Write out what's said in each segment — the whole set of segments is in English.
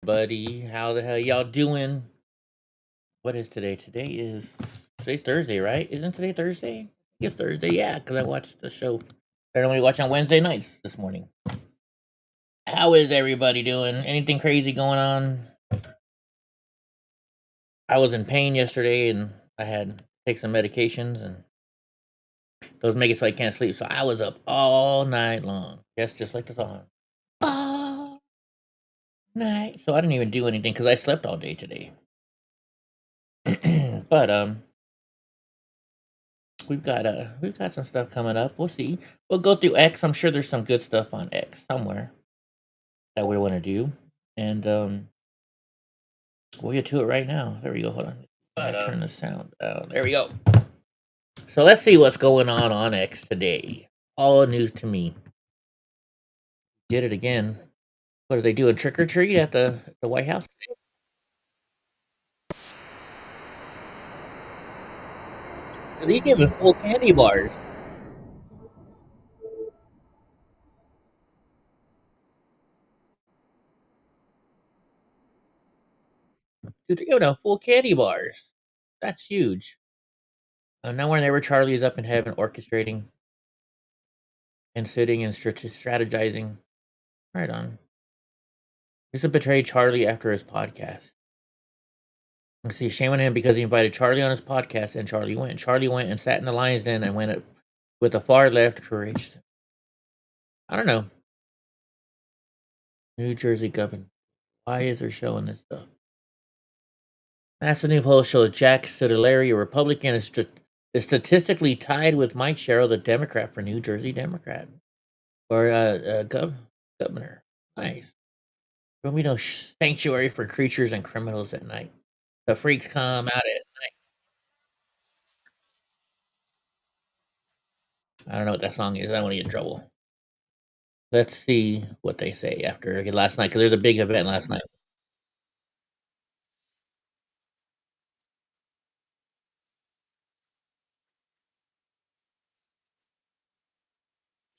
Buddy. How the hell y'all doing? What is today? Today's Thursday, right? Isn't today Thursday? It's Thursday, yeah, because I watched the show I normally watch on Wednesday nights this morning. How is everybody doing? Anything crazy going on? I was in pain yesterday and I had to take some medications and those make it so I can't sleep. So I was up all night long. Yes, just like the song. All night. So I didn't even do anything because I slept all day today. But we've got some stuff coming up. We'll see. We'll go through X. I'm sure there's some good stuff on X somewhere that we want to do, and we'll get to it right now. There we go. Hold on. Turn the sound down. There we go. So let's see what's going on X today. All news to me. Did it again. What are they doing? Trick or treat at the White House? Are they giving full candy bars? Dude, they're giving out full candy bars. That's huge. Now whenever Charlie is up in heaven orchestrating and sitting and strategizing. Right on. Lisa betrayed Charlie after his podcast. You see, shame on him because he invited Charlie on his podcast and Charlie went. Charlie went and sat in the lion's den and went with the far left courage. I don't know. New Jersey governor. Why is there showing this stuff? Massive new poll shows Jack Cittadelli, a Republican, is statistically tied with Mike Sherrill, the Democrat for New Jersey Democrat. Or governor. Nice. There'll be no sanctuary for creatures and criminals at night. The freaks come out at night. I don't know what that song is. I don't want to get in trouble. Let's see what they say after last night because there's a big event last night.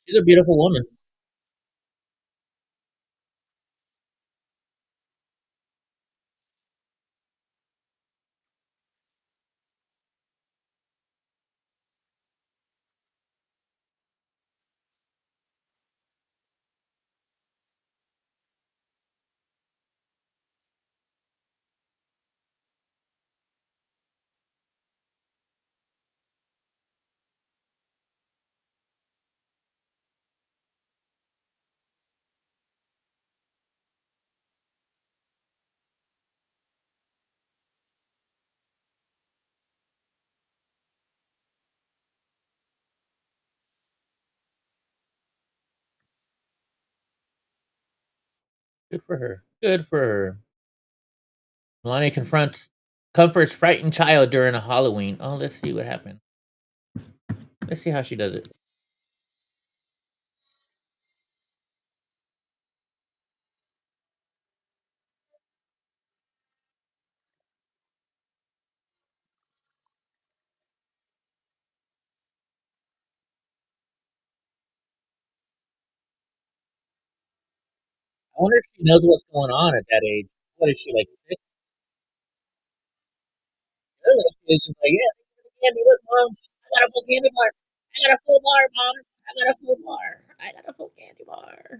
She's a beautiful woman. Good for her. Good for her. Melania comforts frightened child during a Halloween. Oh, let's see what happened. Let's see how she does it. I wonder if she knows what's going on at that age. What is she like 6? She's just like, yeah, candy. Look, mom, I got a full candy bar. I got a full bar, mom. I got a full bar. I got a full candy bar.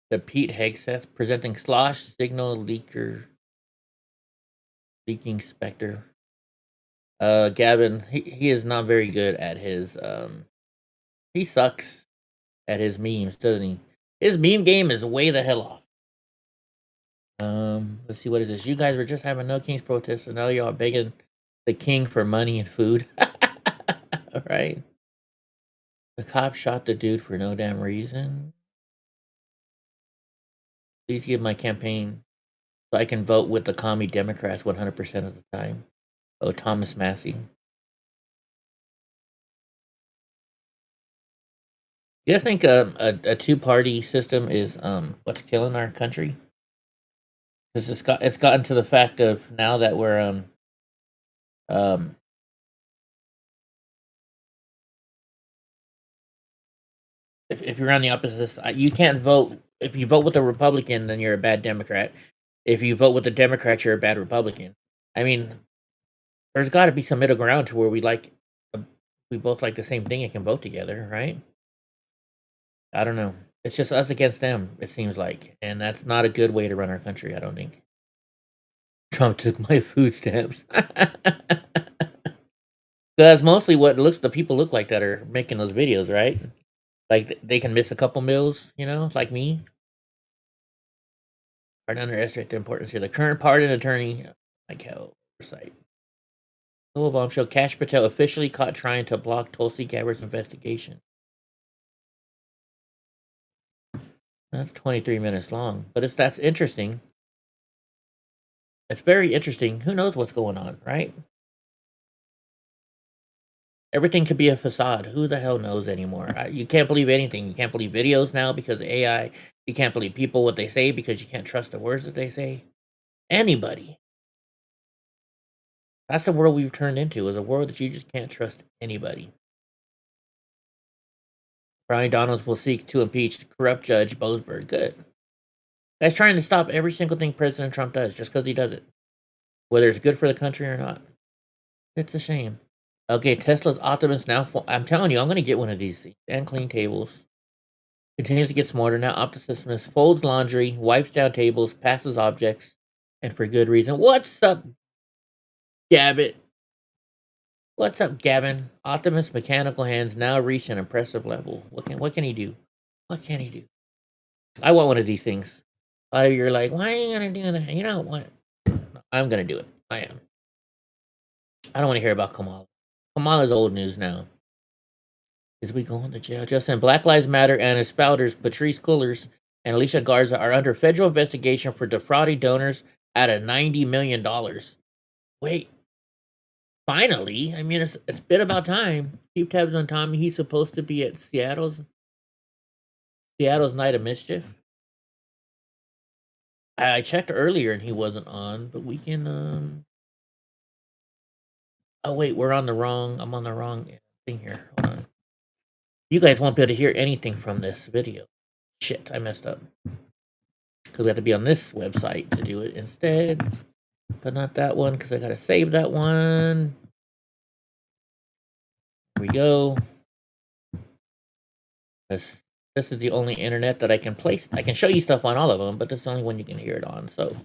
The Pete Hegseth presenting slosh signal leaking specter. Gavin, he is not very good at his he sucks at his memes, doesn't he? His meme game is way the hell off. Let's see, what is this? You guys were just having no king's protest, and now y'all begging the king for money and food. Right? The cop shot the dude for no damn reason. Please give my campaign so I can vote with the commie Democrats 100% of the time. Oh, Thomas Massey. You guys think a two-party system is what's killing our country? Because it's gotten to the fact of now that we're um if you're on the opposite, you can't vote if you vote with a Republican, then you're a bad Democrat. If you vote with the Democrats, you're a bad Republican. I mean, there's got to be some middle ground to where we both like the same thing and can vote together, right? I don't know. It's just us against them, it seems like, and that's not a good way to run our country, I don't think. Trump took my food stamps. That's mostly what the people look like that are making those videos, right? Like they can miss a couple meals, like me. Hard to underestimate the importance here. The current pardon attorney, like hell, oversight. Global bombshell: Kash Patel officially caught trying to block Tulsi Gabbard's investigation. That's 23 minutes long, but that's interesting. It's very interesting. Who knows what's going on, right? Everything could be a facade. Who the hell knows anymore? You can't believe anything. You can't believe videos now because of AI. You can't believe people what they say because you can't trust the words that they say. Anybody. That's the world we've turned into, is a world that you just can't trust anybody. Brian Donalds will seek to impeach corrupt Judge Boasberg. Good. That's trying to stop every single thing President Trump does just because he does it. Whether it's good for the country or not. It's a shame. Okay, Tesla's Optimus now. I'm telling you, I'm going to get one of these things. And clean tables. Continues to get smarter. Now Optimus folds laundry, wipes down tables, passes objects, and for good reason. What's up, Gabbit? What's up, Gavin? Optimus' mechanical hands now reach an impressive level. What can he do? What can he do? I want one of these things. A lot of you are like, why are you gonna do that? You know what? I'm gonna do it. I am. I don't want to hear about Kamala. Kamala's old news now. Is we going to jail? Justin, Black Lives Matter and its founders, Patrisse Cullors and Alicia Garza, are under federal investigation for defrauding donors out of $90 million. Wait. Finally. I mean, it's been about time. Keep tabs on Tommy. He's supposed to be at Seattle's Night of Mischief. I checked earlier and he wasn't on, but we can oh wait, I'm on the wrong thing here. Hold on. You guys won't be able to hear anything from this video. Shit, I messed up. Because we have to be on this website to do it instead. But not that one, because I gotta save that one. Here we go. This is the only internet that I can place. I can show you stuff on all of them, but this is the only one you can hear it on. So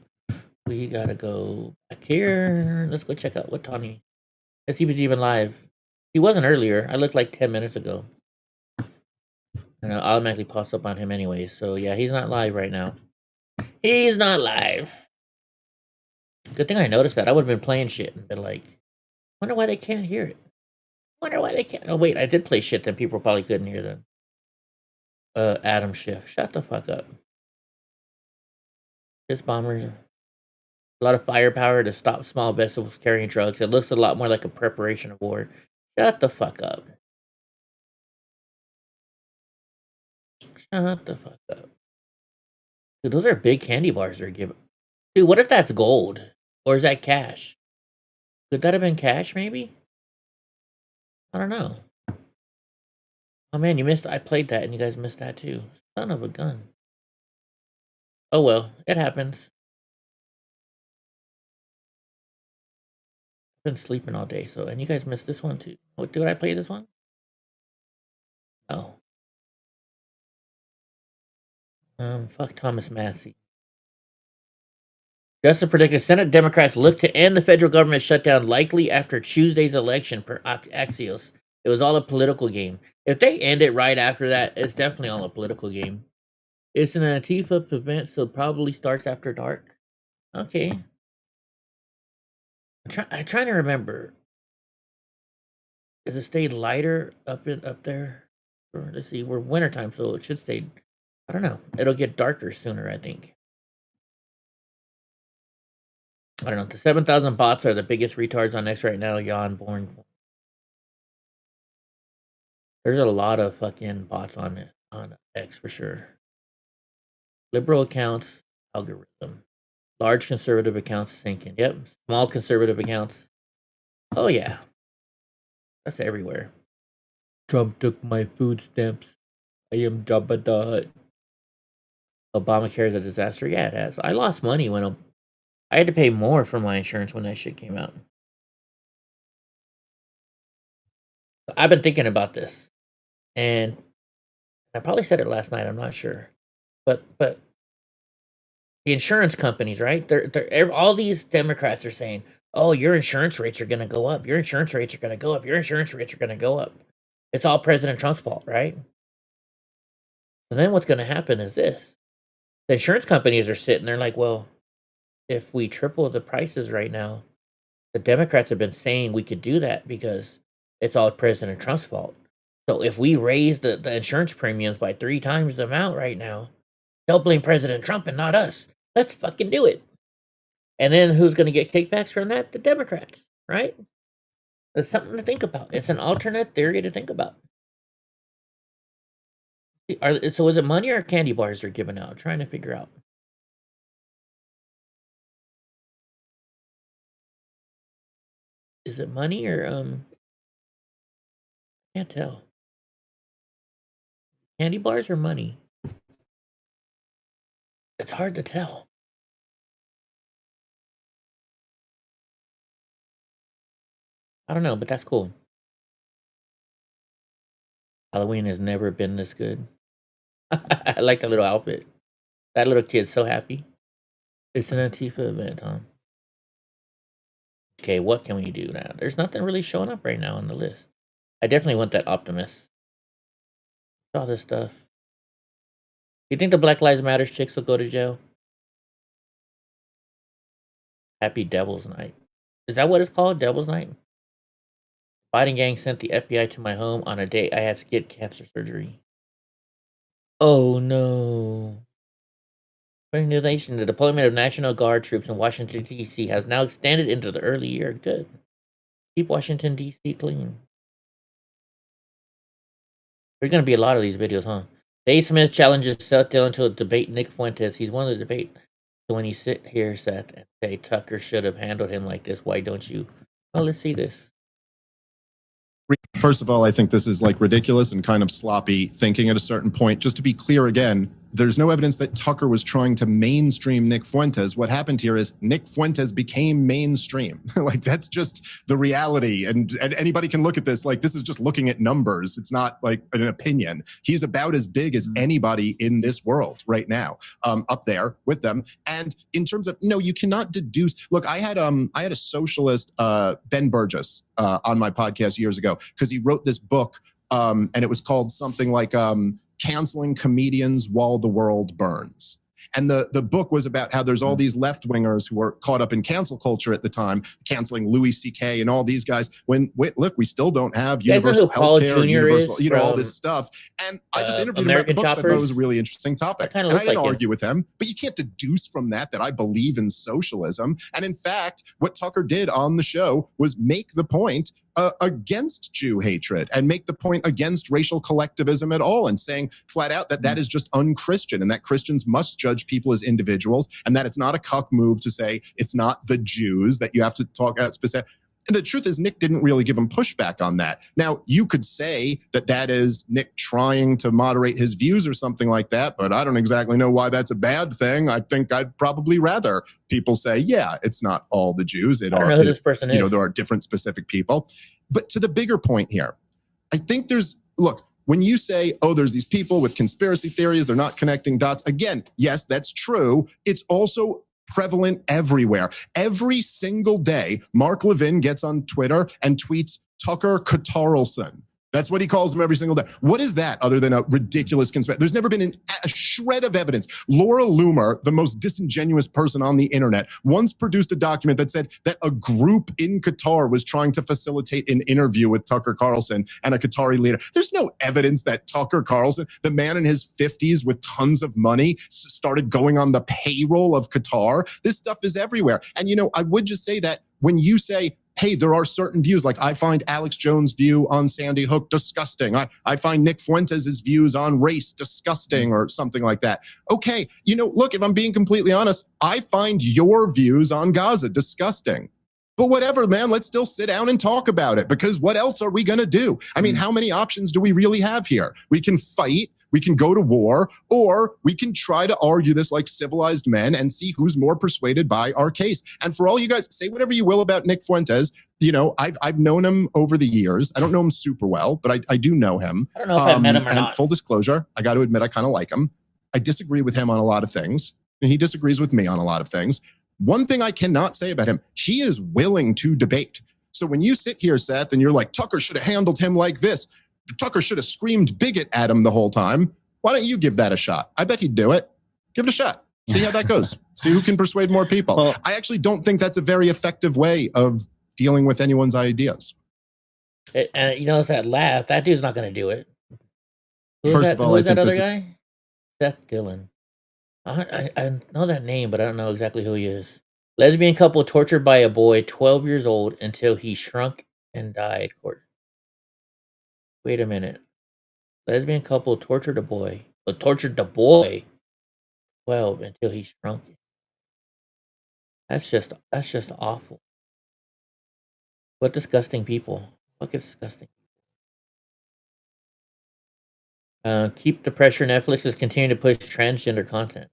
we gotta go back here. Let's go check out what Tommy. Let's see if he's even live. He wasn't earlier. I looked like 10 minutes ago. And it automatically pops up on him anyway. So yeah, he's not live right now. He's not live. Good thing I noticed that. I would have been playing shit and been like, wonder why they can't hear it. Wonder why they can't. Oh wait, I did play shit that people probably couldn't hear them. Adam Schiff. Shut the fuck up. This bombers. A lot of firepower to stop small vessels carrying drugs. It looks a lot more like a preparation of war. Shut the fuck up. Shut the fuck up. Dude, those are big candy bars they're giving. Dude, what if that's gold? Or is that cash? Could that have been cash, maybe? I don't know. Oh man, you missed. I played that and you guys missed that too. Son of a gun. Oh well, it happens. I've been sleeping all day, so and you guys missed this one too. What did I play this one? Oh. Fuck Thomas Massey. Justice predicted Senate Democrats look to end the federal government shutdown likely after Tuesday's election per Axios. It was all a political game. If they end it right after that, it's definitely all a political game. It's an Antifa event, so it probably starts after dark. Okay. I'm trying to remember. Does it stay lighter up there? Or, let's see, we're wintertime, so it should stay. I don't know. It'll get darker sooner, I think. I don't know. The 7,000 bots are the biggest retards on X right now. Yawn, born. There's a lot of fucking bots on X for sure. Liberal accounts, algorithm. Large conservative accounts sinking. Yep. Small conservative accounts. Oh yeah. That's everywhere. Trump took my food stamps. I am Jabba the Hutt. Obamacare is a disaster. Yeah, it has. I lost money when I had to pay more for my insurance when that shit came out. I've been thinking about this, and I probably said it last night. I'm not sure, but the insurance companies, right? All these Democrats are saying, "Oh, your insurance rates are going to go up. Your insurance rates are going to go up. Your insurance rates are going to go up." It's all President Trump's fault, right? And then what's going to happen is this: the insurance companies are sitting there like, "Well, if we triple the prices right now, the Democrats have been saying we could do that because it's all President Trump's fault. So if we raise the insurance premiums by 3 times the amount right now, they'll blame President Trump and not us. Let's fucking do it." And then who's going to get kickbacks from that? The Democrats, right? It's something to think about. It's an alternate theory to think about. So is it money or candy bars they're giving out? I'm trying to figure out. Is it money or can't tell. Candy bars or money? It's hard to tell. I don't know, but that's cool. Halloween has never been this good. I like that little outfit. That little kid's so happy. It's an Antifa event, huh? Okay, what can we do now? There's nothing really showing up right now on the list. I definitely want that Optimus. All this stuff. You think the Black Lives Matter chicks will go to jail? Happy Devil's Night. Is that what it's called? Devil's Night? Biden gang sent the FBI to my home on a day I had skin cancer surgery. Oh no. According to the nation, the deployment of National Guard troops in Washington, D.C. has now extended into the early year. Good. Keep Washington, D.C. clean. There's going to be a lot of these videos, huh? Dave Smith challenges Seth Dillon to debate Nick Fuentes. He's won the debate. So when you sit here, Seth, and say Tucker should have handled him like this, why don't you? Oh, let's see this. First of all, I think this is like ridiculous and kind of sloppy thinking at a certain point. Just to be clear again, there's no evidence that Tucker was trying to mainstream Nick Fuentes. What happened here is Nick Fuentes became mainstream. Like, that's just the reality. And anybody can look at this. Like, this is just looking at numbers. It's not like an opinion. He's about as big as anybody in this world right now, up there with them. And in terms of, no, you cannot deduce. Look, I had a socialist, Ben Burgess, on my podcast years ago, because he wrote this book, and it was called something like Canceling Comedians While the World Burns. And the book was about how there's all these left-wingers who were caught up in cancel culture at the time, canceling Louis C.K. and all these guys. Look, we still don't have universal health care, universal, all this stuff. And I just interviewed him about the book. I thought it was a really interesting topic. And I didn't argue with him, but you can't deduce from that I believe in socialism. And in fact, what Tucker did on the show was make the point against Jew hatred and make the point against racial collectivism at all, and saying flat out that is just unchristian, and that Christians must judge people as individuals, and that it's not a cuck move to say it's not the Jews, that you have to talk about specific. And the truth is, Nick didn't really give him pushback on that. Now, you could say that is Nick trying to moderate his views or something like that, but I don't exactly know why that's a bad thing. I think I'd probably rather people say, yeah, it's not all the Jews. I don't know who this person is. There are different specific people. But to the bigger point here, I think look, when you say, oh, there's these people with conspiracy theories, they're not connecting dots. Again, yes, that's true. It's also prevalent everywhere. Every single day, Mark Levin gets on Twitter and tweets Tucker Carlson. That's what he calls him every single day. What is that other than a ridiculous conspiracy? There's never been a shred of evidence. Laura Loomer, the most disingenuous person on the internet, once produced a document that said that a group in Qatar was trying to facilitate an interview with Tucker Carlson and a Qatari leader. There's no evidence that Tucker Carlson, the man in his 50s with tons of money, started going on the payroll of Qatar. This stuff is everywhere. And, I would just say that when you say, hey, there are certain views, like I find Alex Jones' view on Sandy Hook disgusting. I find Nick Fuentes' views on race disgusting, or something like that. Okay, look, if I'm being completely honest, I find your views on Gaza disgusting. But whatever, man, let's still sit down and talk about it, because what else are we going to do? I mean, how many options do we really have here? We can fight, We can go to war, or we can try to argue this like civilized men and see who's more persuaded by our case. And for all you guys, say whatever you will about Nick Fuentes. You know, I've known him over the years. I don't know him super well, but I do know him. I don't know if I met him or and not. Full disclosure, I got to admit, I kind of like him. I disagree with him on a lot of things, and he disagrees with me on a lot of things. One thing I cannot say about him, he is willing to debate. So when you sit here, Seth, and you're like, Tucker should have handled him like this, Tucker should have screamed bigot at him the whole time, why don't you give that a shot? I bet he'd do it. Give it a shot. See how that goes. See who can persuade more people. Well, I actually don't think that's a very effective way of dealing with anyone's ideas. And you know, it's that laugh. That dude's not going to do it. First of all, who's that other guy? Seth Dillon. I know that name, but I don't know exactly who he is. Lesbian couple tortured by a boy 12 years old until he shrunk and died. Wait a minute. Lesbian couple tortured the boy 12 until he shrunk. That's just awful. What disgusting people. What disgusting. Keep the pressure. Netflix is continuing to push transgender content.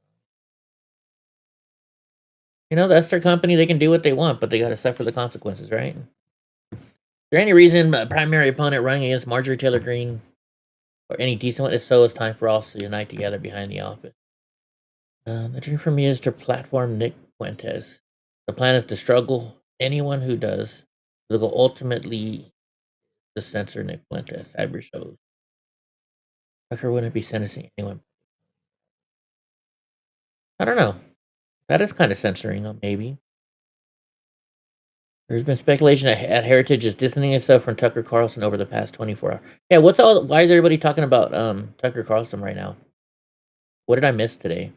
You know, that's their company. They can do what they want, but they got to suffer the consequences, right? Is there any reason a primary opponent running against Marjorie Taylor Greene or any decent one? If so, it's time for us to unite together behind the office. The dream for me is to platform Nick Fuentes. The plan is to struggle anyone who does. The goal ultimately to censor Nick Fuentes. Cyber shows. Tucker wouldn't be sentencing anyone. I don't know. That is kind of censoring them, maybe. There's been speculation that Heritage is distancing itself from Tucker Carlson over the past 24 hours. Yeah, why is everybody talking about Tucker Carlson right now? What did I miss today?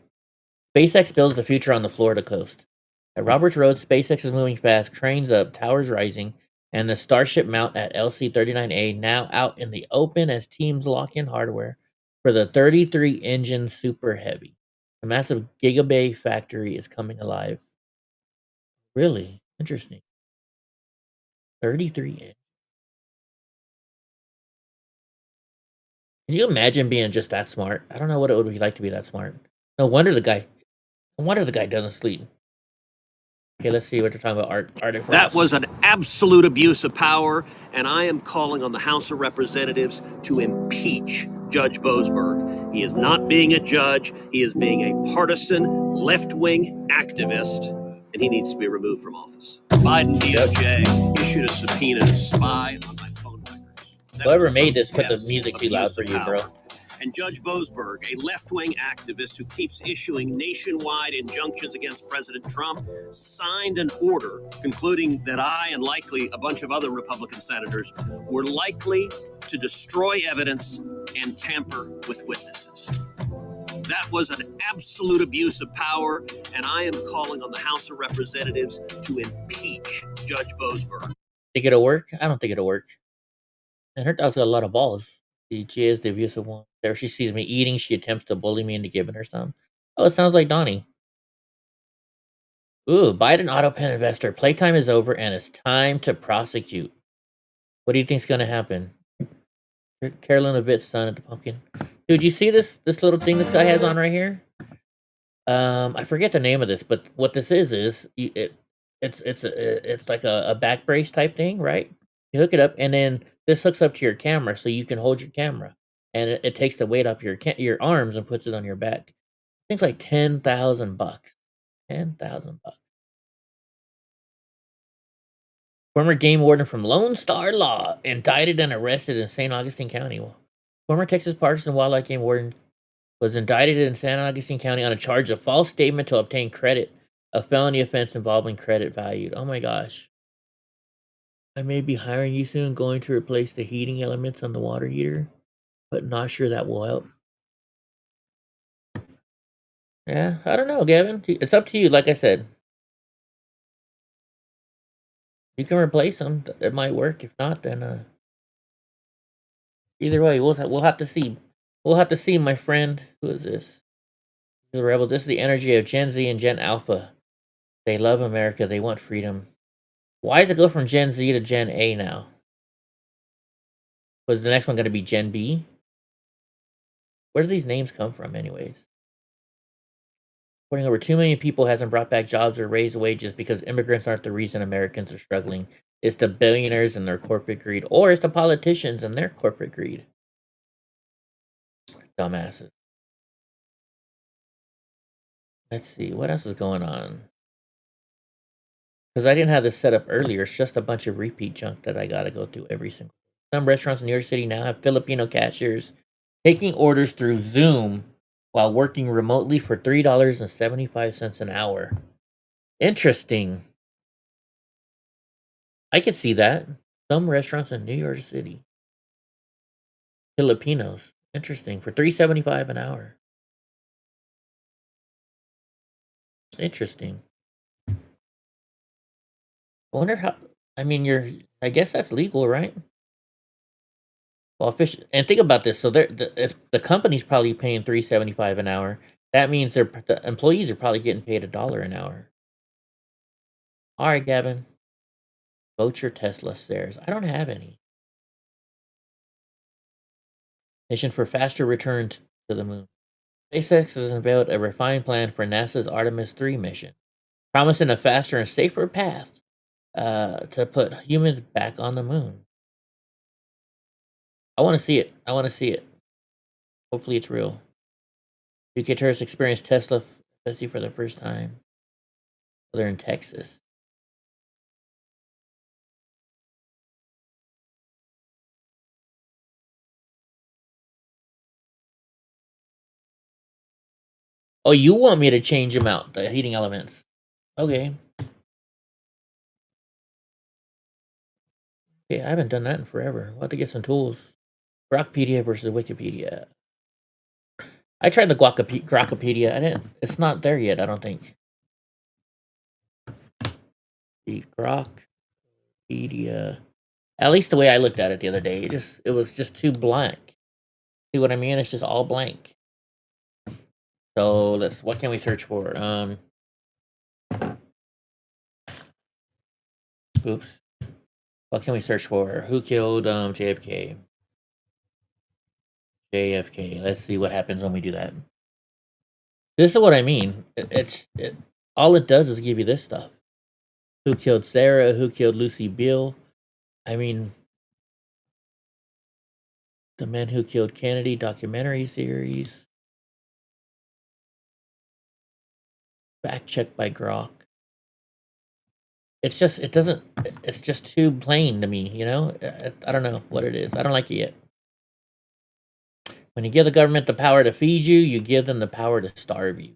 SpaceX builds the future on the Florida coast. At Roberts Road, SpaceX is moving fast, cranes up, towers rising, and the Starship mount at LC-39A now out in the open as teams lock in hardware for the 33-engine Super Heavy. The massive Gigabay factory is coming alive. Really? Interesting. 33 inch. Can you imagine being just that smart? I don't know what it would be like to be that smart. No wonder the guy doesn't sleep. Okay, let's see what they're talking about. That was an absolute abuse of power, and I am calling on the House of Representatives to impeach Judge Boasberg. He is not being a judge. He is being a partisan, left-wing activist, and he needs to be removed from office. Biden DOJ issued a subpoena to spy on my phone records. Whoever made this put the music too loud for you, bro. And Judge Boasberg, a left-wing activist who keeps issuing nationwide injunctions against President Trump, signed an order concluding that I and likely a bunch of other Republican senators were likely to destroy evidence and tamper with witnesses. That was an absolute abuse of power, and I am calling on the House of Representatives to impeach Judge Boasberg. Think it'll work? I don't think it'll work. And her dog's got a lot of balls. She is the abusive one. There, she sees me eating. She attempts to bully me into giving her some. Oh, it sounds like Donnie. Ooh, Biden auto pen investor. Playtime is over, and it's time to prosecute. What do you think's gonna happen? Carolyn the Bit's son at the pumpkin. Dude, you see this little thing this guy has on right here? I forget the name of this, but what this is it's like a back brace type thing, right? You hook it up, and then this hooks up to your camera, so you can hold your camera, and it takes the weight off your arms and puts it on your back. I think it's like $10,000. $10,000. Former game warden from Lone Star Law indicted and arrested in St. Augustine County. Former Texas Parks and Wildlife game warden was indicted in San Augustine County on a charge of false statement to obtain credit, a felony offense involving credit valued. Oh my gosh. I may be hiring you soon, going to replace the heating elements on the water heater, but not sure that will help. Yeah, I don't know, Gavin. It's up to you, like I said. You can replace them. It might work. If not, then either way, we'll have to see. We'll have to see, my friend. Who is this? The rebel. This is the energy of Gen Z and Gen Alpha. They love America. They want freedom. Why does it go from Gen Z to Gen A now? Was the next one going to be Gen B? Where do these names come from, anyways? Reporting over 2 million people hasn't brought back jobs or raised wages because immigrants aren't the reason Americans are struggling. It's the billionaires and their corporate greed, or it's the politicians and their corporate greed. Dumbasses. Let's see, what else is going on? Because I didn't have this set up earlier. It's just a bunch of repeat junk that I gotta go through every single. Some restaurants in New York City now have Filipino cashiers taking orders through Zoom while working remotely for $3.75 an hour. Interesting. I could see that. Some restaurants in New York City. Filipinos. Interesting. For $3.75 an hour. Interesting. I wonder how. I mean, I guess that's legal, right? Well, and think about this. So, if the company's probably paying $3.75 an hour, that means the employees are probably getting paid $1 an hour. All right, Gavin. Vote your Tesla shares. I don't have any. Mission for faster return to the moon. SpaceX has unveiled a refined plan for NASA's Artemis 3 mission, promising a faster and safer path to put humans back on the moon. I want to see it. I want to see it. Hopefully it's real. UK tourists experience Tesla especially for the first time. They're in Texas. Oh, you want me to change them out, the heating elements. Okay. Okay, I haven't done that in forever. We'll have to get some tools. Grokpedia versus Wikipedia. I tried the Grokpedia. It's not there yet, I don't think. The Grokpedia. At least the way I looked at it the other day, it was just too blank. See what I mean? It's just all blank. So what can we search for? Oops. What can we search for? Who killed JFK? JFK. Let's see what happens when we do that. This is what I mean. All it does is give you this stuff. Who killed Sarah? Who killed Lucy Beale? I mean, The Men Who Killed Kennedy documentary series. Fact checked by Grok. It's just too plain to me, you know? I don't know what it is. I don't like it yet. When you give the government the power to feed you, you give them the power to starve you.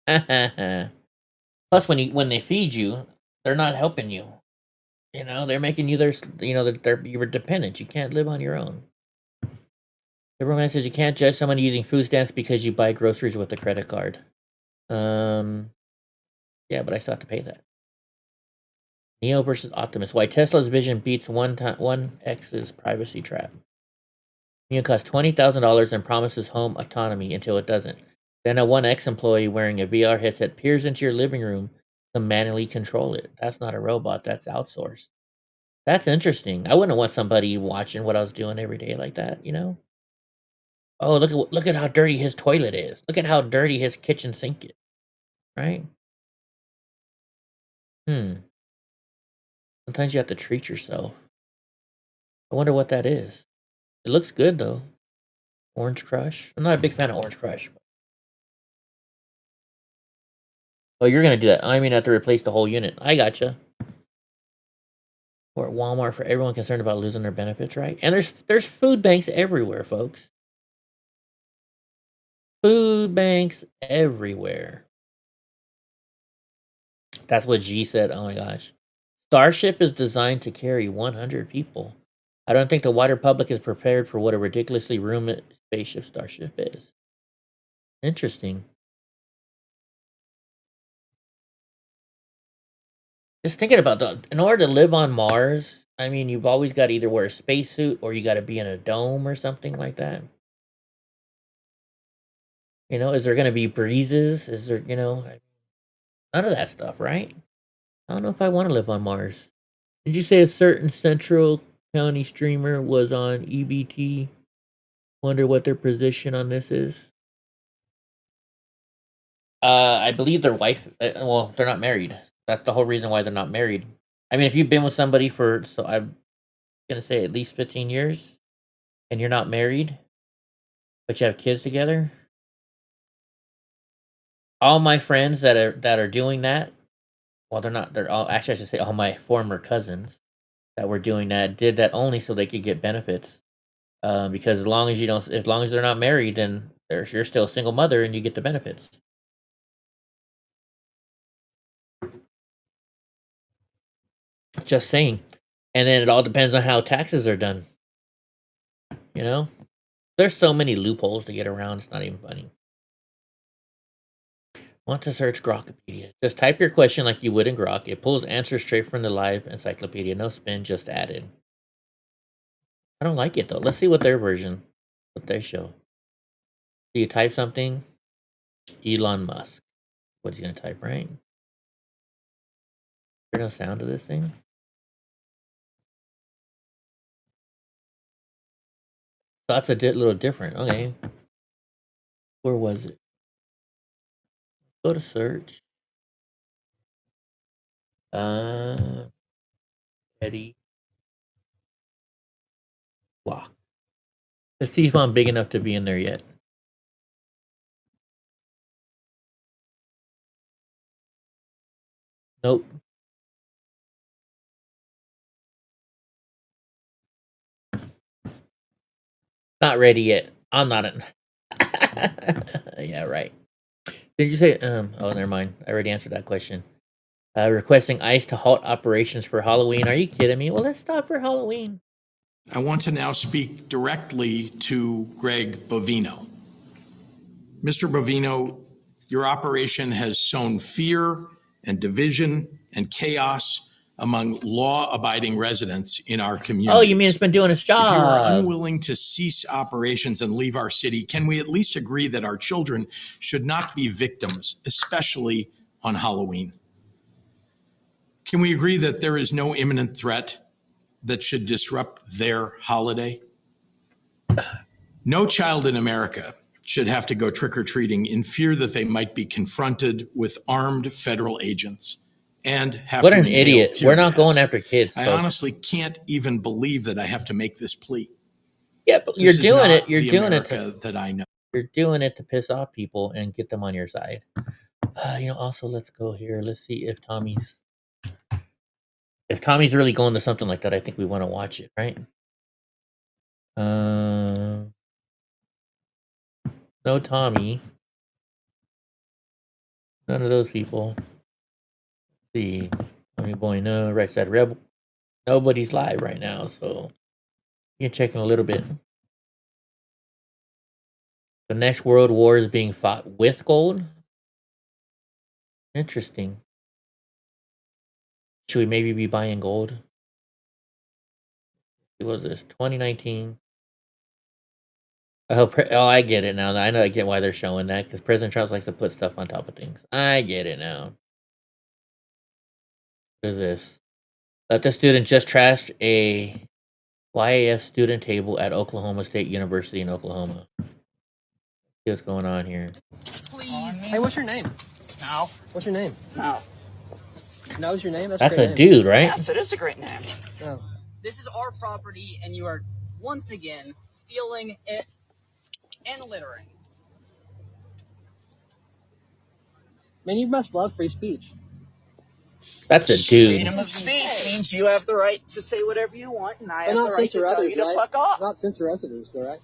Plus, when they feed you, they're not helping you. You know, they're making you you're dependent. You can't live on your own. The romance says you can't judge someone using food stamps because you buy groceries with a credit card. Yeah, but I still have to pay that. Neo versus Optimus. Why Tesla's vision beats 1X's privacy trap. Neo costs $20,000 and promises home autonomy until it doesn't. Then a 1X employee wearing a VR headset peers into your living room to manually control it. That's not a robot. That's outsourced. That's interesting. I wouldn't want somebody watching what I was doing every day like that, you know? Oh, look at how dirty his toilet is. Look at how dirty his kitchen sink is. Right? Sometimes you have to treat yourself. I wonder what that is. It looks good though. Orange Crush. I'm not a big fan of Orange Crush. Oh, you're gonna do that. I mean, have to replace the whole unit. I gotcha. Or at Walmart for everyone concerned about losing their benefits, right? And there's food banks everywhere, folks. Food banks everywhere. That's what G said. Oh my gosh. Starship is designed to carry 100 people. I don't think the wider public is prepared for what a ridiculously roomy spaceship Starship is. Interesting. Just thinking about that. In order to live on Mars, I mean, you've always got to either wear a spacesuit or you got to be in a dome or something like that. You know, is there going to be breezes? Is there, none of that stuff, right? I don't know if I want to live on Mars. Did you say a certain Central County streamer was on EBT Wonder what their position on this is. I believe their wife. Well, they're not married. That's the whole reason why they're not married. I mean, if you've been with somebody for, so I'm gonna say at least 15 years, and you're not married, but you have kids together. All my friends that are doing that, well, they're not. They're all, actually, I should say all my former cousins that were doing that did that only so they could get benefits. Because as long as they're not married, then you're still a single mother and you get the benefits. Just saying. And then it all depends on how taxes are done. You know, there's so many loopholes to get around. It's not even funny. Want to search Grokpedia? Just type your question like you would in Grok. It pulls answers straight from the live encyclopedia. No spin, just added. I don't like it though. Let's see what their version, what they show. Do you type something? Elon Musk. What's he gonna type, right? There's no sound to this thing. So that's a little different. Okay. Where was it? Go to search. Eddie Block. Let's see if I'm big enough to be in there yet. Nope. Not ready yet. I'm not in. Yeah, right. Did you say? Oh, never mind. I already answered that question. Requesting ICE to halt operations for Halloween. Are you kidding me? Well, let's stop for Halloween. I want to now speak directly to Greg Bovino. Mr. Bovino, your operation has sown fear and division and chaos among law-abiding residents in our community. Oh, you mean it's been doing its job? If you are unwilling to cease operations and leave our city, can we at least agree that our children should not be victims, especially on Halloween? Can we agree that there is no imminent threat that should disrupt their holiday? No child in America should have to go trick-or-treating in fear that they might be confronted with armed federal agents and have what to an idiot. We're not going after kids. I honestly can't even believe that I have to make this plea. Yeah, but you're doing it. You're doing America it that I know. You're doing it to piss off people and get them on your side. Also, let's go here. Let's see if Tommy's really going to something like that. I think we want to watch it, right? No Tommy. None of those people. Let's see. Tommy Boy, no. Right side Rebel. Nobody's live right now, so you can check in a little bit. The next world war is being fought with gold. Interesting. Should we maybe be buying gold? What was this? 2019. Oh, I get it now. I get why they're showing that, because President Trump likes to put stuff on top of things. I get it now. What is this? The student just trashed a YAF student table at Oklahoma State University in Oklahoma. See what's going on here. Please. Hey, what's your name? No. What's your name? No. No's your name? That's a a dude, right? Yes, it is a great name. Oh. This is our property, and you are once again stealing it and littering. Man, you must love free speech. That's a dude. Freedom of speech means you have the right to say whatever you want, and I have the right to censor tell others, you to right? fuck off. Not censor others, though, right?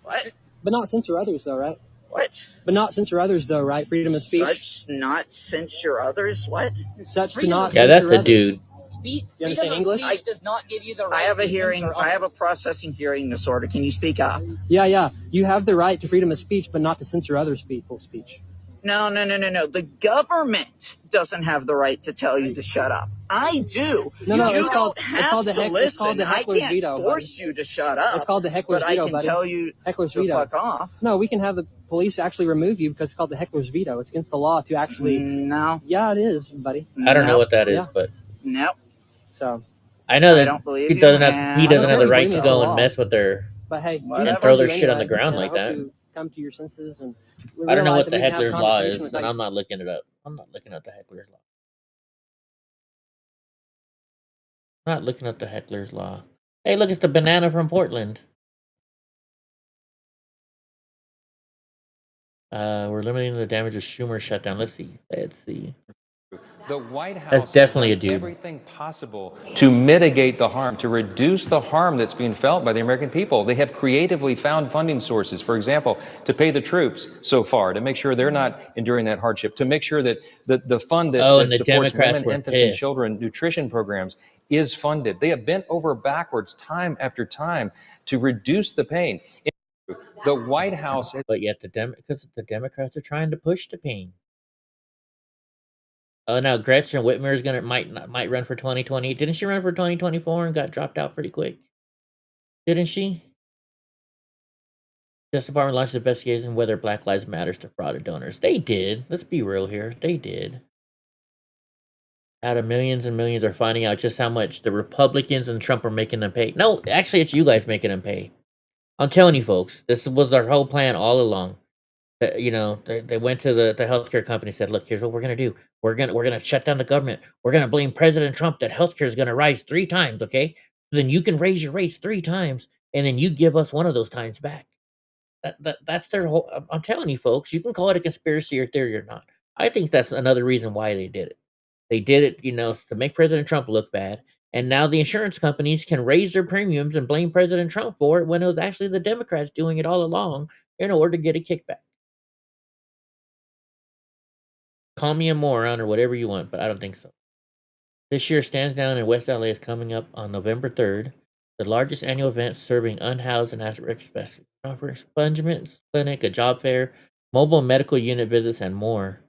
What? But not censor others, though, right? What? But not censor others, though, right? Freedom of speech. Such not censor others? What? Such to Freedom not of Yeah, that's censor a dude. Speech. You Freedom understand of English? speech does not give you the right. I have a to hearing. censor I have a others. processing hearing disorder. Can you speak up? Yeah. You have the right to freedom of speech, but not to censor other people's speech. No. The government doesn't have the right to tell you to shut up. I do. No, you it's called- don't it's have called the to heck- it's listen. called the I heckler's can't veto, force you to shut up. It's called the heckler's but veto, I can buddy. tell you Heckler's to veto. fuck off. No, we can have the police actually remove you because it's called the heckler's veto. It's against the law to actually. No. Yeah, it is, buddy. I don't know what that is, Yeah. but No. So. I know I that don't believe he you, doesn't have and- he doesn't have the right Believe to me, go it's a and law. mess with their But hey, And Jesus throw loves their you shit on the anyway, ground and I like hope that. you come to your senses and I don't know realize what that the we can have a heckler's law conversation is, and without I'm not looking it up. I'm not looking up the heckler's law. I'm not looking up the heckler's law. Hey, look, it's the banana from Portland. We're limiting the damage of Schumer shutdown. Let's see. The White House That's definitely has a done dude. everything possible to mitigate the harm, to reduce the harm that's being felt by the American people. They have creatively found funding sources, for example, to pay the troops so far, to make sure they're not enduring that hardship, to make sure that the fund that, And that the supports Democrats women, were infants, and pissed. children nutrition programs is funded. They have bent over backwards time after time to reduce the pain. The White House, but yet because the Democrats are trying to push the pain. Oh, now Gretchen Whitmer is might run for 2020. Didn't she run for 2024 and got dropped out pretty quick? Didn't she? Justice Department launched an investigation whether Black Lives Matters to fraud donors. They did. Let's be real here. They did. Out of millions and millions are finding out just how much the Republicans and Trump are making them pay. No, actually, it's you guys making them pay. I'm telling you, folks, this was their whole plan all along. They went to the healthcare company and said, "Look, here's what we're gonna do. We're gonna shut down the government. We're gonna blame President Trump that healthcare is gonna rise 3 times. Okay, then you can raise your rates 3 times, and then you give us one of those times back." That's their whole. I'm telling you, folks, you can call it a conspiracy or theory or not. I think that's another reason why they did it. They did it, to make President Trump look bad. And now the insurance companies can raise their premiums and blame President Trump for it when it was actually the Democrats doing it all along in order to get a kickback. Call me a moron or whatever you want, but I don't think so. This year, Stands Down in West LA is coming up on November 3rd, the largest annual event serving unhoused and at-risk specialists. Offers expungement clinic, a job fair, mobile medical unit visits, and more.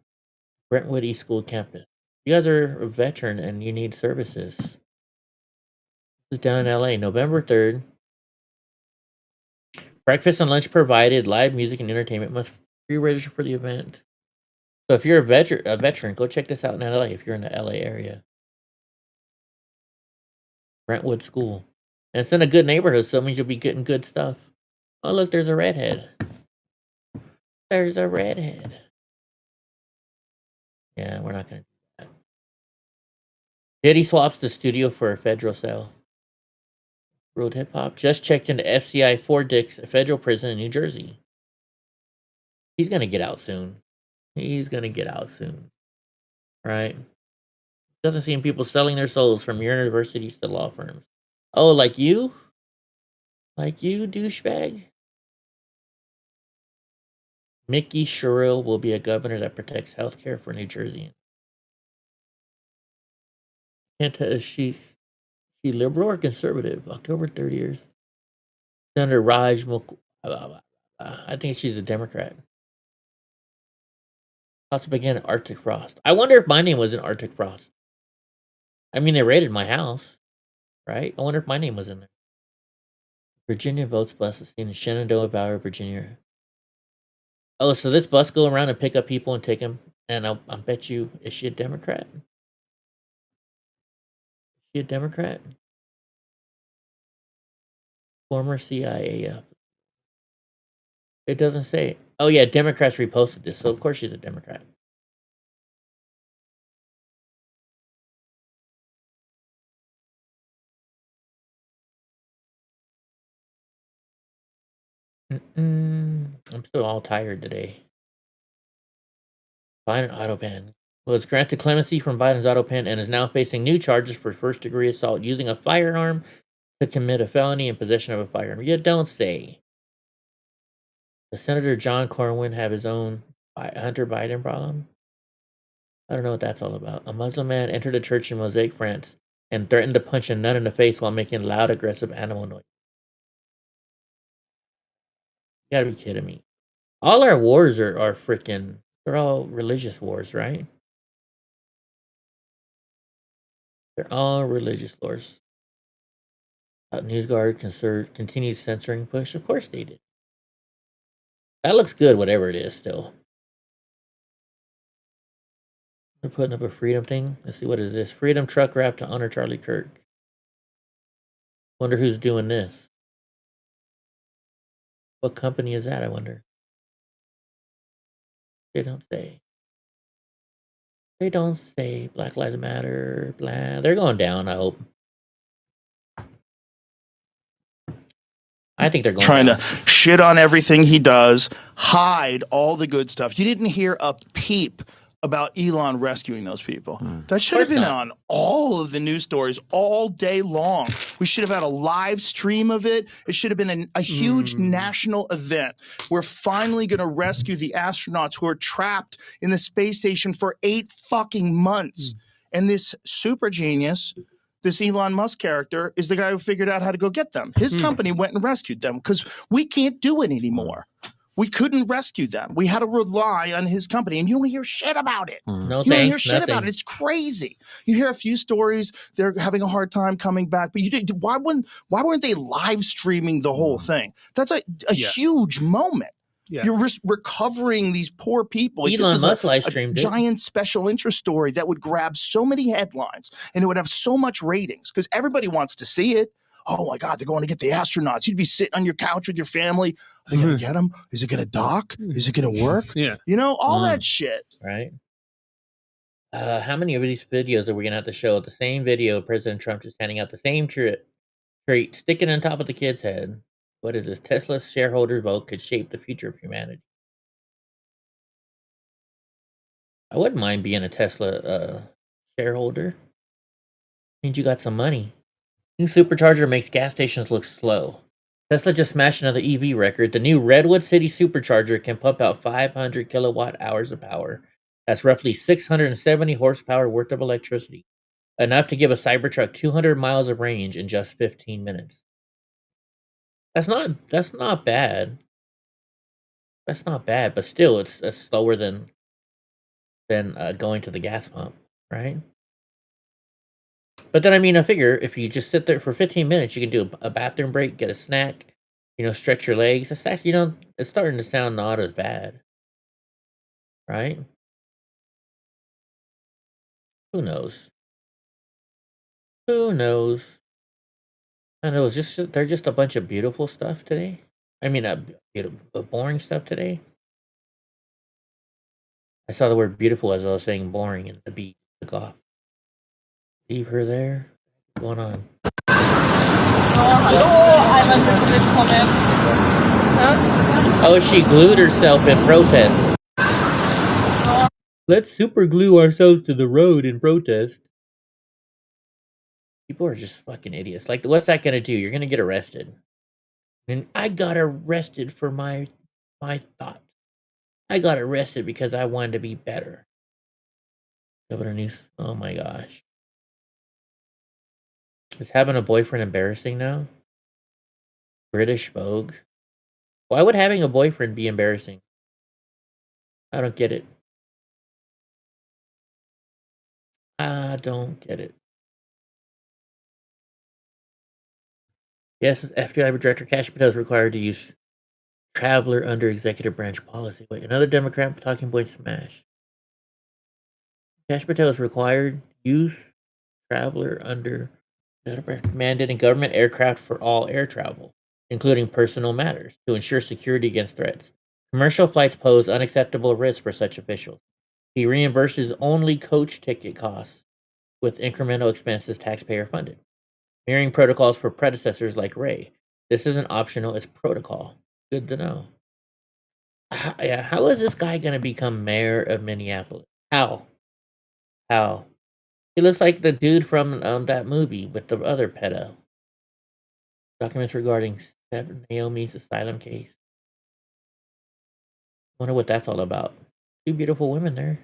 Brentwood East School campus. You guys are a veteran and you need services. This is down in LA, November 3rd. Breakfast and lunch provided, live music and entertainment. Must pre-register for the event. So if you're a veteran, go check this out in LA if you're in the LA area. Brentwood School. And it's in a good neighborhood, so it means you'll be getting good stuff. Oh, look, there's a redhead. There's a redhead. Yeah, we're not going to do that. Diddy swaps the studio for a federal cell. Road Hip Hop just checked into FCI Fort Dix, a federal prison in New Jersey. He's going to get out soon. Right? Doesn't seem people selling their souls from universities to law firms. Oh, like you? Like you, douchebag? Mickey Sherrill will be a governor that protects health care for New Jersey. Is she liberal or conservative? October 30th. Senator Raj Mukul. I think she's a Democrat. How to begin Arctic Frost. I wonder if my name was in Arctic Frost. I mean, they raided my house, right? I wonder if my name was in there. Virginia votes bus is seen in Shenandoah Valley, Virginia. Oh, so this bus go around and pick up people and take them. And I bet you, is she a Democrat? Is she a Democrat? Former CIA. It doesn't say. Oh yeah, Democrats reposted this, so of course she's a Democrat. I'm still all tired today. Biden auto pen. Well, it's granted clemency from Biden's auto pen and is now facing new charges for first-degree assault using a firearm to commit a felony in possession of a firearm. You don't say. Does Senator John Corwin have his own Hunter Biden problem? I don't know what that's all about. A Muslim man entered a church in Mosaic, France, and threatened to punch a nun in the face while making loud, aggressive animal noise. You gotta be kidding me. All our wars are freaking, they're all religious wars, right? They're all religious wars. NewsGuard continued censoring push. Of course they did. That looks good, whatever it is, still. They're putting up a freedom thing. Let's see, what is this? Freedom truck wrap to honor Charlie Kirk. Wonder who's doing this. What company is that, I wonder? They don't say. They don't say. Black Lives Matter, blah. They're going down, I hope. I think they're going Trying down. to shit on everything he does, hide all the good stuff. You didn't hear a peep about Elon rescuing those people. That should have course been not. on all of the news stories all day long. We should have had a live stream of it. It should have been a huge national event. We're finally going to rescue the astronauts who are trapped in the space station for 8 fucking months. And this super genius, this Elon Musk character, is the guy who figured out how to go get them. His company went and rescued them because we can't do it anymore. We couldn't rescue them. We had to rely on his company, and you don't hear shit about it. No You don't hear thanks, shit about nothing. it. It's crazy. You hear a few stories; they're having a hard time coming back. But why weren't they live streaming the whole thing? That's a huge moment. Yeah. You're recovering these poor people. This Elon is Musk live a streamed it. giant special interest story that would grab so many headlines, and it would have so much ratings because everybody wants to see it. Oh my God, they're going to get the astronauts. You'd be sitting on your couch with your family. Are they going to get them? Is it going to dock? Is it going to work? Yeah. You know, all that shit. Right? How many of these videos are we gonna have to show? The same video, President Trump just handing out the same treat, sticking on top of the kid's head. What is this? Tesla's shareholder vote could shape the future of humanity. I wouldn't mind being a Tesla shareholder. Means you got some money. New supercharger makes gas stations look slow. Tesla just smashed another EV record. The new Redwood City supercharger can pump out 500 kilowatt hours of power. That's roughly 670 horsepower worth of electricity, enough to give a Cybertruck 200 miles of range in just 15 minutes. That's not bad. That's not bad, but still, it's slower than going to the gas pump, right? But then, I mean, I figure if you just sit there for 15 minutes, you can do a bathroom break, get a snack, stretch your legs. It's actually, it's starting to sound not as bad, right? Who knows? Who knows? I know they're just a bunch of beautiful stuff today. I mean, boring stuff today. I saw the word beautiful as I was saying boring, and the beat took off. Leave her there. What's going on? Oh, she glued herself in protest. Let's super glue ourselves to the road in protest. People are just fucking idiots. Like, what's that gonna do? You're gonna get arrested. And I got arrested for my thoughts. I got arrested because I wanted to be better. Oh my gosh. Is having a boyfriend embarrassing now? British Vogue. Why would having a boyfriend be embarrassing? I don't get it. I don't get it. Yes, FBI Director Kash Patel is required to use traveler under executive branch policy. Wait, another Democrat talking point smash. Kash Patel is required to use traveler under mandating government aircraft for all air travel, including personal matters, to ensure security against threats. Commercial flights pose unacceptable risks for such officials. He reimburses only coach ticket costs, with incremental expenses taxpayer funded, mirroring protocols for predecessors like Ray. This isn't optional, it's protocol. Good to know. How is this guy going to become mayor of Minneapolis? How? He looks like the dude from that movie with the other pedo. Documents regarding Naomi's asylum case. Wonder what that's all about. Two beautiful women there.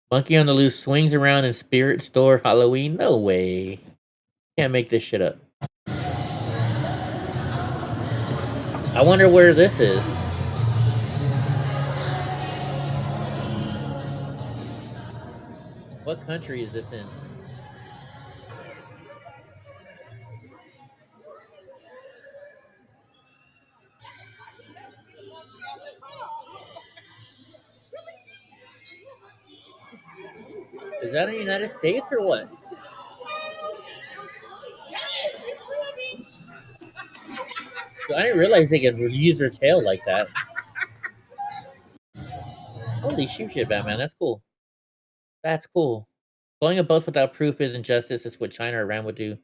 Monkey on the Loose swings around in Spirit Store Halloween. No way. Can't make this shit up. I wonder where this is. What country is this in? Is that in the United States or what? I didn't realize they could use their tail like that. Holy shit, Batman. That's cool. That's cool. Blowing a boat without proof isn't justice. It's what China or Iran would do.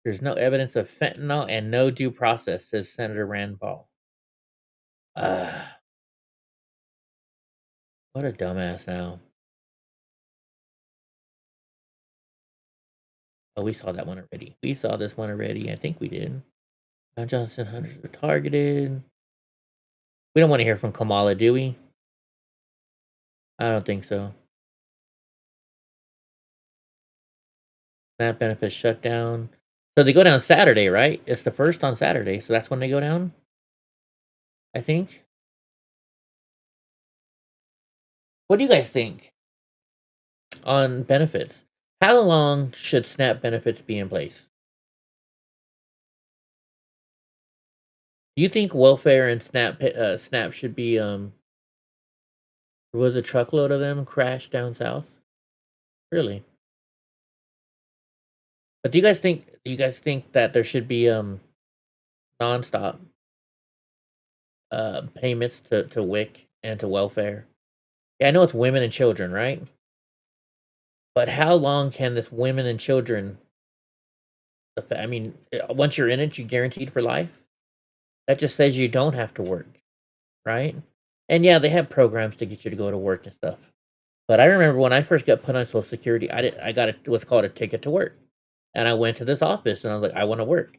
There's no evidence of fentanyl and no due process, says Senator Rand Paul. What a dumbass now. Oh, we saw that one already. We saw this one already. I think we did. Now Johnson hunters are targeted. We don't want to hear from Kamala, do we? I don't think so. SNAP benefits shut down. So they go down Saturday, right? It's the first on Saturday, so that's when they go down, I think. What do you guys think on benefits? How long should SNAP benefits be in place? Do you think welfare and SNAP should be was a truckload of them crashed down south? Really? But do you guys think that there should be nonstop payments to WIC and to welfare? Yeah, I know it's women and children, right? But how long can this women and children? I mean, once you're in it, you're guaranteed for life. That just says you don't have to work, right? And yeah, they have programs to get you to go to work and stuff. But I remember when I first got put on Social Security, I got what's called a ticket to work, and I went to this office and I was like, I want to work,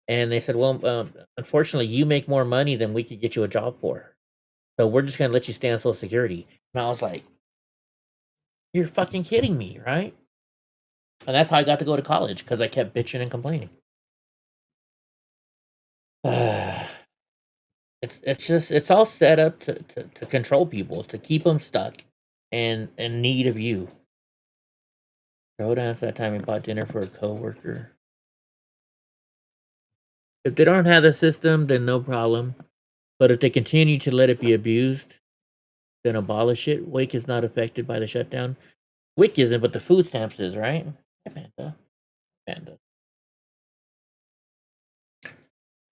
and they said, well, unfortunately, you make more money than we could get you a job for, so we're just gonna let you stay on Social Security. And I was like, you're fucking kidding me, right? And that's how I got to go to college, because I kept bitching and complaining. It's all set up to control people, to keep them stuck and in need of you. Go down to that time and bought dinner for a coworker. If they don't have the system, then no problem. But if they continue to let it be abused, then abolish it. WIC is not affected by the shutdown. WIC isn't, but the food stamps is, right? Panda.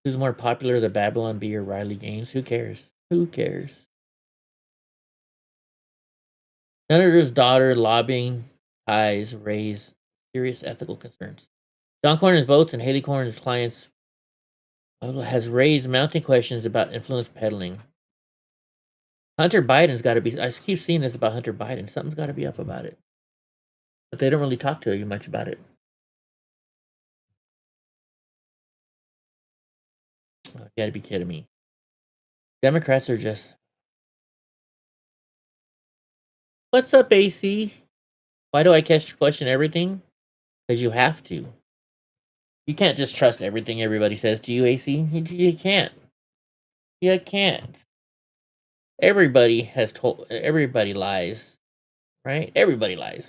Who's more popular, the Babylon Bee or Riley Gaines? Who cares? Who cares? Senator's daughter lobbying ties raise serious ethical concerns. John Cornyn's votes and Haley Cornyn's clients has raised mounting questions about influence peddling. Hunter Biden's got to be. I keep seeing this about Hunter Biden. Something's got to be up about it, but they don't really talk to you much about it. Oh, you got to be kidding me. Democrats are just. What's up, AC? Why do I question everything? Because you have to. You can't just trust everything everybody says to you, AC. You can't. You can't. Everybody lies, right? Everybody lies.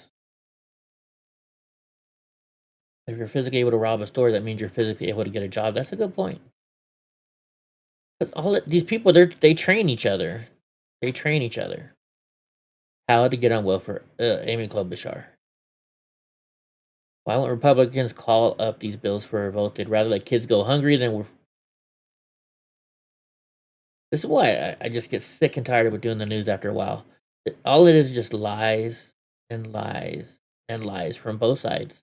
If you're physically able to rob a store, that means you're physically able to get a job. That's a good point. Because these people, they train each other. They train each other. How to get on welfare. Amy Klobuchar. Why won't Republicans call up these bills for a vote? They'd rather let kids go hungry than This is why I just get sick and tired of doing the news after a while. All it is just lies and lies and lies from both sides.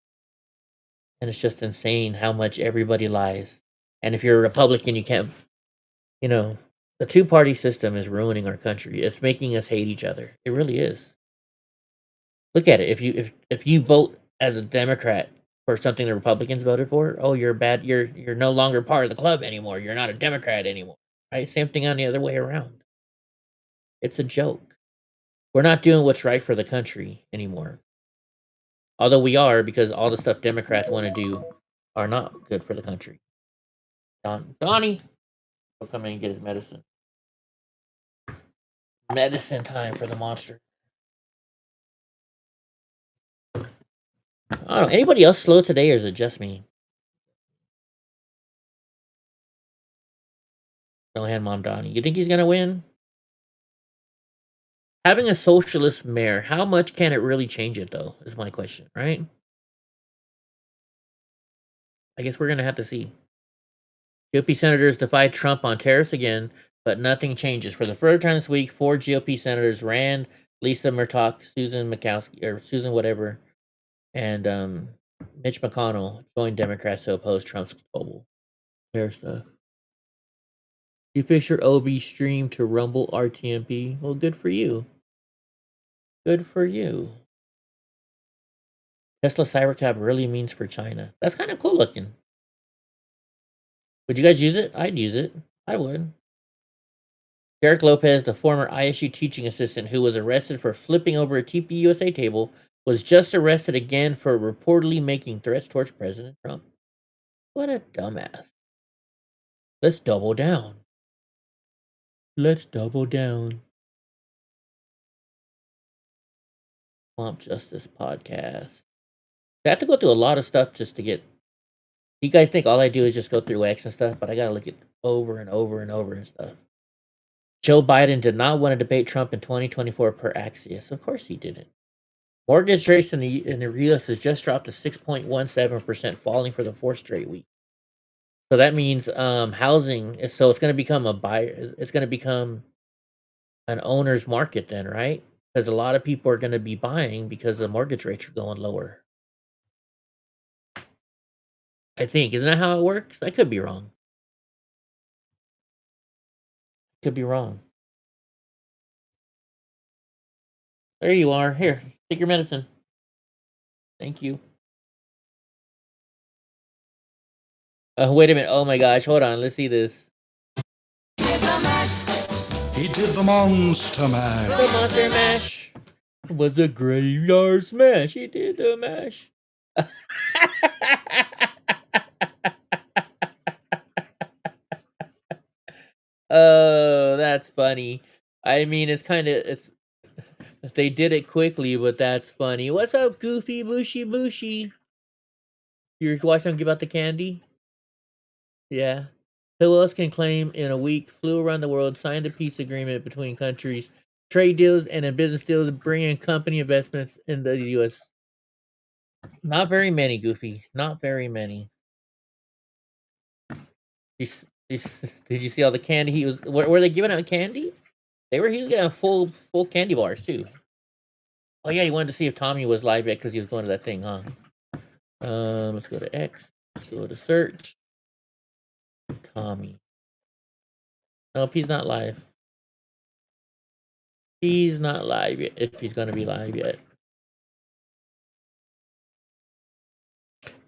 And it's just insane how much everybody lies. And if you're a Republican, you can't, the two-party system is ruining our country. It's making us hate each other. It really is. Look at it. If you vote as a Democrat for something the Republicans voted for, oh, you're bad. You're no longer part of the club anymore. You're not a Democrat anymore. Right? Same thing on the other way around. It's a joke. We're not doing what's right for the country anymore. Although we are, because all the stuff Democrats want to do are not good for the country. Donnie, he'll come in and get his medicine. Medicine time for the monster. I don't know. Anybody else slow today, or is it just me? No hand, Mom Donnie. You think he's gonna win? Having a socialist mayor, how much can it really change it, though? Is my question, right? I guess we're gonna have to see. GOP senators defied Trump on tariffs again, but nothing changes. For the third time this week, 4 GOP senators, Rand, Lisa Murdoch, Susan Murkowski, or Susan whatever, and Mitch McConnell joined Democrats to oppose Trump's global tariff stuff. You fix your OB stream to Rumble RTMP. Well, good for you. Good for you. Tesla Cybercab really means for China. That's kind of cool looking. Would you guys use it? I'd use it. I would. Derek Lopez, the former ISU teaching assistant who was arrested for flipping over a TPUSA table, was just arrested again for reportedly making threats towards President Trump. What a dumbass. Let's double down. Let's double down. Swamp Justice Podcast. I have to go through a lot of stuff just to get. You guys think all I do is just go through X and stuff, but I gotta look it over and over and over and stuff. Joe Biden did not want to debate Trump in 2024 per Axios. Of course he didn't. Mortgage rates in the U.S. has just dropped to 6.17%, falling for the 4th straight week. So that means housing. So it's going to become a buyer. It's going to become an owner's market then, right? Because a lot of people are going to be buying because the mortgage rates are going lower. I think. Isn't that how it works? I could be wrong. Could be wrong. There you are. Here, take your medicine. Thank you. Wait a minute. Oh my gosh. Hold on. Let's see this. He did the monster mash. The monster mash was a graveyard smash. He did the mash. Oh, that's funny. I mean, it's they did it quickly, but that's funny. What's up, Goofy Bushy Bushy? You're watching them give out the candy? Yeah. Who else can claim in a week flew around the world, signed a peace agreement between countries, trade deals, and in business deals, bringing company investments in the U.S.? Not very many, Goofy. Not very many. Did you see all the candy he was? Were they giving out candy? He was getting full candy bars too. Oh yeah, he wanted to see if Tommy was live yet because he was going to that thing, huh? Let's go to X. Let's go to search. Tommy. Nope, he's not live. He's not live yet. If he's gonna be live yet.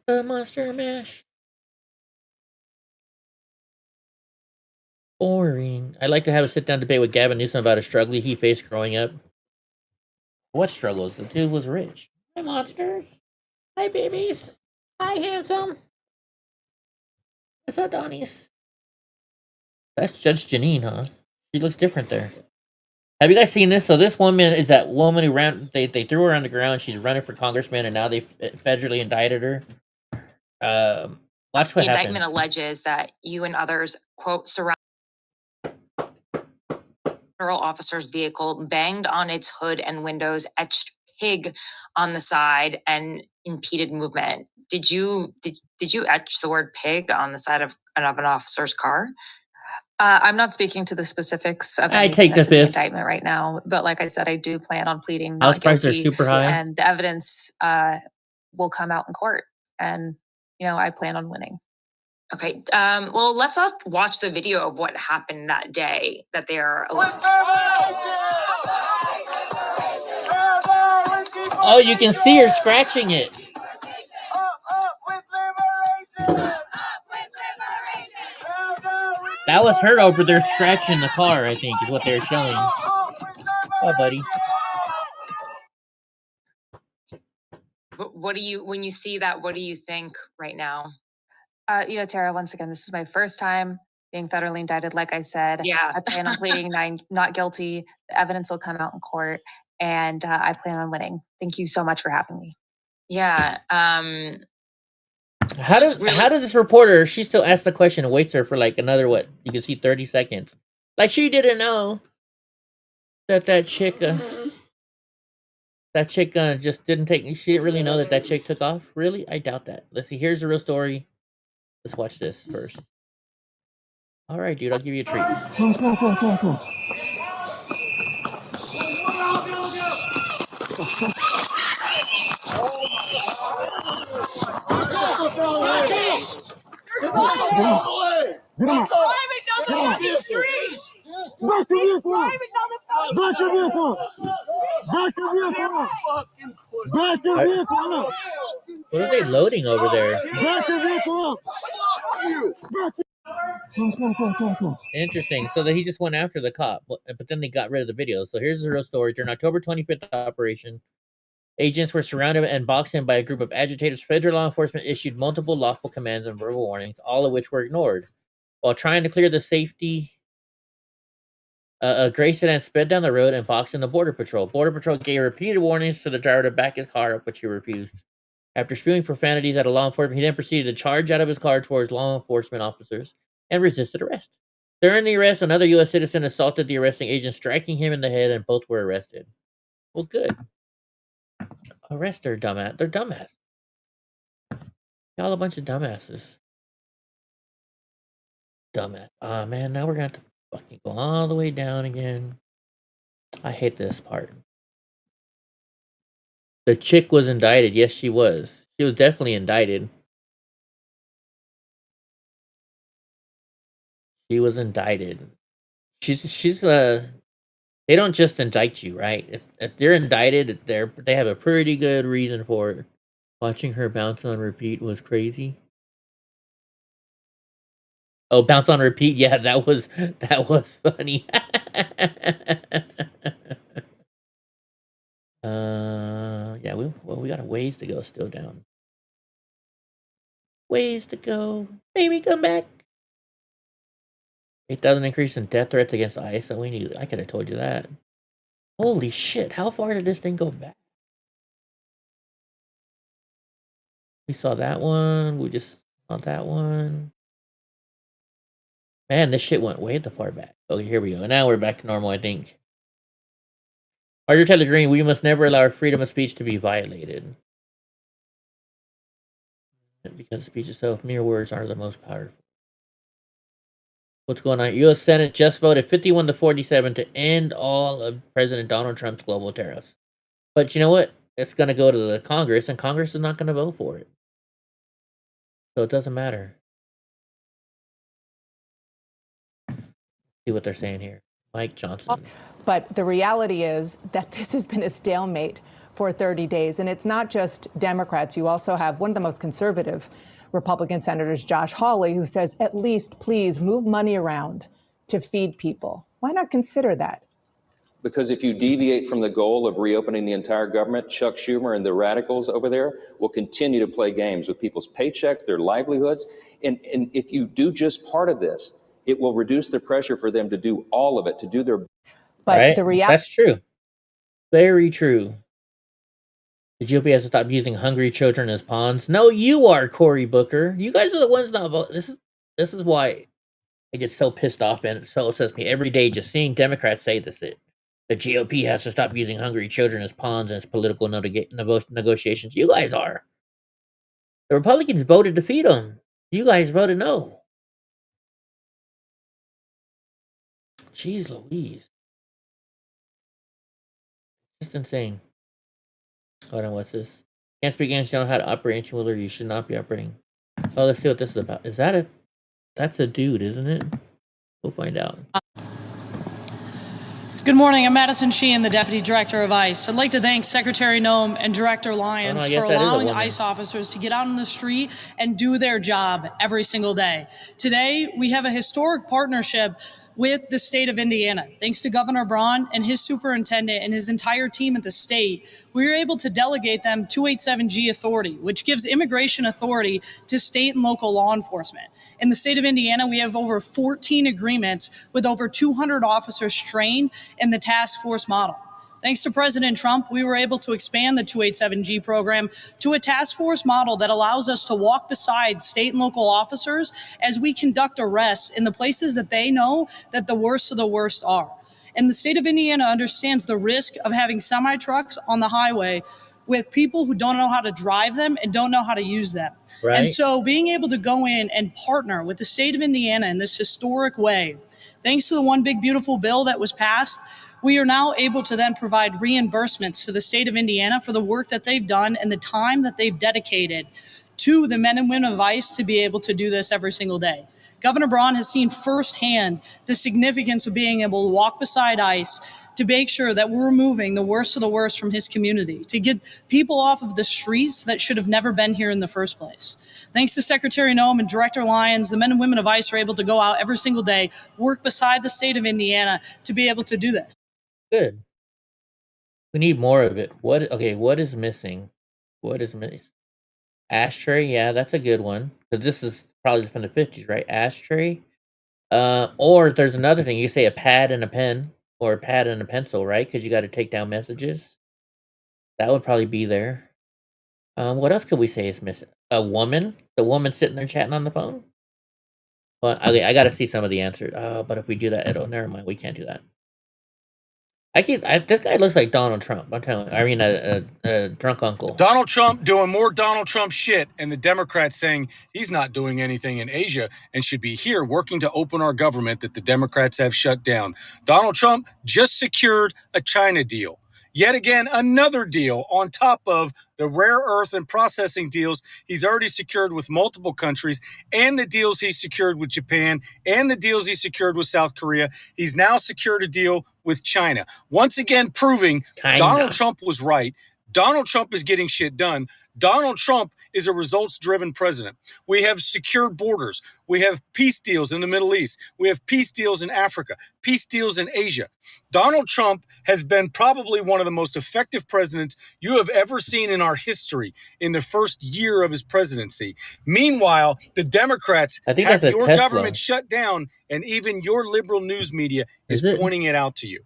The Monster Mash. Boring. I'd like to have a sit-down debate with Gavin Newsom about a struggle he faced growing up. What struggles? The dude was rich. Hi, monsters. Hi, babies. Hi, handsome. What's up, Donnies? That's Judge Janine, huh? She looks different there. Have you guys seen this? So this woman is that woman who ran. They threw her on the ground. She's running for congressman, and now they federally indicted her. Watch what the indictment happens. alleges that you and others, quote, surrounded federal officer's vehicle, banged on its hood and windows, etched pig on the side, and impeded movement. Did you etch the word pig on the side of an officer's car? I'm not speaking to the specifics of I take the that's in the fifth. indictment right now, but like I said, I do plan on pleading House not prices are guilty, super high. and the evidence will come out in court, and I plan on winning. Okay. Well, let's not watch the video of what happened that day that they are. Oh, you can see her scratching it. That was her over there scratching the car, I think, is what they're showing. Oh, buddy. What do you, when you see that, what do you think right now? Tara, once again, this is my first time being federally indicted. Like I said, Yeah. I plan on pleading not guilty. The evidence will come out in court, and I plan on winning. Thank you so much for having me. Yeah. How does this reporter, she still asks the question and waits her for like another, what, you can see 30 seconds. Like she didn't know that chick, just didn't take, she didn't really know that chick took off. Really? I doubt that. Let's see, here's the real story. Let's watch this first. All right, dude, I'll give you a treat. Come. What are they loading over there? Come. Interesting. So that he just went after the cop, but then they got rid of the video. So here's the real story. During October 25th operation, agents were surrounded and boxed in by a group of agitators. Federal law enforcement issued multiple lawful commands and verbal warnings, all of which were ignored. While trying to clear the safety, a gray sedan sped down the road and boxed in the Border Patrol. Border Patrol gave repeated warnings to the driver to back his car up, which he refused. After spewing profanities at a law enforcement, he then proceeded to charge out of his car towards law enforcement officers and resisted arrest. During the arrest, another U.S. citizen assaulted the arresting agent, striking him in the head, and both were arrested. Well, good. Arrest their dumbass. They're dumbass. Y'all a bunch of dumbasses. Dumbass. Ah, man, now we're going to have to fucking go all the way down again. I hate this part. The chick was indicted. Yes, she was. She was definitely indicted. She was indicted. She's they don't just indict you, right? If they're indicted, they have a pretty good reason for it. Watching her bounce on repeat was crazy. Oh, bounce on repeat. Yeah, that was funny. Yeah, we got a ways to go still down. Ways to go. Baby, come back. 8,000 increase in death threats against ICE. So I could have told you that. Holy shit, how far did this thing go back? We saw that one. We just saw that one. Man, this shit went way too far back. Okay, here we go. Now we're back to normal, I think. Marjorie Taylor Greene, we must never allow our freedom of speech to be violated. Because speech itself, mere words are the most powerful. What's going on? U.S. Senate just voted 51-47 to end all of President Donald Trump's global tariffs. But you know what? It's going to go to the Congress, and Congress is not going to vote for it. So it doesn't matter. See what they're saying here. Mike Johnson. But the reality is that this has been a stalemate for 30 days. And it's not just Democrats. You also have one of the most conservative Republican senators, Josh Hawley, who says, at least, please move money around to feed people. Why not consider that? Because if you deviate from the goal of reopening the entire government, Chuck Schumer and the radicals over there will continue to play games with people's paychecks, their livelihoods. And if you do just part of this, it will reduce the pressure for them to do all of it, to do their... But right? the reality... That's true. Very true. The GOP has to stop using hungry children as pawns. No, you are, Cory Booker. You guys are the ones not voting. This is why I get so pissed off, and it so upsets me every day just seeing Democrats say this. The GOP has to stop using hungry children as pawns in its political negotiations. You guys are. The Republicans voted to feed them. You guys voted no. Jeez Louise. Just insane. Hold on, what's this? Can't speak English, you don't know how to operate ancient wheeler, you should not be operating. Oh, let's see what this is about. Is that that's a dude, isn't it? We'll find out. Good morning, I'm Madison Sheehan, the Deputy Director of ICE. I'd like to thank Secretary Noem and Director Lyons for allowing ICE officers to get out on the street and do their job every single day. Today, we have a historic partnership with the state of Indiana. Thanks to Governor Braun and his superintendent and his entire team at the state, we were able to delegate them 287G authority, which gives immigration authority to state and local law enforcement. In the state of Indiana, we have over 14 agreements with over 200 officers trained in the task force model. Thanks to President Trump, we were able to expand the 287G program to a task force model that allows us to walk beside state and local officers as we conduct arrests in the places that they know that the worst of the worst are. And the state of Indiana understands the risk of having semi-trucks on the highway with people who don't know how to drive them and don't know how to use them. Right. And so being able to go in and partner with the state of Indiana in this historic way, thanks to the One Big Beautiful Bill that was passed, we are now able to then provide reimbursements to the state of Indiana for the work that they've done and the time that they've dedicated to the men and women of ICE to be able to do this every single day. Governor Braun has seen firsthand the significance of being able to walk beside ICE to make sure that we're removing the worst of the worst from his community, to get people off of the streets that should have never been here in the first place. Thanks to Secretary Noem and Director Lyons, the men and women of ICE are able to go out every single day, work beside the state of Indiana to be able to do this. Good. We need more of it. What is missing? What is missing? Ashtray, yeah, that's a good one. But this is probably from the 50s, right? Ashtray. Or there's another thing. You say a pad and a pen, or a pad and a pencil, right? Because you got to take down messages. That would probably be there. What else could we say is missing? A woman? The woman sitting there chatting on the phone? Well, okay, I got to see some of the answers. But if we do that, never mind. We can't do that. This guy looks like Donald Trump. I'm telling you. I mean, a drunk uncle. Donald Trump doing more Donald Trump shit, and the Democrats saying he's not doing anything in Asia and should be here working to open our government that the Democrats have shut down. Donald Trump just secured a China deal. Yet again, another deal on top of the rare earth and processing deals he's already secured with multiple countries, and the deals he secured with Japan, and the deals he secured with South Korea. He's now secured a deal with China. Once again, proving Donald Trump was right. Donald Trump is getting shit done. Donald Trump is a results-driven president. We have secure borders. We have peace deals in the Middle East. We have peace deals in Africa, peace deals in Asia. Donald Trump has been probably one of the most effective presidents you have ever seen in our history in the first year of his presidency. Meanwhile, the Democrats have your government shut down, and even your liberal news media is pointing it out to you.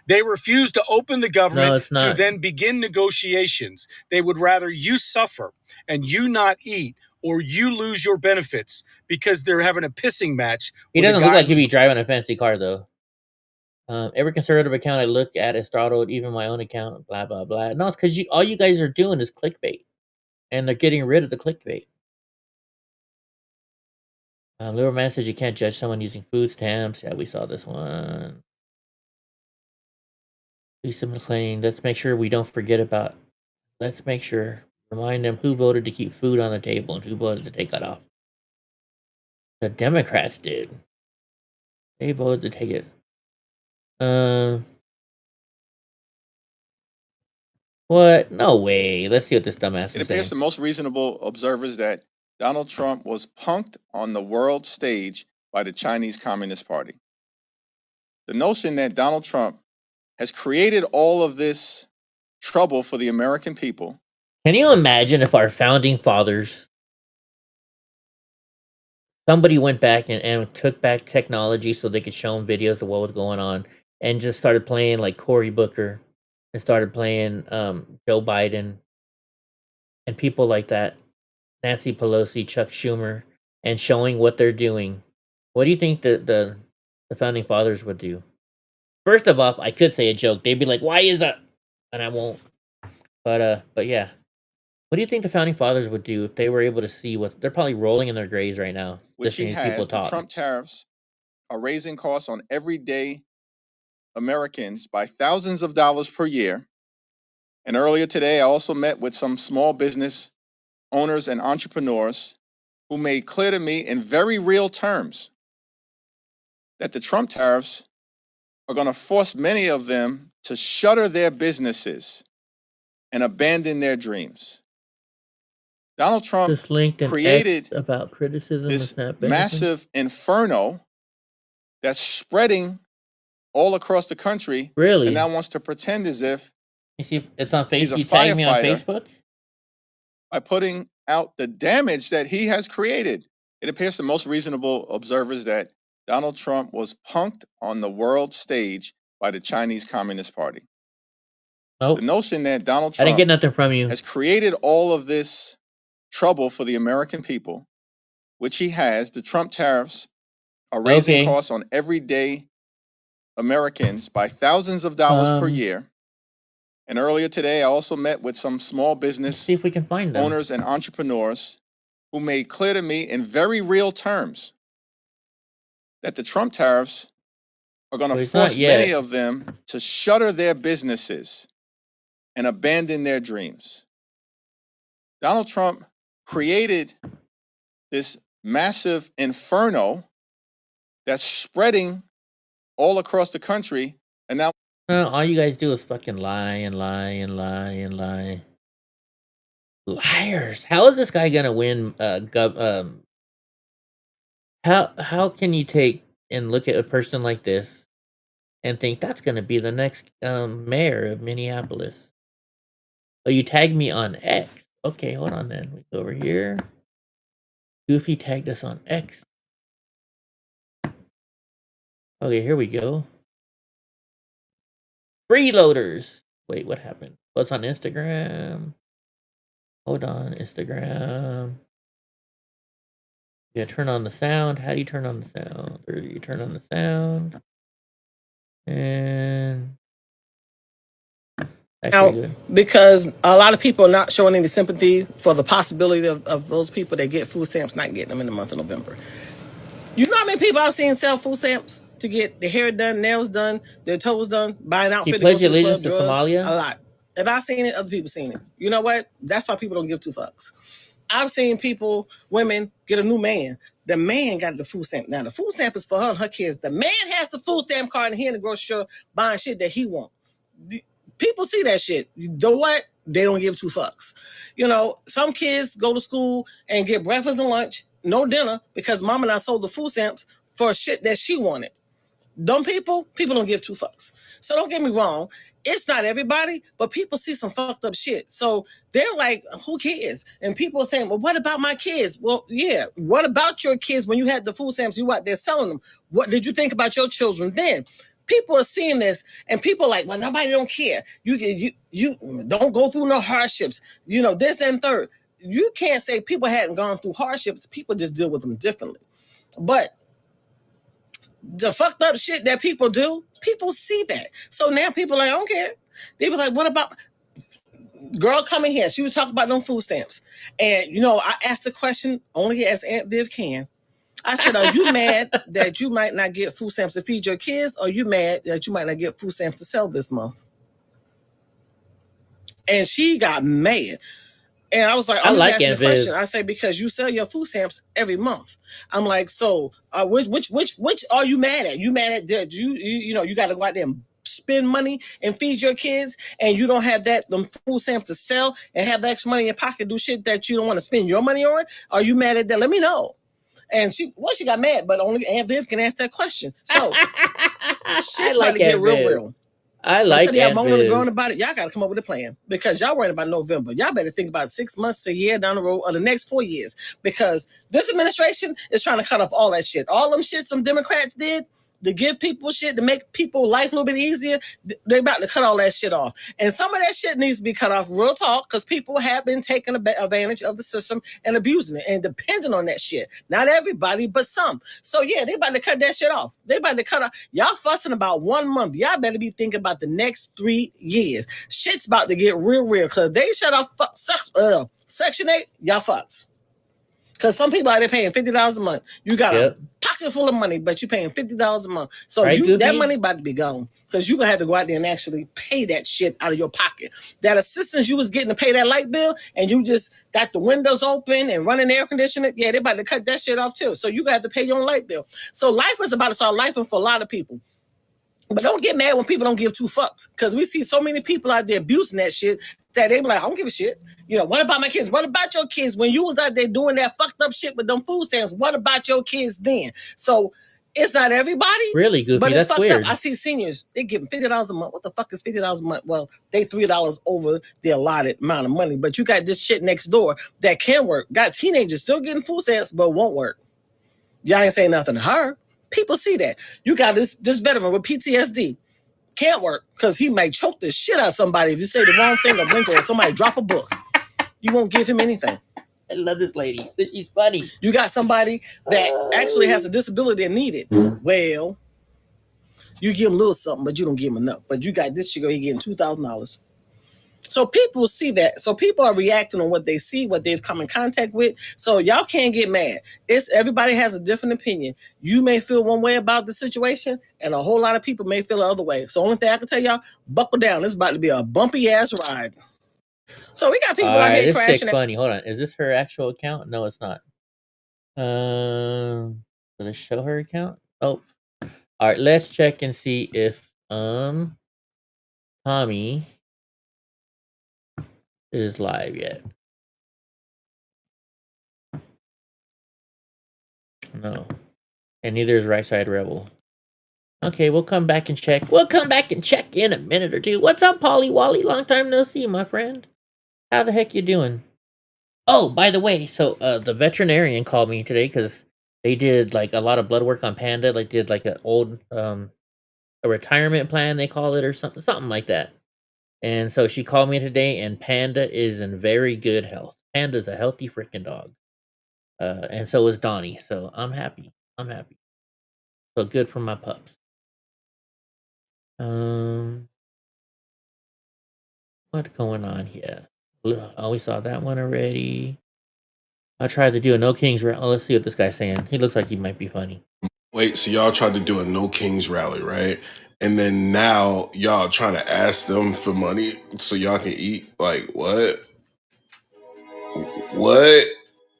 They refuse to open the government to then begin negotiations. They would rather you suffer and you not eat, or you lose your benefits because they're having a pissing match. He doesn't look like he'd be driving a fancy car, though. Every conservative account I look at is throttled, even my own account, blah, blah, blah. No, it's because all you guys are doing is clickbait. And they're getting rid of the clickbait. Lieberman says you can't judge someone using food stamps. Yeah, we saw this one. Lisa McLean, let's make sure we don't forget about. Let's make sure. Remind them who voted to keep food on the table and who voted to take it off. The Democrats did. They voted to take it. What? No way. Let's see what this dumbass is saying. It appears to most reasonable observers that Donald Trump was punked on the world stage by the Chinese Communist Party. The notion that Donald Trump has created all of this trouble for the American people. Can you imagine if our founding fathers, somebody went back and took back technology so they could show them videos of what was going on and just started playing like Cory Booker and started playing Joe Biden and people like that, Nancy Pelosi, Chuck Schumer, and showing what they're doing? What do you think the founding fathers would do? First of all, I could say a joke. They'd be like, "Why is that?" And I won't. But yeah. What do you think the founding fathers would do if they were able to see what they're probably rolling in their graves right now? Which he has. The Trump tariffs are raising costs on everyday Americans by thousands of dollars per year. And earlier today, I also met with some small business owners and entrepreneurs who made clear to me in very real terms that the Trump tariffs are going to force many of them to shutter their businesses and abandon their dreams. Donald Trump created about criticism this massive inferno that's spreading all across the country. Really? And now wants to pretend as if it's on Facebook. He's a you tagged me on firefighter Facebook by putting out the damage that he has created. It appears to most reasonable observers that Donald Trump was punked on the world stage by the Chinese Communist Party. Nope. The notion that Donald Trump I didn't get nothing from you. has created all of this trouble for the American people, which he has. The Trump tariffs are raising costs on everyday Americans by thousands of dollars per year. And earlier today, I also met with some small business See if we can find them. owners and entrepreneurs who made clear to me in very real terms that the Trump tariffs are going Well, to it's not force many yet. of them to shutter their businesses and abandon their dreams. Donald Trump created this massive inferno that's spreading all across the country, and now All you guys do is fucking lie and lie and lie and lie. Liars. How is this guy gonna win? How can you take and look at a person like this and think that's gonna be the next mayor of Minneapolis? Oh, you tagged me on X. Okay, hold on then. We go over here. Goofy tagged us on X. Okay, here we go. Freeloaders. Wait, what happened? Oh, it's on Instagram. Hold on, Instagram. You gotta turn on the sound. How do you turn on the sound? Or you turn on the sound. And Now, because a lot of people are not showing any sympathy for the possibility of those people that get food stamps not getting them in the month of November. You know how many people I've seen sell food stamps to get their hair done, nails done, their toes done, buy an outfit to go pledge to the club, allegiance to drugs? Somalia? A lot. If I've seen it, other people seen it. You know what? That's why people don't give two fucks. I've seen people, women, get a new man. The man got the food stamp. Now, the food stamp is for her and her kids. The man has the food stamp card and he in the grocery store buying shit that he wants. People see that shit. You know what? They don't give two fucks. You know, some kids go to school and get breakfast and lunch, no dinner, because mama and I sold the food stamps for shit that she wanted. Dumb people don't give two fucks. So don't get me wrong. It's not everybody, but people see some fucked up shit. So they're like, who cares? And people are saying, well, what about my kids? Well, yeah. What about your kids when you had the food stamps? You out there selling them? What did you think about your children then? People are seeing this, and people are like, well, nobody don't care. You don't go through no hardships. You know, this and third. You can't say people hadn't gone through hardships. People just deal with them differently. But the fucked up shit that people do, people see that. So now people are like, I don't care. They was like, what about girl coming here? She was talking about them food stamps. And, you know, I asked the question only as Aunt Viv can. I said, are you mad that you might not get food stamps to feed your kids, or are you mad that you might not get food stamps to sell this month? And she got mad. And I was like, I'm just asking the question. I say, because you sell your food stamps every month. I'm like, so which are you mad at? You mad at that you know, you got to go out there and spend money and feed your kids, and you don't have them food stamps to sell and have the extra money in your pocket, do shit that you don't want to spend your money on? Are you mad at that? Let me know. And she got mad, but only Aunt Viv can ask that question. So shit's about to get real. I like it. Y'all moaning and groaning about it. Y'all got to come up with a plan, because y'all worrying about November. Y'all better think about 6 months, a year down the road, or the next 4 years, because this administration is trying to cut off all that shit. All them shit some Democrats did to give people shit, to make people life a little bit easier, they're about to cut all that shit off. And some of that shit needs to be cut off, real talk, because people have been taking advantage of the system and abusing it and depending on that shit. Not everybody, but some. So yeah, they about to cut that shit off. They about to cut off. Y'all fussing about 1 month. Y'all better be thinking about the next 3 years. Shit's about to get real, because they shut off Section 8, y'all fucks. Because some people out there paying $50 a month. You got a pocket full of money, but you're paying $50 a month. So right, that money about to be gone, because you're going to have to go out there and actually pay that shit out of your pocket. That assistance you was getting to pay that light bill, and you just got the windows open and running air conditioning, yeah, they're about to cut that shit off too. So you got to pay your own light bill. So life is about to start lifing for a lot of people. But don't get mad when people don't give two fucks, because we see so many people out there abusing that shit that they be like, I don't give a shit. You know, what about my kids? What about your kids? When you was out there doing that fucked up shit with them food stamps, what about your kids then? So it's not everybody. Really, Goofy, but it's fucked weird. up. I see seniors, they give $50 a month. What the fuck is $50 a month? Well, they $3 over the allotted amount of money. But you got this shit next door that can work. Got teenagers still getting food stamps, but won't work. Y'all ain't saying nothing to her. People see that. You got this veteran with PTSD. Can't work because he might choke the shit out of somebody if you say the wrong thing or blink, or somebody drop a book. You won't give him anything. I love this lady. She's funny. You got somebody that actually has a disability and need it. Well, you give him a little something, but you don't give him enough. But you got this chico, he getting $2,000. So people see that. So people are reacting on what they see, what they've come in contact with. So y'all can't get mad. Everybody has a different opinion. You may feel one way about the situation, and a whole lot of people may feel the other way. So only thing I can tell y'all, buckle down. It's about to be a bumpy ass ride. So we got people out here this crashing. chick's funny. Hold on. Is this her actual account? No, it's not. Does it show her account? Oh. All right, let's check and see if Tommy is live yet. No. And neither is Right Side Rebel. Okay, we'll come back and check. We'll come back and check in a minute or two. What's up, Polly Wally? Long time no see, my friend. How the heck you doing? Oh, by the way, so the veterinarian called me today because they did like a lot of blood work on Panda. Like did like an old a retirement plan, they call it, or something like that. And so she called me today, and Panda is in very good health. Panda's a healthy freaking dog. And so is Donnie. So I'm happy. So good for my pups. What's going on here? Oh, we saw that one already. I tried to do a No Kings rally. Let's see what this guy's saying. He looks like he might be funny. Wait, so y'all tried to do a No Kings rally, right? And then now y'all trying to ask them for money so y'all can eat? Like, what? What?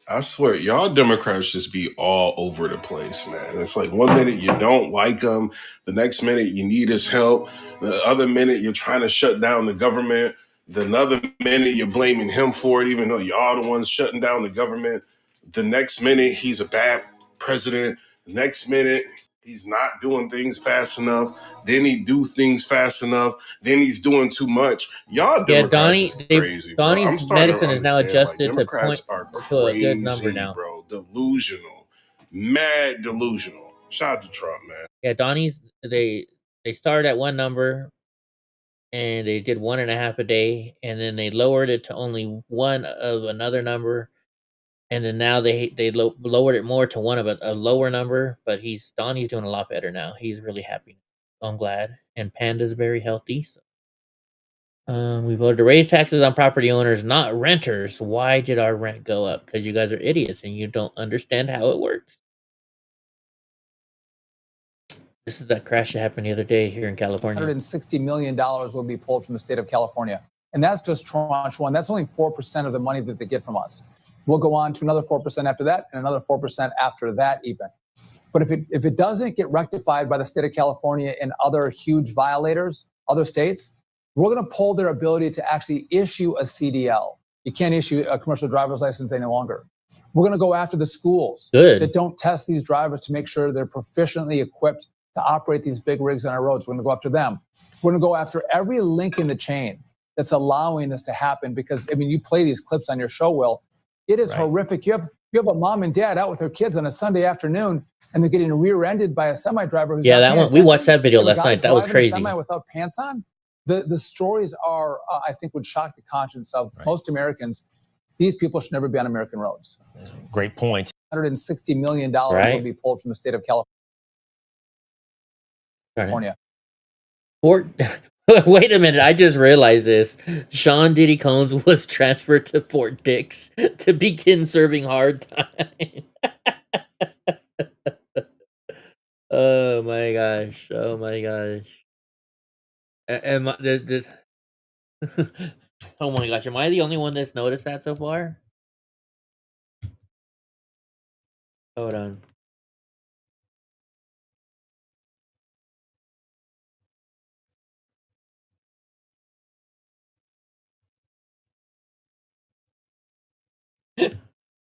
I swear, y'all Democrats just be all over the place, man. It's like one minute you don't like him, the next minute you need his help, the other minute you're trying to shut down the government, the another minute you're blaming him for it, even though y'all the ones shutting down the government. The next minute he's a bad president. The next minute he's not doing things fast enough. Then he do things fast enough. Then he's doing too much. Y'all Democrats is crazy, bro. I'm Donnie's starting medicine to is now understand, adjusted to Democrats are a good number crazy, now. bro. Delusional. Mad delusional. Shout out to Trump, man. Yeah, Donnie's they started at one number, and they did 1.5 a day, and then they lowered it to only one of another number. And then now they lowered it more to one of a lower number, but Donnie's doing a lot better now. He's really happy. I'm glad. And Panda's very healthy. So. We voted to raise taxes on property owners, not renters. Why did our rent go up? Because you guys are idiots and you don't understand how it works. This is that crash that happened the other day here in California. $160 million will be pulled from the state of California. And that's just tranche one. That's only 4% of the money that they get from us. We'll go on to another 4% after that, and another 4% after that even. But if it doesn't get rectified by the state of California and other huge violators, other states, we're going to pull their ability to actually issue a CDL. You can't issue a commercial driver's license any longer. We're going to go after the schools that don't test these drivers to make sure they're proficiently equipped to operate these big rigs on our roads. We're going to go after them. We're going to go after every link in the chain that's allowing this to happen because, I mean, you play these clips on your show, Will. It is horrific. You have a mom and dad out with their kids on a Sunday afternoon, and they're getting rear-ended by a semi driver. Who's that one. We watched that video last night. That was crazy. Semi without pants on. The stories are, I think, would shock the conscience of most Americans. These people should never be on American roads. Great point. $160 million will be pulled from the state of California. Wait a minute, I just realized this. Sean Diddy Combs was transferred to Fort Dix to begin serving hard time. Oh my gosh. Oh my gosh. Oh my gosh, am I the only one that's noticed that so far? Hold on.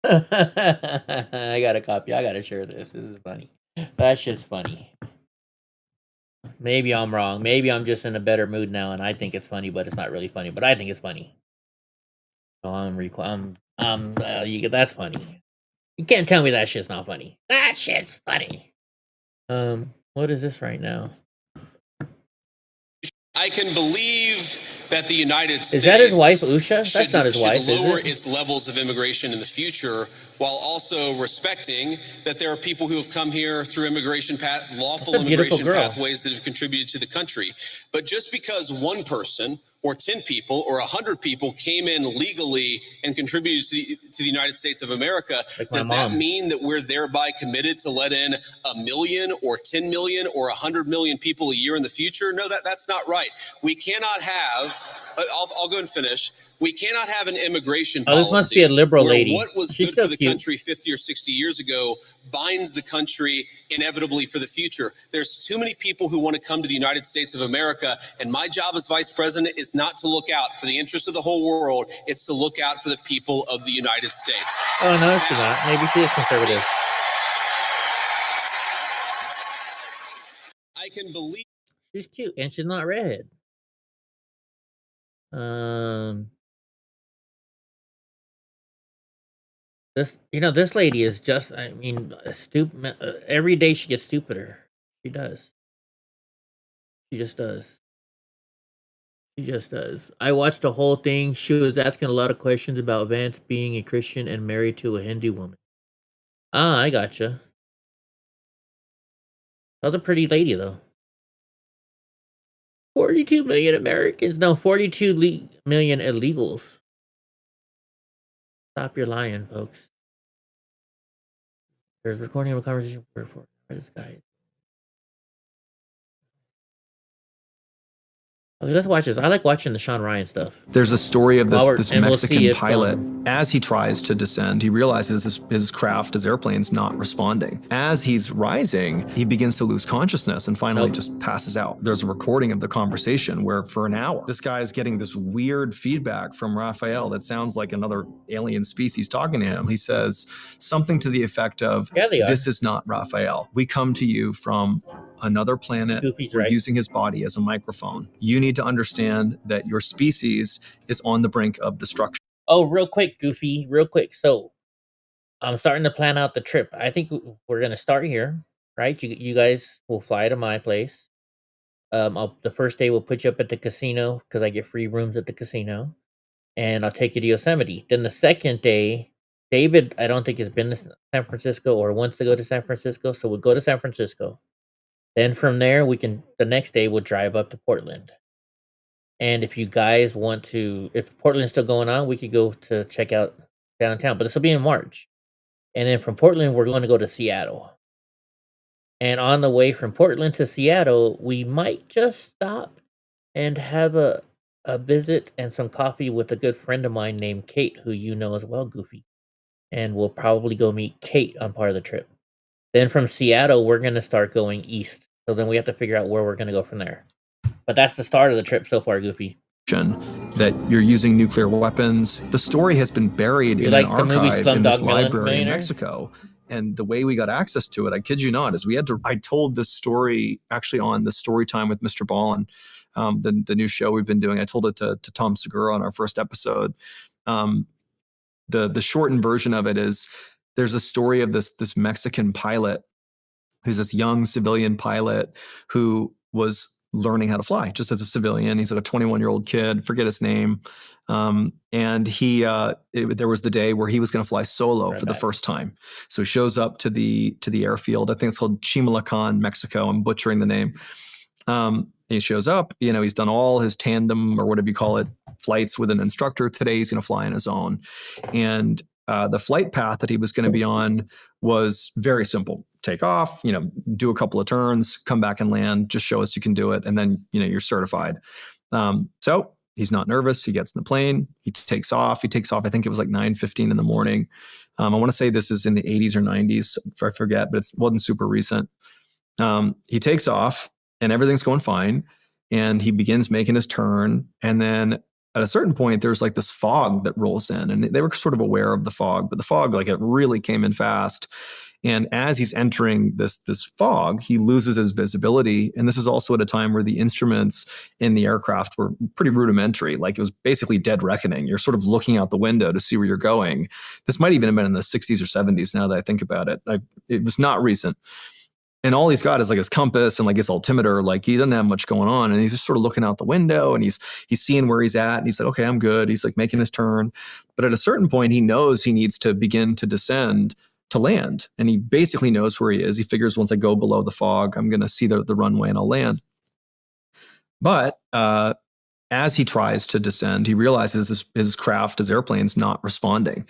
I got a copy. I gotta share this. This is funny. That shit's funny. Maybe I'm wrong. Maybe I'm just in a better mood now, and I think it's funny, but it's not really funny. But I think it's funny. So that's funny. You can't tell me that shit's not funny. That shit's funny. What is this right now? I can believe that the United States... Is that his wife, Usha? That's not his wife, should lower is it? its levels of immigration in the future while also respecting that there are people who have come here through lawful immigration pathways that have contributed to the country. But just because one person or 10 people or 100 people came in legally and contributed to the United States of America, does that mean that we're thereby committed to let in 1 million or 10 million or 100 million people a year in the future? No, that's not right. We cannot have, I'll go and finish. We cannot have an immigration policy. This must be a liberal lady. What was good for the country 50 or 60 years ago binds the country inevitably for the future. There's too many people who want to come to the United States of America, and my job as vice president is not to look out for the interests of the whole world. It's to look out for the people of the United States. Oh, no, she's not. Maybe she is conservative. I can believe she's cute, and she's not redhead. This lady is just, stupid. Every day she gets stupider. She does. She just does. She just does. I watched the whole thing. She was asking a lot of questions about Vance being a Christian and married to a Hindu woman. I gotcha. That was a pretty lady, though. 42 million Americans. No, 42 million illegals. Stop your lying, folks. There's recording of a conversation for this guy. Okay, let's watch this. I like watching the Sean Ryan stuff. There's a story of this Mexican pilot. As he tries to descend, he realizes his craft, his airplane's not responding. As he's rising, he begins to lose consciousness and finally just passes out. There's a recording of the conversation where for an hour, this guy is getting this weird feedback from Raphael that sounds like another alien species talking to him. He says something to the effect of, "This is not Raphael. We come to you from another planet. We're using his body as a microphone. You need to understand that your species is on the brink of destruction." Oh, real quick, Goofy, real quick. So I'm starting to plan out the trip. I think we're going to start here, right? You guys will fly to my place. The first day we'll put you up at the casino because I get free rooms at the casino. And I'll take you to Yosemite. Then the second day, David, I don't think has been to San Francisco or wants to go to San Francisco. So we'll go to San Francisco. Then from there, the next day, we'll drive up to Portland. And if you guys want to, if Portland's still going on, we could go to check out downtown. But this will be in March. And then from Portland, we're going to go to Seattle. And on the way from Portland to Seattle, we might just stop and have a visit and some coffee with a good friend of mine named Kate, who you know as well, Goofy. And we'll probably go meet Kate on part of the trip. Then from Seattle, we're going to start going east. So then we have to figure out where we're going to go from there. But that's the start of the trip so far, Goofy. That you're using nuclear weapons. The story has been buried in an archive in this library in Mexico. And the way we got access to it, I kid you not, is I told this story actually on the Story Time with Mr. Ballin, the new show we've been doing. I told it to Tom Segura on our first episode. The shortened version of it is there's a story of this Mexican pilot who's this young civilian pilot who was learning how to fly just as a civilian. He's like a 21-year-old kid, forget his name. And there was the day where he was going to fly solo for the first time. So he shows up to the airfield. I think it's called Chimalacán, Mexico. I'm butchering the name. He shows up, he's done all his tandem or whatever you call it, flights with an instructor. Today he's going to fly on his own. And the flight path that he was going to be on was very simple. Take off, do a couple of turns, come back and land, just show us you can do it. And then, you're certified. So he's not nervous. He gets in the plane. He takes off. I think it was like 9:15 in the morning. I want to say this is in the 80s or 90s. I forget, but it wasn't super recent. He takes off and everything's going fine. And he begins making his turn. And then at a certain point, there's like this fog that rolls in, and they were sort of aware of the fog, but the fog, like it really came in fast. And as he's entering this fog, he loses his visibility. And this is also at a time where the instruments in the aircraft were pretty rudimentary. Like it was basically dead reckoning. You're sort of looking out the window to see where you're going. This might even have been in the 60s or 70s now that I think about it. It was not recent. And all he's got is like his compass and like his altimeter. Like he doesn't have much going on. And he's just sort of looking out the window and he's seeing where he's at. And he's like, okay, I'm good. He's like making his turn. But at a certain point, he knows he needs to begin to descend to land. And he basically knows where he is. He figures once I go below the fog, I'm going to see the runway and I'll land. But as he tries to descend, he realizes his craft, his airplane's not responding.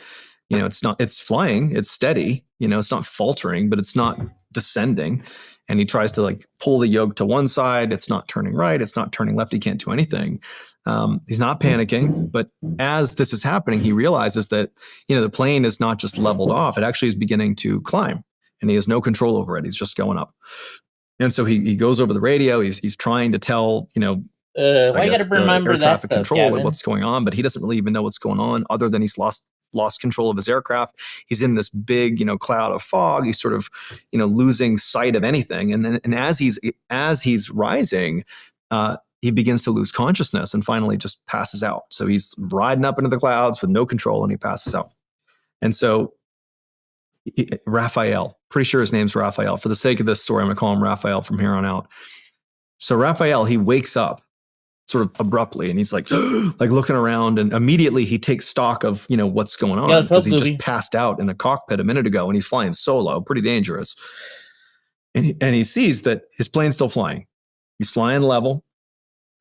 It's flying, it's steady, it's not faltering, but it's not descending. And he tries to like pull the yoke to one side. It's not turning right. It's not turning left. He can't do anything. He's not panicking, but as this is happening, he realizes that, the plane is not just leveled off. It actually is beginning to climb, and he has no control over it. He's just going up. And so he goes over the radio. He's trying to tell, why you got to remember air traffic control Gavin? what's going on, but he doesn't really even know what's going on other than he's lost control of his aircraft. He's in this big, cloud of fog. He's sort of, losing sight of anything. And as he's rising, he begins to lose consciousness and finally just passes out. So he's riding up into the clouds with no control, and he passes out. And so Raphael, pretty sure his name's Raphael. For the sake of this story, I'm going to call him Raphael from here on out. So Raphael, he wakes up sort of abruptly, and he's like looking around, and immediately he takes stock of, what's going on, because he just passed out in the cockpit a minute ago, and he's flying solo, pretty dangerous. And he sees that his plane's still flying. He's flying level.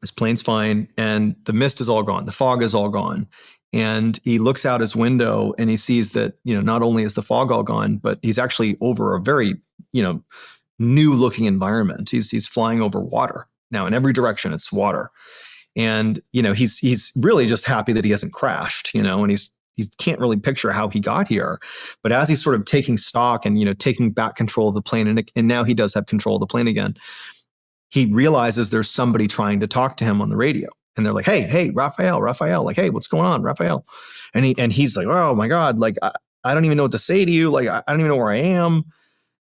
His plane's fine, and the mist is all gone. The fog is all gone. And he looks out his window, and he sees that, not only is the fog all gone, but he's actually over a very, new looking environment. He's flying over water. Now in every direction, it's water. And, he's really just happy that he hasn't crashed, and he can't really picture how he got here. But as he's sort of taking stock and, taking back control of the plane, and now he does have control of the plane again, he realizes there's somebody trying to talk to him on the radio. And they're like, hey, Raphael, like, hey, what's going on, Raphael? And he's like, oh my God, like, I don't even know what to say to you. Like, I don't even know where I am.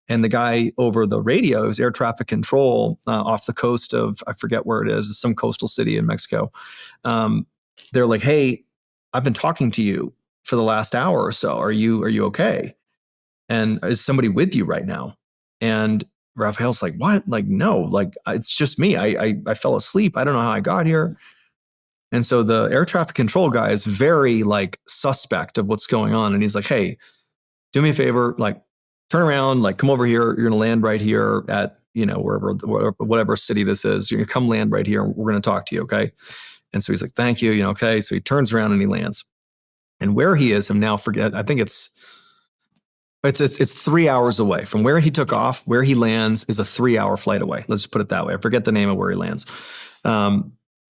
And the guy over the radio is air traffic control off the coast of, I forget where it is, some coastal city in Mexico. They're like, hey, I've been talking to you for the last hour or so. Are you okay? And is somebody with you right now? And Raphael's like, what? Like, no, like, it's just me. I fell asleep. I don't know how I got here. And so the air traffic control guy is very like suspect of what's going on. And he's like, hey, do me a favor, like turn around, like come over here. You're going to land right here at, whatever city this is. You're going to come land right here. We're going to talk to you. Okay. And so he's like, thank you. Okay. So he turns around and he lands. And where he is, I'm now forget. I think it's 3 hours away from where he took off. Where he lands is a 3-hour flight away. Let's just put it that way. I forget the name of where he lands.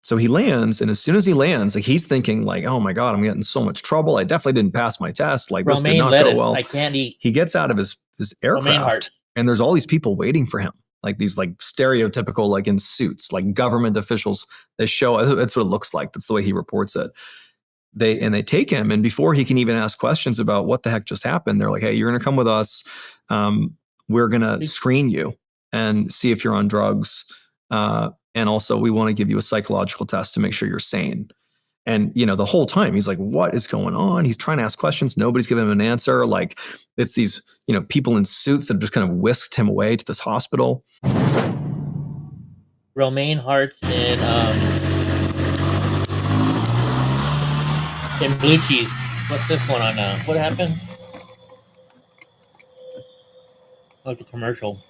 So he lands, and as soon as he lands, like he's thinking like, oh my God, I'm getting so much trouble. I definitely didn't pass my test. Like this did not go well. I can't eat. He gets out of his aircraft, and there's all these people waiting for him. Like these like stereotypical, like in suits, like government officials. They show, that's what it looks like. That's the way he reports it. They take him, and before he can even ask questions about what the heck just happened, they're like, hey, you're going to come with us. We're going to screen you and see if you're on drugs. And also we want to give you a psychological test to make sure you're sane. And, the whole time he's like, what is going on? He's trying to ask questions. Nobody's giving him an answer. Like it's these, people in suits that have just kind of whisked him away to this hospital. Romaine Hart's in Blue Cheese. What's this one on? What happened? Oh, the commercial.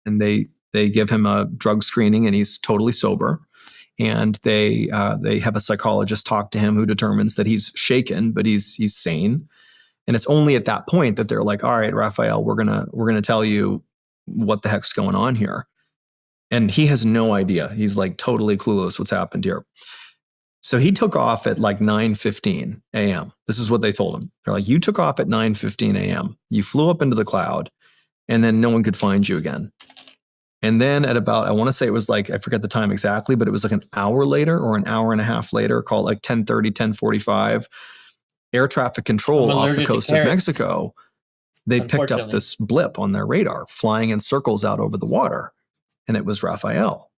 And they give him a drug screening, and he's totally sober. And they have a psychologist talk to him who determines that he's shaken, but he's sane. And it's only at that point that they're like, all right, Raphael, we're gonna tell you what the heck's going on here. And he has no idea. He's like totally clueless what's happened here. So he took off at like 9:15 a.m. This is what they told him. They're like, you took off at 9:15 a.m. You flew up into the cloud, and then no one could find you again. And then at about, I want to say it was like, I forget the time exactly, but it was like an hour later or an hour and a half later, call it like 10:30, 10:45, air traffic control off the coast of Mexico, they picked up this blip on their radar flying in circles out over the water. And it was Raphael.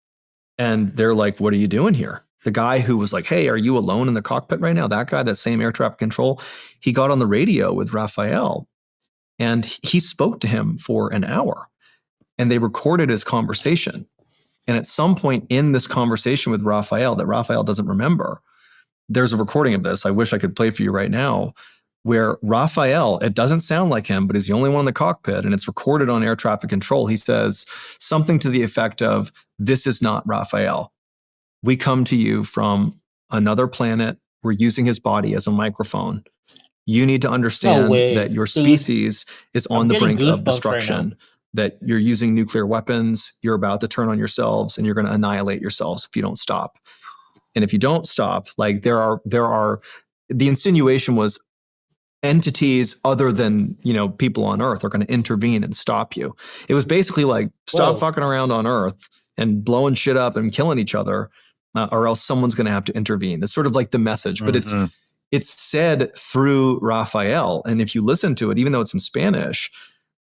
And they're like, what are you doing here? The guy who was like, hey, are you alone in the cockpit right now? That guy, that same air traffic control, he got on the radio with Raphael, and he spoke to him for an hour, and they recorded his conversation. And at some point in this conversation with Raphael that Raphael doesn't remember, there's a recording of this. I wish I could play for you right now, where Raphael, it doesn't sound like him, but he's the only one in the cockpit, and it's recorded on air traffic control. He says something to the effect of, this is not Raphael. we come to you from another planet. We're using his body as a microphone. You need to understand that your species is on the brink of destruction, that you're using nuclear weapons, you're about to turn on yourselves, and you're going to annihilate yourselves if you don't stop. And if you don't stop, like there are, the insinuation was entities other than, people on Earth are going to intervene and stop you. It was basically like, stop fucking around on Earth and blowing shit up and killing each other, or else someone's going to have to intervene. It's sort of like the message, but it's said through Raphael. And if you listen to it, even though it's in Spanish,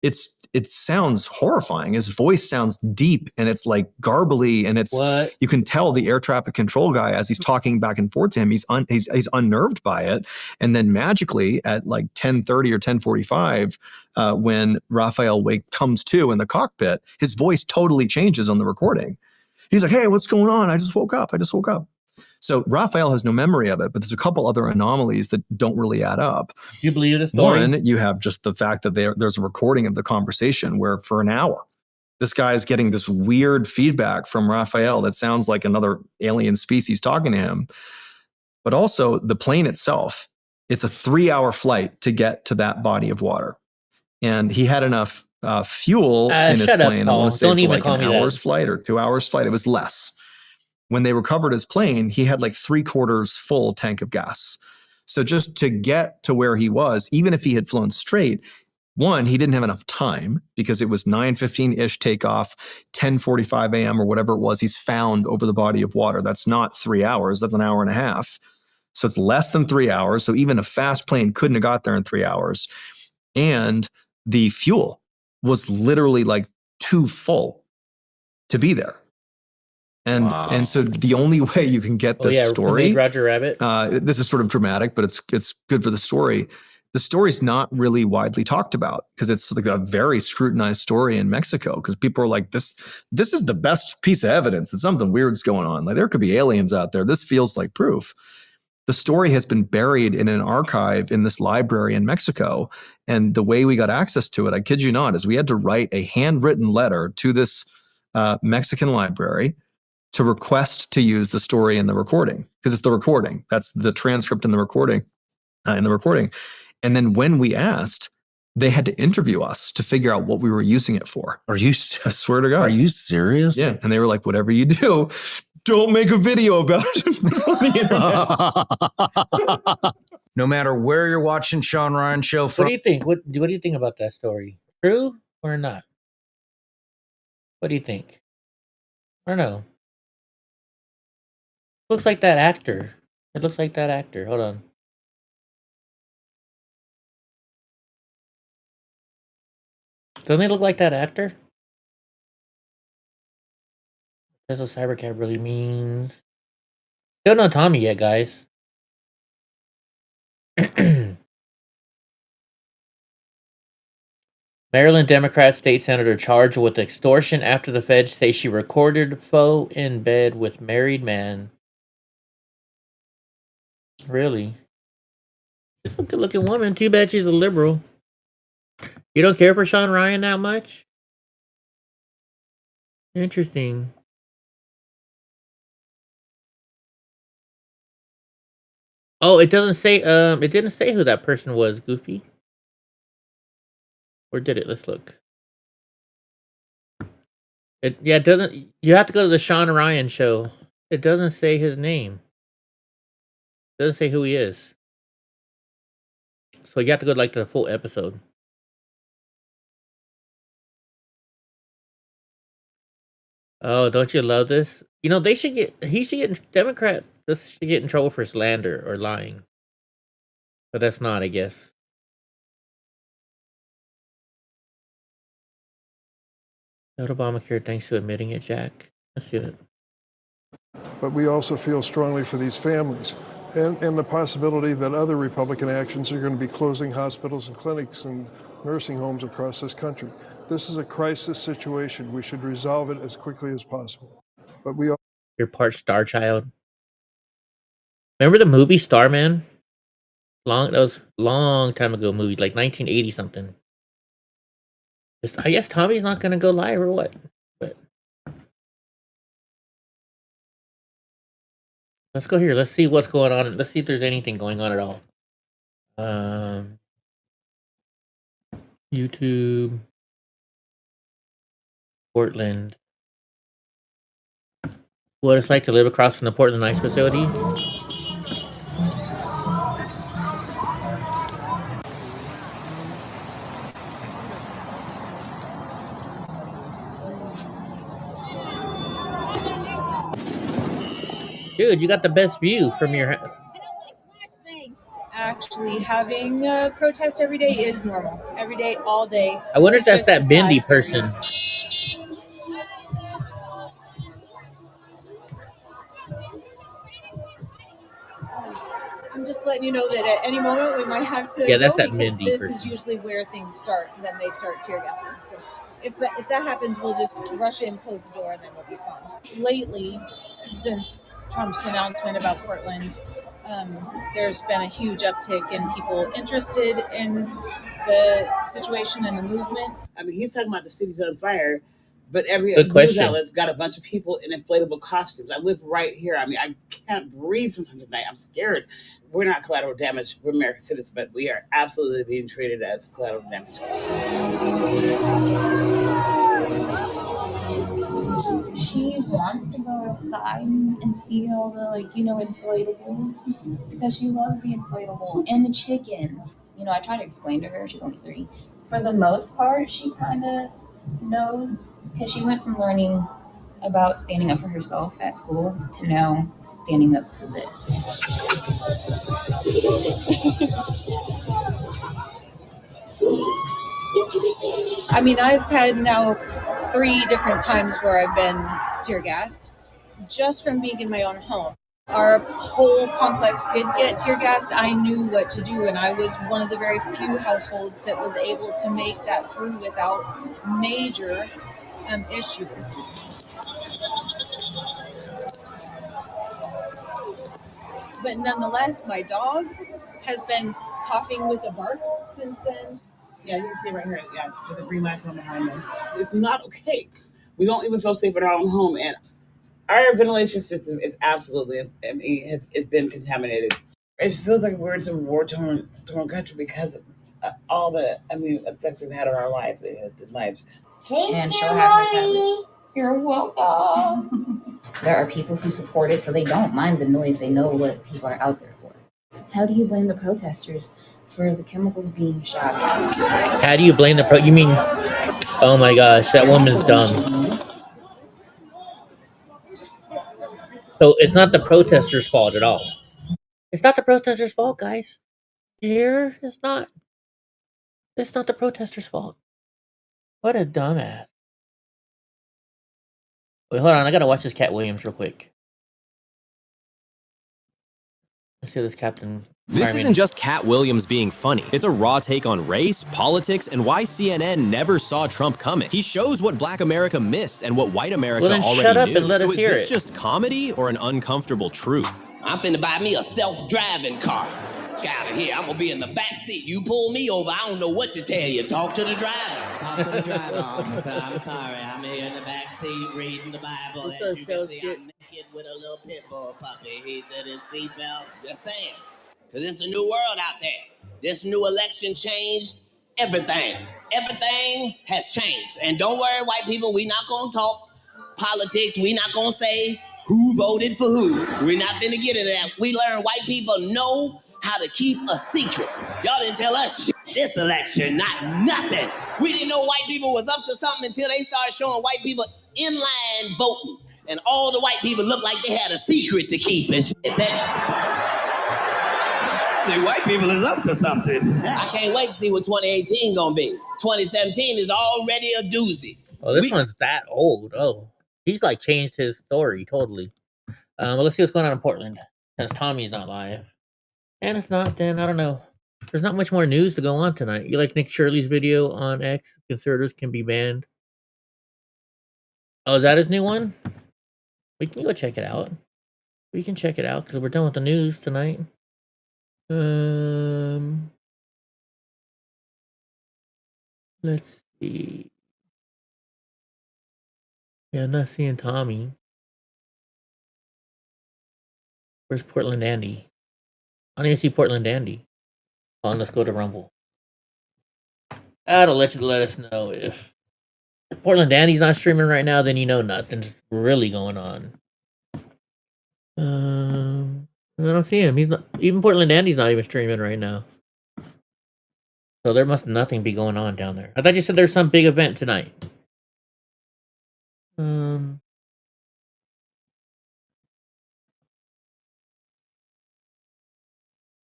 it sounds horrifying. His voice sounds deep and it's like garbly, and you can tell the air traffic control guy, as he's talking back and forth to him, he's unnerved by it. And then magically at like 10:30 or 10:45, when Raphael comes to in the cockpit, his voice totally changes on the recording. He's like, "Hey, what's going on? I just woke up. So Raphael has no memory of it, but there's a couple other anomalies that don't really add up. Do you believe the story? One, you have just the fact that there's a recording of the conversation where for an hour, this guy is getting this weird feedback from Raphael that sounds like another alien species talking to him. But also the plane itself, it's a 3-hour flight to get to that body of water. And he had enough fuel in his plane, I want to say, for like an hour's flight or 2 hours flight. It was less. When they recovered his plane, he had like 3/4 full tank of gas. So just to get to where he was, even if he had flown straight, one, he didn't have enough time because it was 9:15-ish takeoff, 10:45 a.m. or whatever it was. He's found over the body of water. That's not 3 hours. That's an hour and a half. So it's less than 3 hours. So even a fast plane couldn't have got there in 3 hours. And the fuel was literally like too full to be there. And so the only way you can get this story, Roger Rabbit. This is sort of dramatic, but it's good for the story. The story's not really widely talked about because it's like a very scrutinized story in Mexico, because people are like, this is the best piece of evidence that something weird's going on. Like there could be aliens out there. This feels like proof. The story has been buried in an archive in this library in Mexico. And the way we got access to it, I kid you not, is we had to write a handwritten letter to this Mexican library to request to use the story in the recording, because it's the recording. That's the transcript in the recording. And then when we asked, they had to interview us to figure out what we were using it for. I swear to God. Are you serious? Yeah. And they were like, whatever you do, don't make a video about it on the internet. No matter where you're watching Sean Ryan Show from. What do you think? What do you think about that story? True or not? What do you think? I don't know. Looks like that actor. It looks like that actor. Hold on. Doesn't he look like that actor? That's what Cybercat really means. Don't know Tommy yet, guys. Maryland Democrat state senator charged with extortion after the feds say she recorded Foe in bed with married man. Really? She's a good-looking woman. Too bad she's a liberal. You don't care for Sean Ryan that much? Interesting. Oh, it doesn't say. It didn't say who that person was, Goofy. Or did it? Let's look. It doesn't. You have to go to the Sean Ryan show. It doesn't say his name. It doesn't say who he is. So you have to go to the full episode. Oh, don't you love this? You know, he should get Democrat. This should get in trouble for slander or lying. But that's not, I guess. Not Obamacare, thanks to admitting it, Jack. Let's do it. But we also feel strongly for these families and the possibility that other Republican actions are going to be closing hospitals and clinics and nursing homes across this country. This is a crisis situation. We should resolve it as quickly as possible. But we all. You're part Star Child. Remember the movie Starman? That was a long time ago movie, like 1980 something. I guess Tommy's not gonna go live or what? But Let's go here. Let's see what's going on. Let's see if there's anything going on at all. YouTube, Portland. What it's like to live across from the Portland ICE facility. Dude, you got the best view from your. Actually, having a protest every day is normal. Every day, all day. I wonder if It's that's that just the Bindi size person. varies. I'm just letting you know that at any moment we might have to Yeah, that's go that because Mindy this person. is usually where things start. Then they start tear gassing. So if that happens, we'll just rush in, close the door, and then we'll be fine. Lately, since Trump's announcement about Portland, there's been a huge uptick in people interested in the situation and the movement. I mean, he's talking about the city's on fire, but every Good news question. outlet's got a bunch of people in inflatable costumes. I live right here. I mean, I can't breathe sometimes at night. I'm scared. We're not collateral damage. We're American citizens, but we are absolutely being treated as collateral damage. She wants to go outside and see all the, inflatables because she loves the inflatable and the chicken. I try to explain to her, she's only 3. For the most part, she kind of knows because she went from learning about standing up for herself at school to now standing up to this. I mean, I've had now 3 different times where I've been tear gassed just from being in my own home. Our whole complex did get tear gassed. I knew what to do, and I was one of the very few households that was able to make that through without major issues. But nonetheless, my dog has been coughing with a bark since then. Yeah, you can see right here, yeah, with the green lights on behind them. It's not okay. We don't even feel safe in our own home, and our ventilation system is absolutely, it's been contaminated. It feels like we're in some war-torn country because of all the, effects we've had on our lives. And she'll have her tablet. You're welcome. There are people who support it, so they don't mind the noise. They know what people are out there for. How do you blame the protesters for the chemicals being shot out? How do you blame the You mean? Oh my gosh, that woman's dumb. So it's not the protesters' fault at all. It's not the protesters' fault, guys. Here, it's not. It's not the protesters' fault. What a dumbass. Wait, hold on. I gotta watch this Cat Williams real quick. Let's see this Captain. This isn't just Cat Williams being funny. It's a raw take on race, politics, and why CNN never saw Trump coming. He shows what Black America missed and what white America Well, then already shut up knew. and let So us is hear this it. just comedy or an uncomfortable truth? I'm finna buy me a self-driving car. Get out of here. I'm gonna be in the back seat. You pull me over, I don't know what to tell you. Talk to the driver. Talk to the driver, officer. I'm sorry. I'm here in the back seat reading the Bible. As you can see, I'm naked with a little pit bull puppy. He's in his seatbelt. Just saying. Because it's a new world out there. This new election changed everything. Everything has changed. And don't worry, white people, we not gonna talk politics. We not gonna say who voted for who. We're not gonna get into that. We learn white people know how to keep a secret. Y'all didn't tell us shit this election, not nothing. We didn't know white people was up to something until they started showing white people in line voting. And all the white people looked like they had a secret to keep and shit. The white people is up to something. I can't wait to see what 2018 gonna be. 2017 is already a doozy. Oh, this one's that old. Oh, he's like changed his story totally. Well, let's see what's going on in Portland since Tommy's not live. And if not, then I don't know. There's not much more news to go on tonight. You like Nick Shirley's video on X? Conservatives can be banned. Oh, is that his new one? We can go check it out. We can check it out because we're done with the news tonight. Let's see. Yeah, I'm not seeing Tommy. Where's Portland Andy? I don't even see Portland Andy. Come on, let's go to Rumble. That'll let us know if Portland Andy's not streaming right now, then you know nothing's really going on. I don't see him. He's not even Portland Andy's not even streaming right now. So there must nothing be going on down there. I thought you said there's some big event tonight.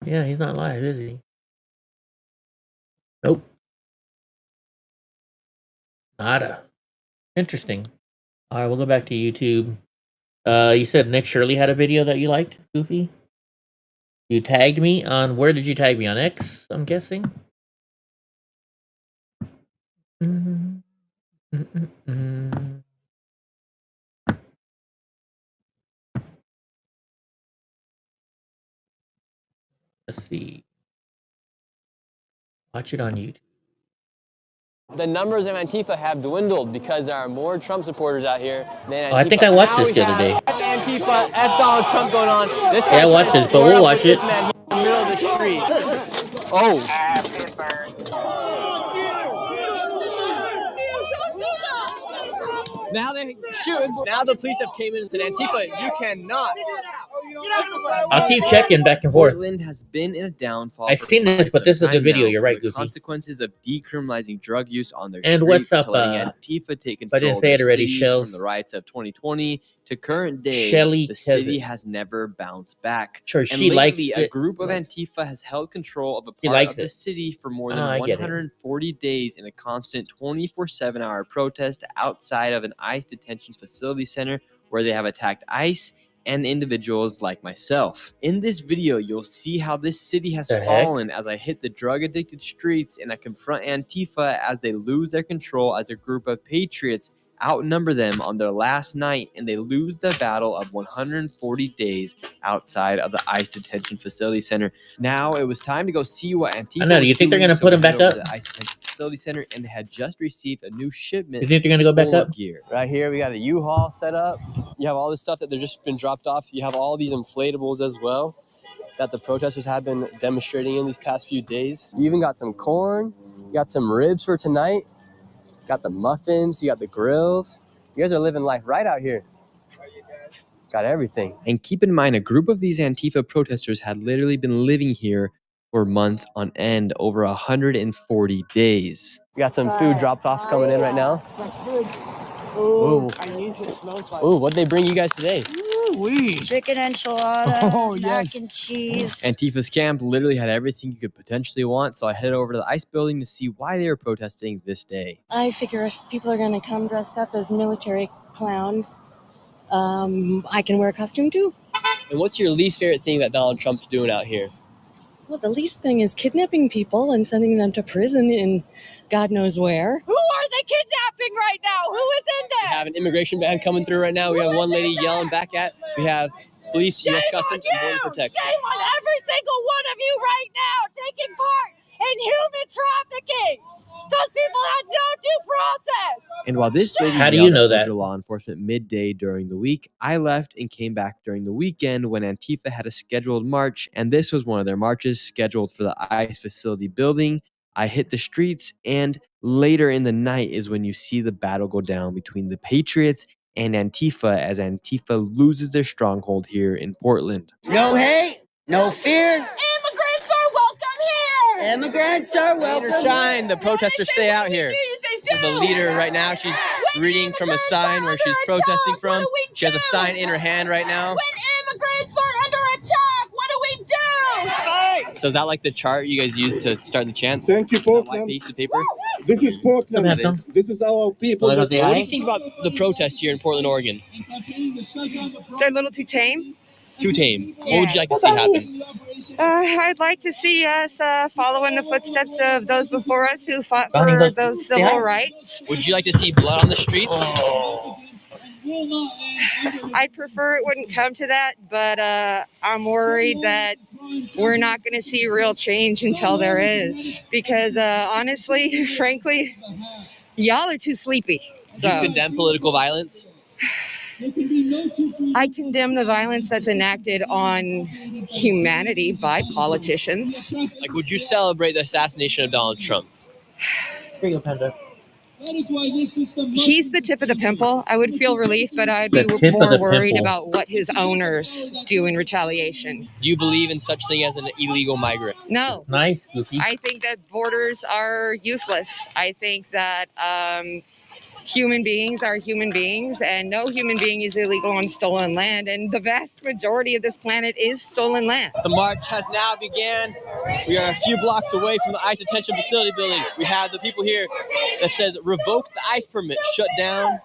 Yeah, he's not live, is he? Nope. Nada. Interesting. All right, we'll go back to YouTube. You said Nick Shirley had a video that you liked, Goofy? You tagged me on, where did you tag me? On X, I'm guessing? Let's see. Watch it on YouTube. The numbers of Antifa have dwindled because there are more Trump supporters out here than Antifa. Oh, I think I watched this the other day. Antifa, F Donald Trump going on. This Yeah, I watched this, but we'll watch it. This man here in the middle of the street. Oh. Now they shoot. Now the police have came in and said, Antifa, you cannot. I'll keep checking back and forth. Portland has been in a downfall. I've seen this, but this is a video. You're right, The Goofy. consequences of decriminalizing drug use on their And streets, what's up, to letting Antifa take if I control didn't of say their it already, city Shells. from the riots of 2020 to current day. Shelly the city Kevin. has never bounced back. Sure, and she lately, likes a it. group of Antifa has held control of a She part likes of the it. city for more than I get it. 140 days in a constant 24/7 hour protest outside of an ICE detention facility center where they have attacked ICE and individuals like myself. In this video, you'll see how this city has The heck? fallen as I hit the drug-addicted streets and I confront Antifa as they lose their control as a group of patriots outnumber them on their last night, and they lose the battle of 140 days outside of the ICE detention facility center. Now it was time to go see what Antifa I know, do you was think they're doing, gonna so put we him head back over up? to the ICE detention facility center, and they had just received a new shipment. You think they're gonna go back full up? of gear. Right here, we got a U-Haul set up. You have all this stuff that they've just been dropped off. You have all these inflatables as well that the protesters have been demonstrating in these past few days. You even got some corn. You got some ribs for tonight. Got the muffins. You got the grills. You guys are living life right out here. Got everything. And keep in mind, a group of these Antifa protesters had literally been living here for months on end, over 140 days. We got some food dropped off coming in right now. Ooh. It smells like. Ooh, what'd they bring you guys today? Chicken enchilada, Oh, mac yes. and cheese. Antifa's camp literally had everything you could potentially want, so I headed over to the ICE building to see why they were protesting this day. I figure if people are going to come dressed up as military clowns, I can wear a costume too. And what's your least favorite thing that Donald Trump's doing out here? Well, the least thing is kidnapping people and sending them to prison in God knows where. Who are they kidnapping right now? Who is in We have an immigration ban coming through right now. We have one lady yelling back at. We have police, U.S. Customs, and Border Protection. Shame on every single one of you right now taking part in human trafficking. Those people had no due process. And while this lady How do you yelled know at that? federal law enforcement midday during the week, I left and came back during the weekend when Antifa had a scheduled march, and this was one of their marches scheduled for the ICE facility building. I hit the streets, and later in the night is when you see the battle go down between the Patriots and Antifa as Antifa loses their stronghold here in Portland. No hate, no fear. Immigrants are welcome here. Immigrants are welcome. Rain or shine, the protesters stay out here. This is the leader right now. She's reading from a sign where she's protesting from. She has a sign in her hand right now. When immigrants are under attack, what do we do? So is that like the chart you guys use to start the chants? Thank you, That white Portland. piece of paper? This is Portland. That is. This is our people. What do you think about the protest here in Portland, Oregon? They're a little too tame. Too tame. What would you like to see happen? I'd like to see us follow in the footsteps of those before us who fought Bonnie, for look. those Yeah. civil rights. Would you like to see blood on the streets? I'd prefer it wouldn't come to that, but I'm worried that we're not going to see real change until there is. Because honestly, frankly, y'all are too sleepy. Do you So condemn political violence? I condemn the violence that's enacted on humanity by politicians. Like, would you celebrate the assassination of Donald Trump? Here you go, Panda. He's the tip of the pimple. I would feel relief, but I'd The be tip of more the worried pimple. about what his owners do in retaliation. Do you believe in such thing as an illegal migrant? No. Nice, Goofy. I think that borders are useless. I think that human beings are human beings, and no human being is illegal on stolen land, and the vast majority of this planet is stolen land. The march has now began. We are a few blocks away from the ICE detention facility building. We have the people here that says revoke the ICE permit, shut down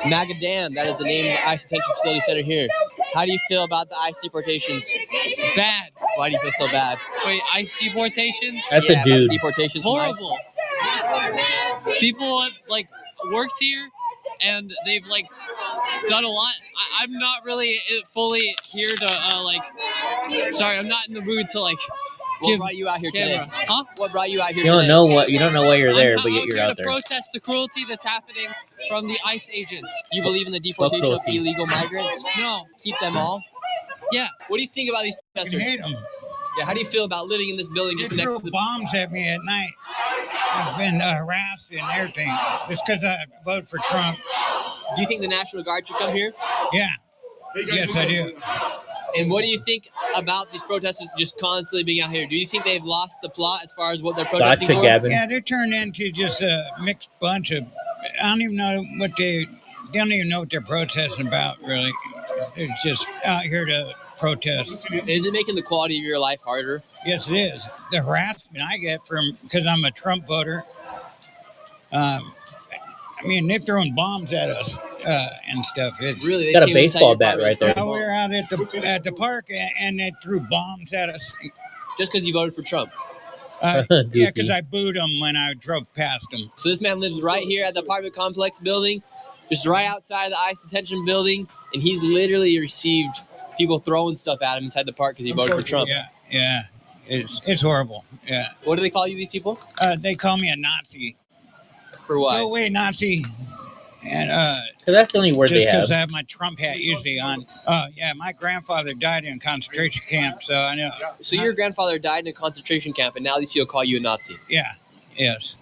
Magadan. That is the name of the ICE detention facility center here. How do you feel about the ICE deportations? Bad. Why do you feel so bad? Wait, ICE deportations? That's a dude. Deportations from ICE. Horrible. People have like worked here and they've like done a lot. I'm not really fully here to sorry, I'm not in the mood to like What brought you out here today? Huh? What brought you out here You don't today? know why you're there, but yet I'm you're here out to there. protest the cruelty that's happening from the ICE agents. You believe in the deportation of cruelty. illegal migrants? No. Keep them all? Yeah. What do you think about these protesters? Yeah, how do you feel about living in this building just next to the bombs at me at night. I've been harassed and everything just because I voted for Trump. Do you think the National Guard should come here? Yeah. Yes, I do. And what do you think about these protesters just constantly being out here? Do you think they've lost the plot as far as what they're protesting for? Yeah, they're turned into just a mixed bunch of. I don't even know what they don't even know what they're protesting about. Really, they're just out here to protest. Is it making the quality of your life harder? Yes, it is. The harassment I get from because I'm a Trump voter. I mean, they're throwing bombs at us and stuff. It's Really, they Got a came inside baseball your bat apartment. right there. No, we were out at the park and they threw bombs at us. Just because you voted for Trump. Yeah, Goofy. because I booed them when I drove past them. So this man lives right here at the apartment complex building, just right outside the ICE detention building, and he's literally received people throwing stuff at him inside the park because he voted for Trump. Yeah, it's horrible. Yeah. What do they call you, these people? They call me a Nazi. For what? Go away, Nazi. And So that's the only word just they have. because I have my Trump hat usually on. Yeah, my grandfather died in a concentration camp, so I know. So your grandfather died in a concentration camp, and now these people call you a Nazi. Yeah, yes,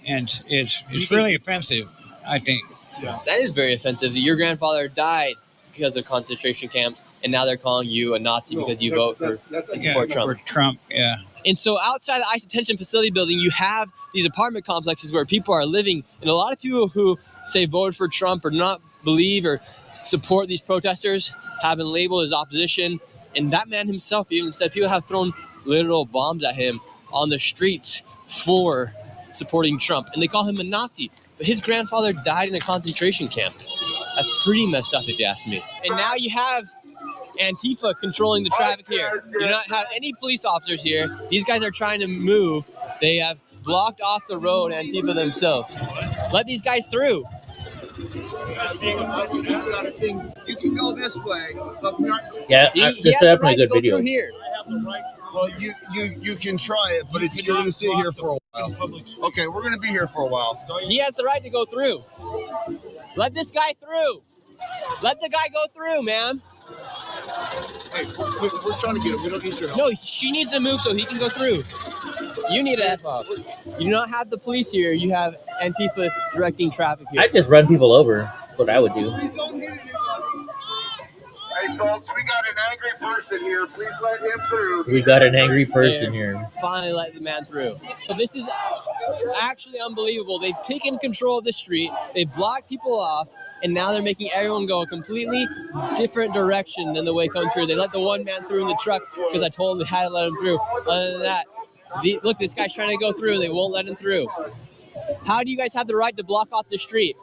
and it's really offensive, I think. That is very offensive. Your grandfather died because of concentration camps, and now they're calling you a Nazi because you vote for and support Trump. For Trump, yeah. And so outside the ICE detention facility building, you have these apartment complexes where people are living. And a lot of people who say vote for Trump or not believe or support these protesters have been labeled as opposition. And that man himself even said people have thrown literal bombs at him on the streets for supporting Trump. And they call him a Nazi. But his grandfather died in a concentration camp. That's pretty messed up if you ask me. And now you have Antifa controlling the traffic here. You do not have any police officers here. These guys are trying to move. They have blocked off the road, Antifa themselves. Let these guys through. You can go this way, but we're not. Yeah, He this has is the definitely right a good to go video. through here. Well, you can try it, but you're going to sit here for a while. Okay, we're going to be here for a while. He has the right to go through. Let this guy through. Let the guy go through, man. Hey, we're trying to get him. We don't need your help. No, she needs to move so he can go through. You need to F up. You do not have the police here. You have Antifa directing traffic here. I just run people over. That's what I would do. Please don't hit anyone. Hey, folks, we got an angry person here. Please let him through. We got an angry person here. Finally let the man through. So this is actually unbelievable. They've taken control of the street. They've blocked people off. And now they're making everyone go a completely different direction than the way come through. They let the one man through in the truck because I told them they had to let him through. Other than that, look, this guy's trying to go through. They won't let him through. How do you guys have the right to block off the street?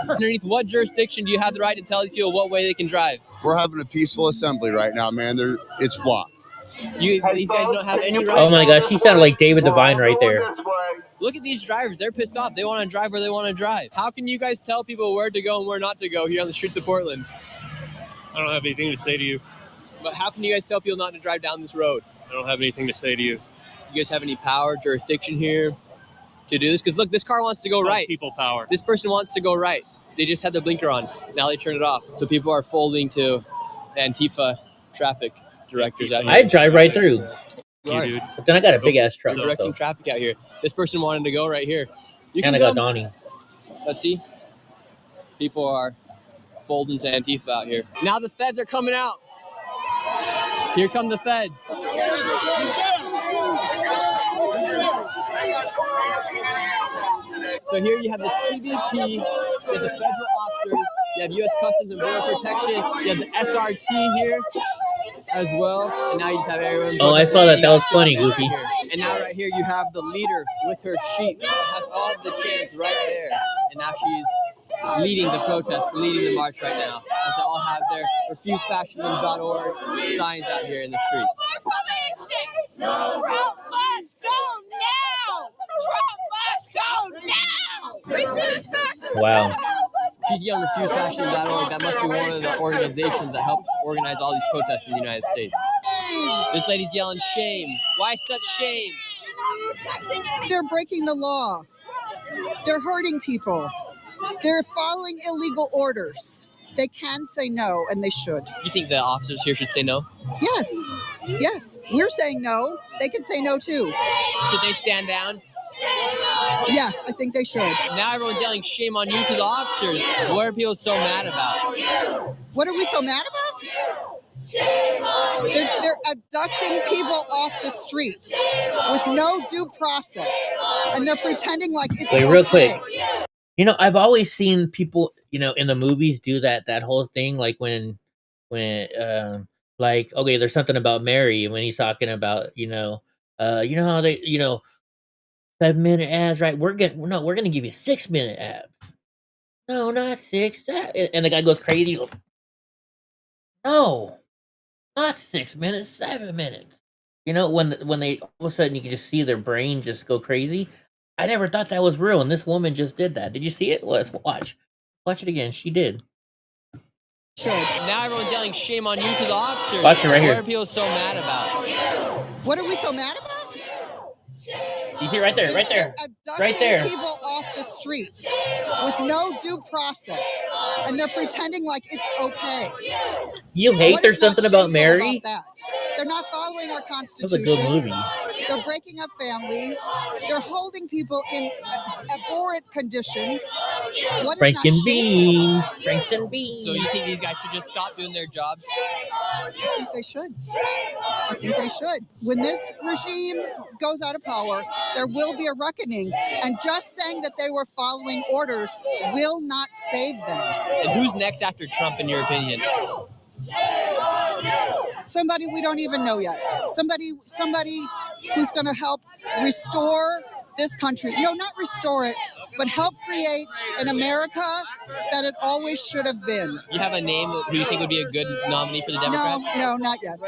Underneath what jurisdiction do you have the right to tell these people what way they can drive? We're having a peaceful assembly right now, man. It's blocked. These guys don't have any right. Oh my gosh, he sounded like David Devine right there. Look at these drivers. They're pissed off. They want to drive where they want to drive. How can you guys tell people where to go and where not to go here on the streets of Portland? I don't have anything to say to you. But how can you guys tell people not to drive down this road? I don't have anything to say to you. You guys have any power, jurisdiction here to do this? Because look, this car wants to go right. People power. This person wants to go right. They just had the blinker on. Now they turn it off. So people are folding to the Antifa traffic directors out here. I drive right through. Dude. But then I got a big ass truck. Directing traffic out here. This person wanted to go right here. You And I got Donnie. Let's see. People are folding to Antifa out here. Now the feds are coming out. Here come the feds. So here you have the CBP, you have the federal officers, you have U.S. Customs and Border Protection, you have the SRT here as well, and now you just have everyone. Oh, I saw that. That was funny, Goofy. And now right here you have the leader with her sheep, has all the chants right there, and now she's leading the protest, leading the march right now, as they all have their refusefascism.org signs out here in the streets. Trump must go now! Trump must go now! Refuse fascism! Wow. She's yelling refusefascism.org. That must be one of the organizations that help organize all these protests in the United States. This lady's yelling shame. Why such shame? They're breaking the law. They're hurting people. They're following illegal orders. They can say no, and they should. You think the officers here should say no? Yes. Yes. We're saying no. They can say no, too. Should they stand down? Yes, I think they should. Now everyone's yelling shame on you to the officers. What are people so mad about? What are we so mad about? They're abducting people off the streets with no due process, and they're pretending like it's Wait, okay. real quick. You know, I've always seen people, you know, in the movies do that whole thing, like when, like, okay, there's something about Mary when he's talking about, you know how they, 7-minute ads, right? We're gonna give you 6-minute ads. No, not 6. And the guy goes crazy. He goes, no, not 6 minutes, 7 minutes. You know, when they all of a sudden you can just see their brain just go crazy. I never thought that was real, and this woman just did that. Did you see it? Let's watch it again. She did. Sure. Now everyone's yelling shame on you to the officers. Watch it right here. What are people so mad about? What are we so mad about? You see right there, right there, right there. People off the streets with no due process, and they're pretending like it's okay. You hate there's something about Mary? About that? They're not following our That's Constitution. a good movie. They're breaking up families. They're holding people in abhorrent conditions. What is not shameful? Franks and beans. So you think these guys should just stop doing their jobs? I think they should. I think they should. When this regime goes out of power, there will be a reckoning. And just saying that they were following orders will not save them. And who's next after Trump, in your opinion? Somebody we don't even know yet. Somebody who's going to help restore this country. No, not restore it, but help create an America that it always should have been. You have a name who you think would be a good nominee for the Democrats? No, not yet. No.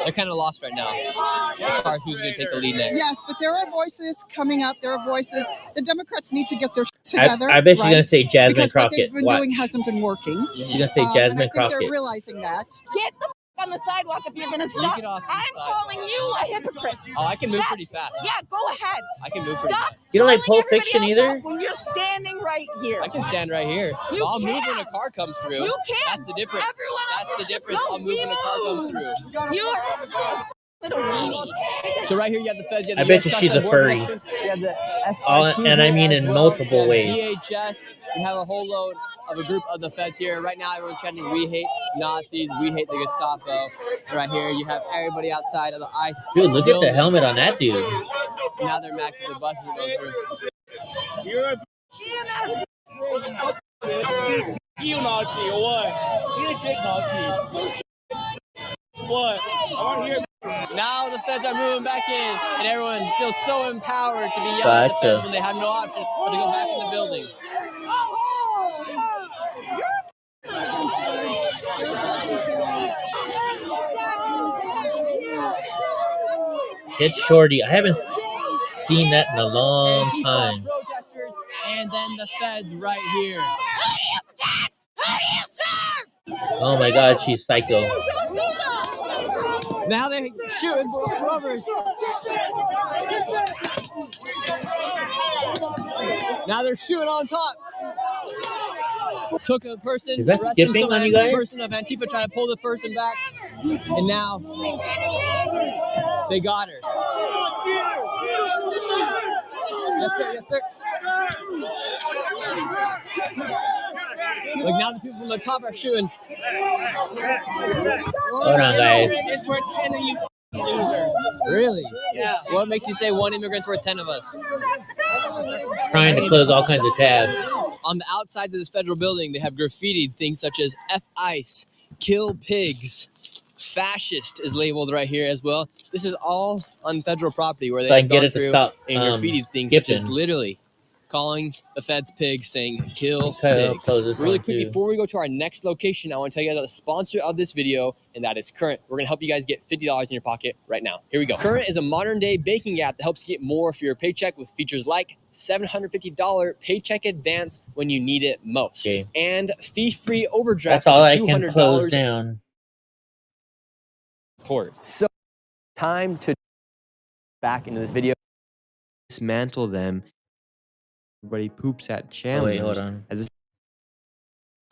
They're kind of lost right now as far as who's going to take the lead next. Yes, but there are voices coming up. There are voices. The Democrats need to get their shit together. I bet she's going to say Jasmine because Crockett. what they've been doing hasn't been working. She's going to say Jasmine and I think Crockett. they're realizing that. Get the on the sidewalk if you're gonna stop. I'm calling you a hypocrite. Oh, I can move pretty fast. Yeah, go ahead. I can move pretty fast. You don't like Pulp Fiction either? When you're standing right here. I can stand right here. I'll move when a car comes through. You can. That's the difference. Everyone That's the difference. I'll move when a car comes through. You're So right here you have the feds. You have I the bet US you she's a Customs furry. Border Protection, you have the SRT And I here mean as in well. multiple You ways. have DHS. You have a whole load of a group of the feds here. Right now everyone's chanting, "We hate Nazis. We hate the Gestapo." And right here you have everybody outside of the ICE. Dude, look at the building. helmet on that dude. Now they're mad because the buses are going through. You Nazi or what? You a dick Nazi. What? I want to hear. Now the feds are moving back in, and everyone feels so empowered to be yelling at the feds when they have no option but to go back in the building. Hit Shorty. I haven't seen that in a long time. Protesters, and then the feds right here. Oh my god, she's psycho. Now they're shooting rubbers. Now they're shooting on top. Took a person, Is that arrested skipping on you some guys? person of Antifa trying to pull the person back, and now they got her. Yes, sir. Yes, sir. Like now the people from the top are shooting. Hold on, guys. It's worth 10 of you losers. Really? Yeah. What makes you say one immigrant's worth 10 of us? Trying to close all kinds of tabs. On the outsides of this federal building, they have graffitied things such as F-ICE, kill pigs, fascist is labeled right here as well. This is all on federal property where they have gone through and graffitied things such as literally calling the feds pigs, saying kill pigs. Really quick, before we go to our next location, I want to tell you about the sponsor of this video, and that is Current. We're going to help you guys get $50 in your pocket right now. Here we go. Current is a modern day banking app that helps you get more for your paycheck with features like $750 paycheck advance when you need it most. Okay. And fee-free overdrafts. That's all I $200 can close down. So, time to back into this video. Dismantle them. Everybody poops at Chandler. Wait, hold on. As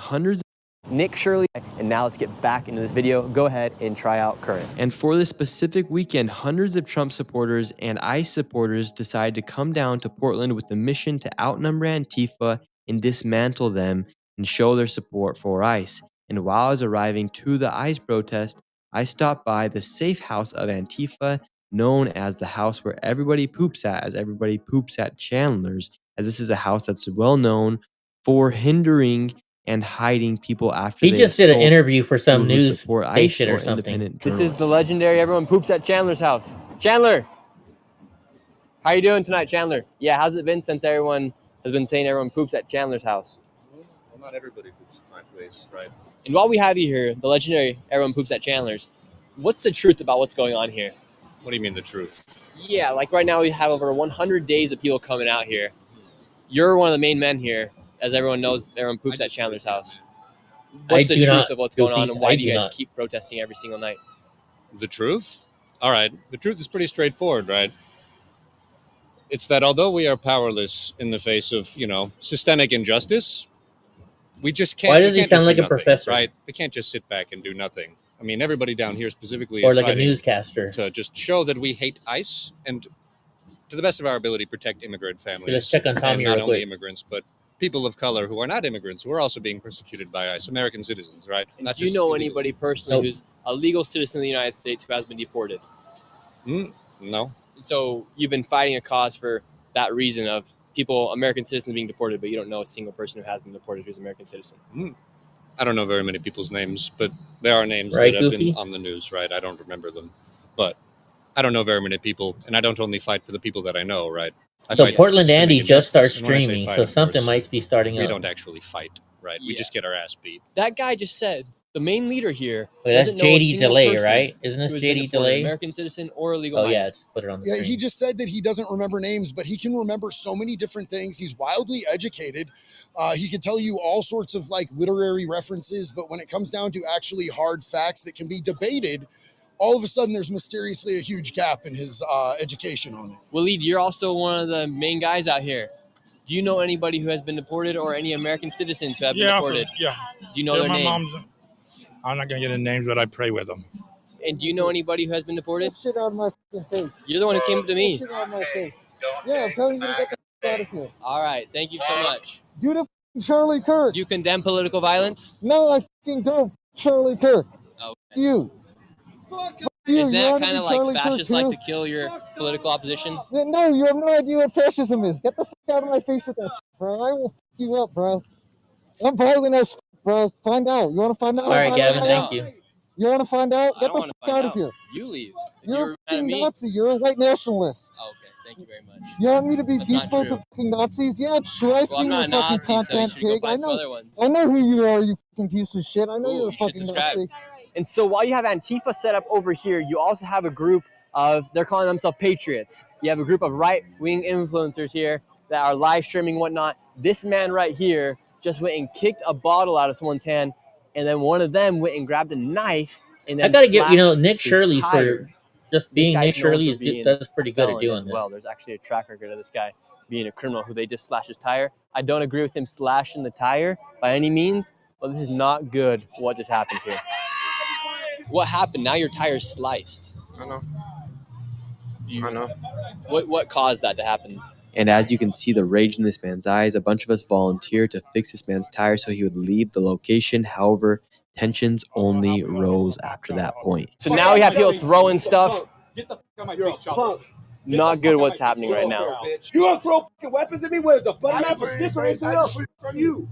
hundreds of Nick Shirley, and now let's get back into this video. Go ahead and try out Current. And for this specific weekend, hundreds of Trump supporters and ICE supporters decided to come down to Portland with the mission to outnumber Antifa and dismantle them and show their support for ICE. And while I was arriving to the ICE protest, I stopped by the safe house of Antifa, known as the house where everybody poops at, as everybody poops at Chandler's, as this is a house that's well known for hindering and hiding people after he they just did an assault interview for some who news support ICE station or or something. independent This is journalists. the legendary everyone poops at Chandler's house. Chandler, how you doing tonight, Chandler? Yeah, how's it been since everyone has been saying everyone poops at Chandler's house? Well, not everybody poops at my place, right? And while we have you here, the legendary everyone poops at Chandler's, what's the truth about what's going on here? What do you mean the truth? Yeah, like right now we have over 100 days of people coming out here. You're one of the main men here. As everyone knows, everyone poops at Chandler's house. What's the truth of what's going on, and why do you guys keep protesting every single night? The truth? All right. The truth is pretty straightforward, right? It's that although we are powerless in the face of, systemic injustice, we just can't. Why does he sound like a professor? Right? We can't just sit back and do nothing. I mean, everybody down here specifically Or is like a fighting newscaster. to just show that we hate ICE and, to the best of our ability, protect immigrant families. Let's check on Tommy and not real only quick. immigrants, but people of color who are not immigrants, who are also being persecuted by ICE, American citizens, right? Not Do you just know illegal. anybody personally who's a legal citizen of the United States who has been deported? No. So you've been fighting a cause for that reason of people, American citizens being deported, but you don't know a single person who has been deported who's an American citizen. I don't know very many people's names, but there are names Right, that have Goofy? been on the news, right? I don't remember them, but I don't know very many people, and I don't only fight for the people that I know, right? I So fight Portland systemic Andy just started injustice, and when I say streaming, fight, so of something course, might be starting we up. don't actually fight, right? We just get our ass beat. That guy just said the main leader here Wait, that's doesn't know a JD single Delay, person right? Isn't this who has been JD deported, Delay? American citizen or illegal Oh migrant. yeah, put it on the Yeah, screen. he just said that he doesn't remember names, but he can remember so many different things. He's wildly educated. He could tell you all sorts of like literary references, but when it comes down to actually hard facts that can be debated, all of a sudden there's mysteriously a huge gap in his education on it. Waleed, you're also one of the main guys out here. Do you know anybody who has been deported or any American citizens who have been deported? Yeah. Do you know their my name? mom's. I'm not gonna get the names, but I pray with them. And do you know anybody who has been deported? Get shit out of my fucking face. You're the one who came up to me. Get shit out of my face. Yeah, I'm telling you to get the fuck out of here. All right, thank you so much. Do the fucking Charlie Kirk. Do you condemn political violence? No, I fucking don't. Charlie Kirk. Okay. You. Fuck you. Is You that wanna kind be of like Charlie fascist Kirk, like too? to kill your political opposition? No, you have no idea what fascism is. Get the fuck out of my face with that shit, bro. I will fuck you up, bro. I'm violent as fuck, bro. Find out. You want to find out? All right, Find Gavin, out? thank you. You want to find out? I Get don't the want to fuck find out out. of here. You leave. You're You're a mad at fucking me? Nazi. You're a white nationalist. Oh, okay, thank you very much. You want me to be That's not peaceful true. to fucking Nazis? Yeah, it's true. I Well, see I'm you're a not a fucking Nazi, so you content should go pig. find some other ones. I know who you are, you fucking piece of shit. I know Ooh, you're a you should fucking subscribe. Nazi. And so while you have Antifa set up over here, you also have a group of, they're calling themselves Patriots. You have a group of right-wing influencers here that are live streaming and whatnot. This man right here just went and kicked a bottle out of someone's hand, and then one of them went and grabbed a knife and then I gotta give slashed Nick his Shirley tire. for just This being guy's Nick known Shirley for is being does pretty a good at felon doing as this. well. There's actually a track record of this guy. being a criminal who they just slashed his tire. I don't agree with him slashing the tire by any means, but this is not good what just happened here. What happened? Now your tire's sliced. I know. I know. What caused that to happen? And as you can see the rage in this man's eyes, a bunch of us volunteered to fix this man's tire so he would leave the location. However, tensions only rose after that point. So now we have people throwing stuff. Not good what's happening right now. You gonna throw fucking weapons at me? Where's the button knife or stick or anything else from you?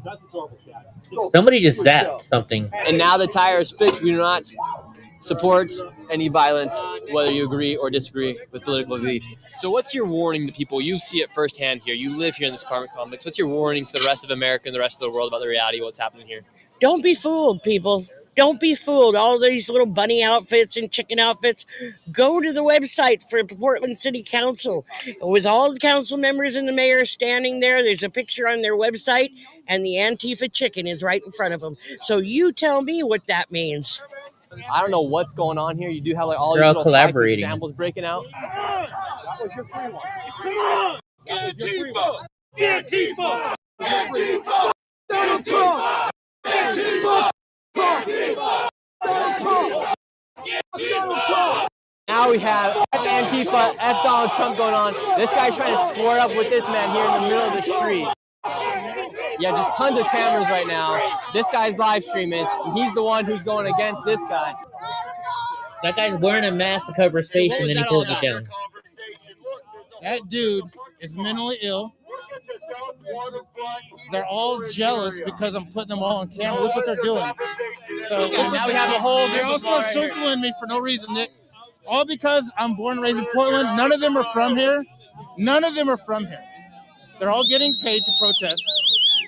Somebody just zapped something. And now the tire is fixed. We do not support any violence, whether you agree or disagree with political beliefs. So what's your warning to people? You see it firsthand here. You live here in this apartment complex. What's your warning to the rest of America and the rest of the world about the reality of what's happening here? Don't be fooled, people. Don't be fooled. All these little bunny outfits and chicken outfits. Go to the website for Portland City Council. With all the council members and the mayor standing there, there's a picture on their website, and the Antifa chicken is right in front of them. So you tell me what that means. I don't know what's going on here. You do have like all They're these all little collaborating. scrambles breaking out. That was your free one. Come on! Antifa! Antifa! Antifa! Donald Trump! Antifa! Antifa! Donald Trump! Donald Trump! Now we have F Antifa, F Donald Trump going on. This guy's trying to square up with this man here in the middle of the street. Yeah, just tons of cameras right now. This guy's live streaming, and he's the one who's going against this guy. That guy's wearing a mask to cover his face, and then he pulls it down. That dude is mentally ill. They're all jealous because I'm putting them all on camera. Look what they're doing. So look what we have a whole they're all start circling me for no reason, Nick. All because I'm born and raised in Portland. None of them are from here. None of them are from here. They're all getting paid to protest.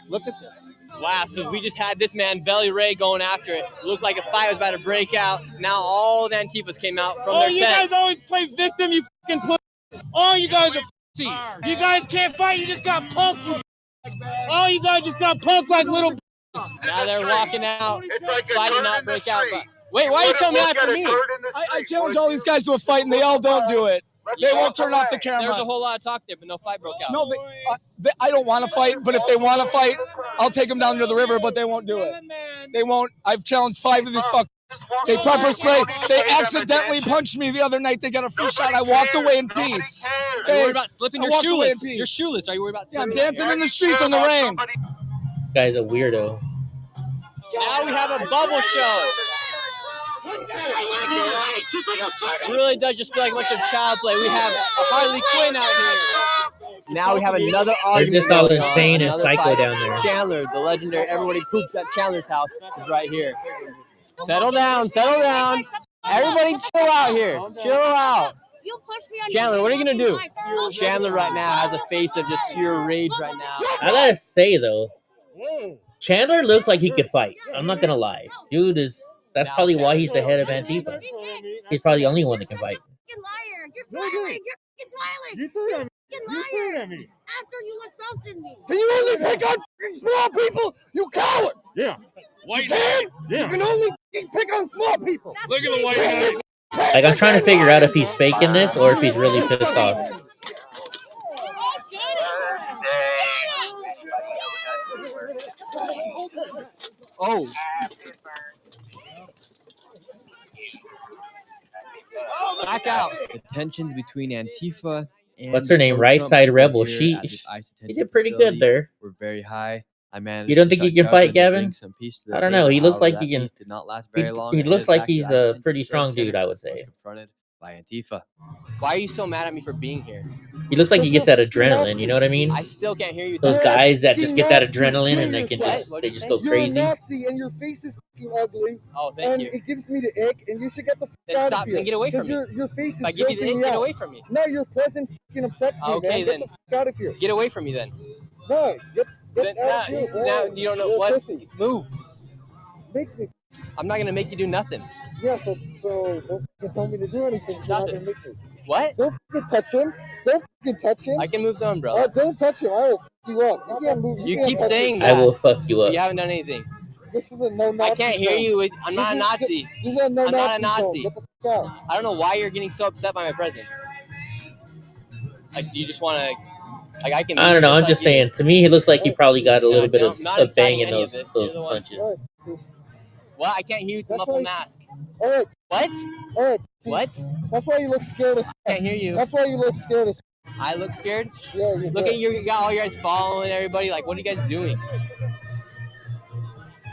Look at this. Wow, so we just had this man, Belly Ray, going after it. Looked like a fight was about to break out. Now all the Antifas came out from their you tent. guys always play victim, you fucking pussies. All you guys are pussies. You guys can't fight, you just got punked, you all you guys just got punked like little Now they're walking out, fighting not break out. But wait, why are you coming after me? I challenge all these guys to a fight, and they all don't do it. They won't turn off the camera. There's a whole lot of talk there, but no fight broke out. No, I don't want to fight, but if they want to fight, I'll take them down to the river, but they won't do it. They won't. I've challenged 5 of these fuckers. They pepper spray. They accidentally punched me the other night. They got a free shot. I walked away in peace. Are you worried about slipping your shoeless? Your shoeless. Are you worried about Yeah, I'm slipping? dancing in the streets in the rain. This guy's a weirdo. Now we have a bubble show. It really does just feel like a bunch of child play. We have a Harley Quinn out here. Now we have another argument. They're just all going on, insane and another psycho fight. down there. Chandler, the legendary everybody poops at Chandler's house, is right here. Settle down, settle down. Everybody chill out here. Chill out. Chandler, what are you going to do? Chandler right now has a face of just pure rage right now. I gotta say though, Chandler looks like he could fight. I'm not gonna lie, dude is. That's probably why he's the head of Antifa. He's probably the only one that can fight. You're smiling. You're smiling. You threw at me. After you assaulted me. Can you only pick on small people? You coward! Yeah. You can? Yeah. You can only pick on small people. Look at the white guys. Like I'm trying to figure out if he's faking this or if he's really pissed off. Oh. Back out. The tensions between Antifa and What's her name? Donald Right Trump Side over Rebel. here She at this ICE did detention pretty good facility there. were very high. I managed You don't to think he start can fight, juggling to bring Gavin? some peace to the I don't table. know. He looks However, like that he can. peace did not last very long. He and looks headed like back to he's the ICE a detention pretty strong facility dude, I would was say. confronted by Antifa. Why are you so mad at me for being here? He looks like he gets that adrenaline. You know what I mean? I still can't hear you. Those guys that just get that adrenaline and they can just go You're a crazy. Nazi and your face is fucking ugly. Oh, thank and you. it gives me the ick, and you should get the fuck Then out stop of here. and get away from 'Cause me. Your face is If I give you the grossing ick, me get out. away from me. No, your presence fucking upsets me, Okay, man. then. Get the fuck out of here. Get away from me then. No, get Then, out of here, bro. now you don't know You're a what. pussy. Move. Makes me. I'm not gonna make you do nothing. Yeah, so don't fucking tell me to do anything. You're not gonna make me. What? Don't fucking touch him. Don't fucking touch him. I can move on, bro. Don't touch him. I will fuck you up. You can't move. You can't keep touch saying him. that. I will fuck you but up. You haven't done anything. This is a no Nazi. I can't hear zone. you. I'm not a This is- Nazi. This is a no I'm not a Nazi zone. Nazi. Get the fuck out. I don't know why you're getting so upset by my presence. Like, do you just want to Like I can. I don't know. I'm just just like you. saying. To me, he looks like he probably got a little bit No, of, I'm not of bang inciting in any of those this. You're the one. punches. What? I can't hear you through muffled mask. Eric. What? Eric. What? That's why you look scared as Can't hear you. That's why you look scared as I look scared? Yeah, Look at you got all you guys following everybody. Like, what are you guys doing?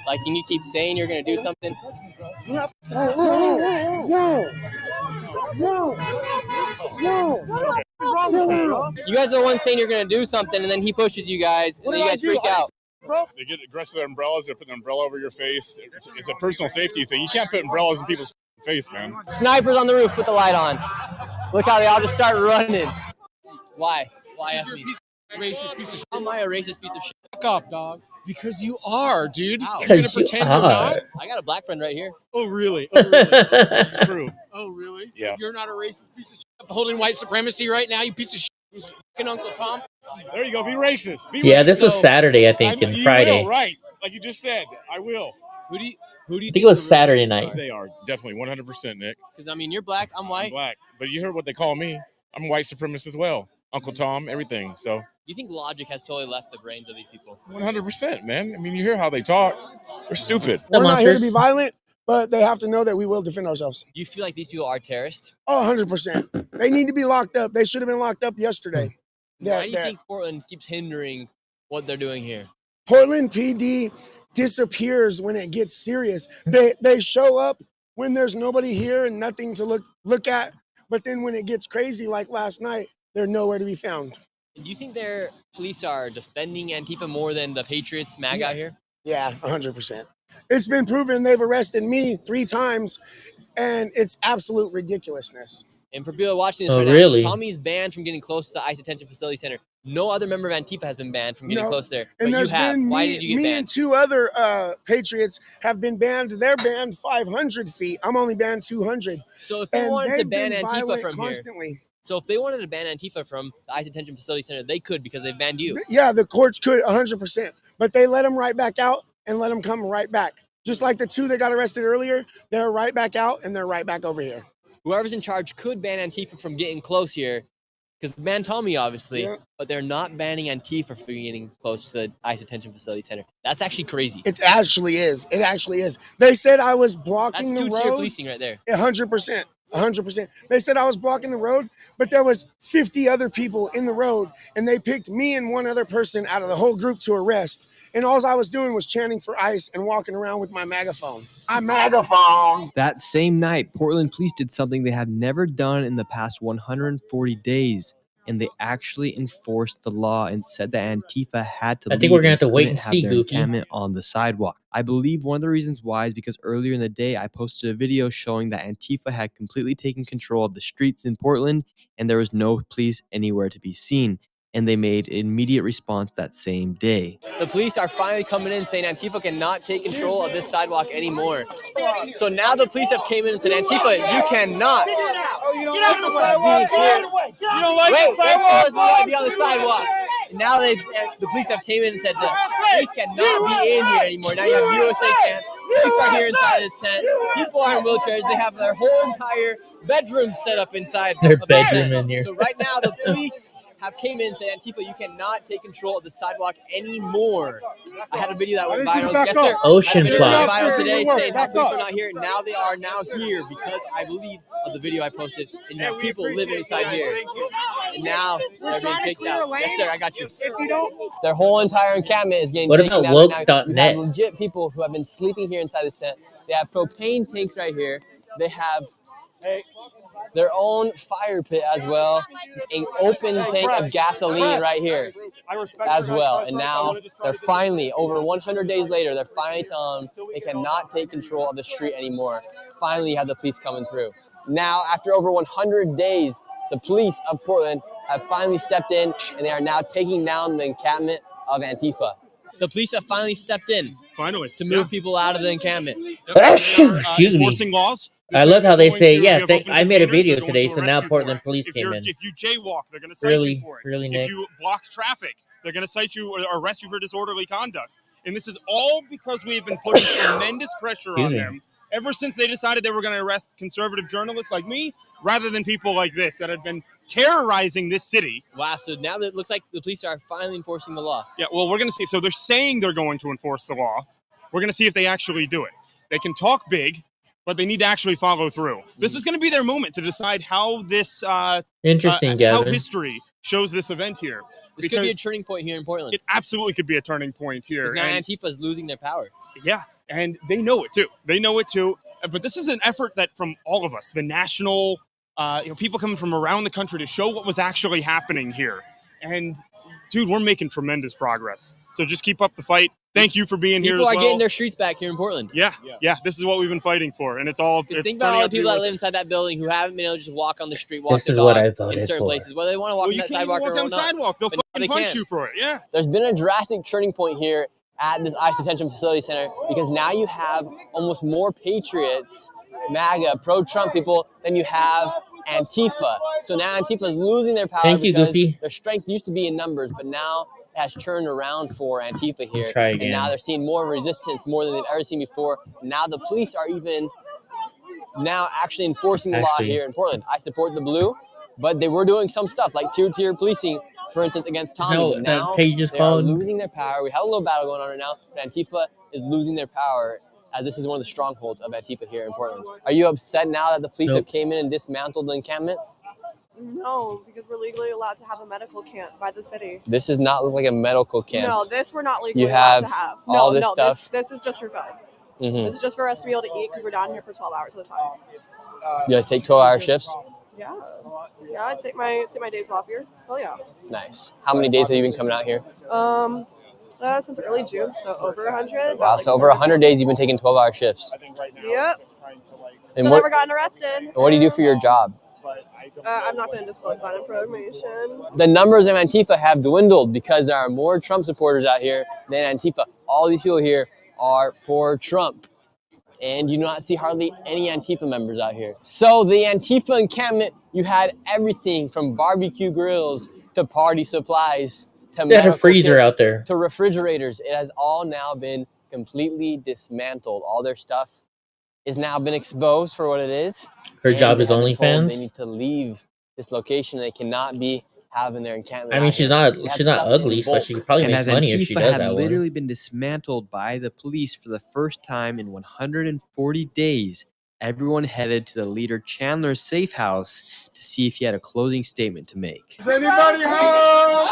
Like, can you keep saying you're gonna do something? Yo. You guys are the ones saying you're gonna do something, and then he pushes you guys, and then you guys freak out. They get aggressive with umbrellas. They put the umbrella over your face. It's a personal safety thing. You can't put umbrellas in people's face, man. Snipers on the roof, put the light on. Look how they all just start running. Why? Why? You're a racist piece of shit. How am I a racist piece of shit? Fuck off, dog. Because you are, dude. How? You're gonna pretend you're not. I got a black friend right here. Oh really? Oh really? It's true. Oh really? Yeah. You're not a racist piece of shit. Holding white supremacy right now, you piece of shit. Fucking Uncle Tom. There you go. Be racist. Be Yeah, racist. this was Saturday, I think, and you Friday. Will, right? Like you just said. I will. Who do you I think it was Saturday night. They are definitely 100%, Nick. Because I mean, you're black, I'm white. I'm black, but you heard what they call me. I'm white supremacist as well. Uncle Tom, everything. So. You think logic has totally left the brains of these people? 100%, man. I mean, you hear how they talk. They're stupid. We're not here to be violent, but they have to know that we will defend ourselves. Do you feel like these people are terrorists? Oh, 100%. They need to be locked up. They should have been locked up yesterday. Why do you think Portland keeps hindering what they're doing here? Portland PD disappears when it gets serious. They show up when there's nobody here and nothing to look at. But then when it gets crazy, like last night, they're nowhere to be found. Do you think their police are defending Antifa more than the Patriots MAGA out here? Yeah, 100%. It's been proven. They've arrested me 3 times, and it's absolute ridiculousness. And for people watching this really? now, Tommy's banned from getting close to the ICE Detention Facility Center. No other member of Antifa has been banned from getting close there. And But there's you have. been Why me, did you get me banned? and 2 other Patriots have been banned. They're banned 500 feet. I'm only banned 200. So if they And wanted to they've ban been Antifa violent from constantly. here, so if they wanted to ban Antifa from the ICE Detention Facility Center, they could because they've banned you. Yeah, the courts could 100%, but they let them right back out and let them come right back. Just like the 2 that got arrested earlier, they're right back out and they're right back over here. Whoever's in charge could ban Antifa from getting close here, because they banned Tommy, obviously, but they're not banning Antifa from getting close to the ICE Detention Facility Center. That's actually crazy. It actually is. It actually is. They said I was blocking That's the two-tier road. policing right there. 100%. 100%. They said I was blocking the road, but there was 50 other people in the road, and they picked me and 1 other person out of the whole group to arrest. And all I was doing was chanting for ICE and walking around with my megaphone. I'm megaphone. That same night, Portland police did something they have never done in the past 140 days, and they actually enforced the law and said that Antifa had to I think leave we're gonna have to and wait couldn't and have see, their Goofy. encampment on the sidewalk. I believe one of the reasons why is because earlier in the day, I posted a video showing that Antifa had completely taken control of the streets in Portland, and there was no police anywhere to be seen. And they made an immediate response that same day. The police are finally coming in saying Antifa cannot take control of this sidewalk anymore. So now the police have came in and said, Antifa, you cannot. Get out of the sidewalk! You don't like Wait, the sidewalk? we want to be on the sidewalk. Now the police have came in and said the police cannot be in here anymore. Now you have USA chants. Police are here inside this tent. People are in wheelchairs. They have their whole entire bedroom set up inside Their of the bedroom tent. in here. So right now the police have came in and said, Antifa, you cannot take control of the sidewalk anymore. I had a video that went viral. Yes, sir. Ocean I had a video that Club. went viral today saying the police were not here. Now they are now here because I believe of the video I posted, and you have people living inside here. And now they're being kicked out. Yes, sir, I got you. Their whole entire encampment is getting What taken about down right now. We woke.net? have legit people who have been sleeping here inside this tent. They have propane tanks right here. They have their own fire pit as well, an open tank of gasoline right here as well. And now they're finally, over 100 days later, they're finally telling them they cannot take control of the street anymore. Finally, you have the police coming through. Now, after over 100 days, the police of Portland have finally stepped in, and they are now taking down the encampment of Antifa. The police have finally stepped in to move people out of the encampment. Excuse me. Enforcing laws. I love how they say, to- yeah, we have open I made a containers, video they're going today, to so arrest now you for Portland it. police came in. If you jaywalk, they're going to cite Really? you for it. Really, If Nick? you block traffic, they're going to cite you or arrest you for disorderly conduct. And this is all because we have been putting tremendous pressure Excuse on me. them ever since they decided they were going to arrest conservative journalists like me, rather than people like this that have been terrorizing this city. Wow, so now that it looks like the police are finally enforcing the law. Yeah, well, we're going to see. So they're saying they're going to enforce the law. We're going to see if they actually do it. They can talk big, but they need to actually follow through. This is going to be their moment to decide how this Interesting, how Gavin. history shows this event here. This could be a Because turning point here in Portland. It absolutely could be a turning point here. Because now And- Antifa is losing their power. Yeah, and they know it too. They know it too. But this is an effort that from all of us, the national, people coming from around the country to show what was actually happening here. And dude, we're making tremendous progress. So just keep up the fight. Thank you for being here as People are well. getting their streets back here in Portland. Yeah, this is what we've been fighting for, and it's all. Because It's think about all the turning out to be people that worth live it. inside that building who haven't been able to just walk on the street, walk This the is dog what I in voted certain for. places, whether they want to walk Well, on you that can't even sidewalk walk or down the not. sidewalk. They'll But now fucking they punch can. you for it. Yeah. There's been a drastic turning point here at this ICE Detention Facility Center because now you have almost more patriots, MAGA, pro-Trump people than you have Antifa. So now Antifa is losing their power Thank you, because Goofy. their strength used to be in numbers, but now it has turned around for Antifa here. Try And now again. they're seeing more resistance, more than they've ever seen before. Now the police are even now actually enforcing the law Actually- here in Portland. I support the blue, but they were doing some stuff like tier policing, for instance, against Tommy. No, But that now page is they called- are losing their power. We have a little battle going on right now, but Antifa is losing their power as this is one of the strongholds of Antifa here in Portland. Are you upset now that the police Nope. have came in and dismantled the encampment? No, because we're legally allowed to have a medical camp by the city. This does not look like a medical camp. No, this we're not legally You allowed have to have. all No, this no, stuff. This is just for fun. Mhm. This is just for us to be able to eat because we're down here for 12 hours at a time. You guys take 12-hour shifts? Yeah, yeah. I take my days off here. Hell yeah. Nice. How many days have you been coming out here? Since early June, so over 100. Wow, so over 100 days you've been taking 12-hour shifts. Yep. And Still what, never gotten arrested. and what do you do for your job? I'm not going to disclose that information. The numbers of Antifa have dwindled because there are more Trump supporters out here than Antifa. All these people here are for Trump. And you do not see hardly any Antifa members out here. So the Antifa encampment, you had everything from barbecue grills to party supplies to They had a medical freezer kits out there. to refrigerators. It has all now been completely dismantled. All their stuff is now been exposed for what it is. Her And job they is have been told OnlyFans? They need to leave this location. They cannot be having their encampment. I mean, out she's here. not They had she's not stuff in ugly, so bulk. she could probably And make as money if she Antifa does had that one. literally been dismantled by the police for the first time in 140 days, everyone headed to the leader Chandler's safe house to see if he had a closing statement to make. Is anybody home?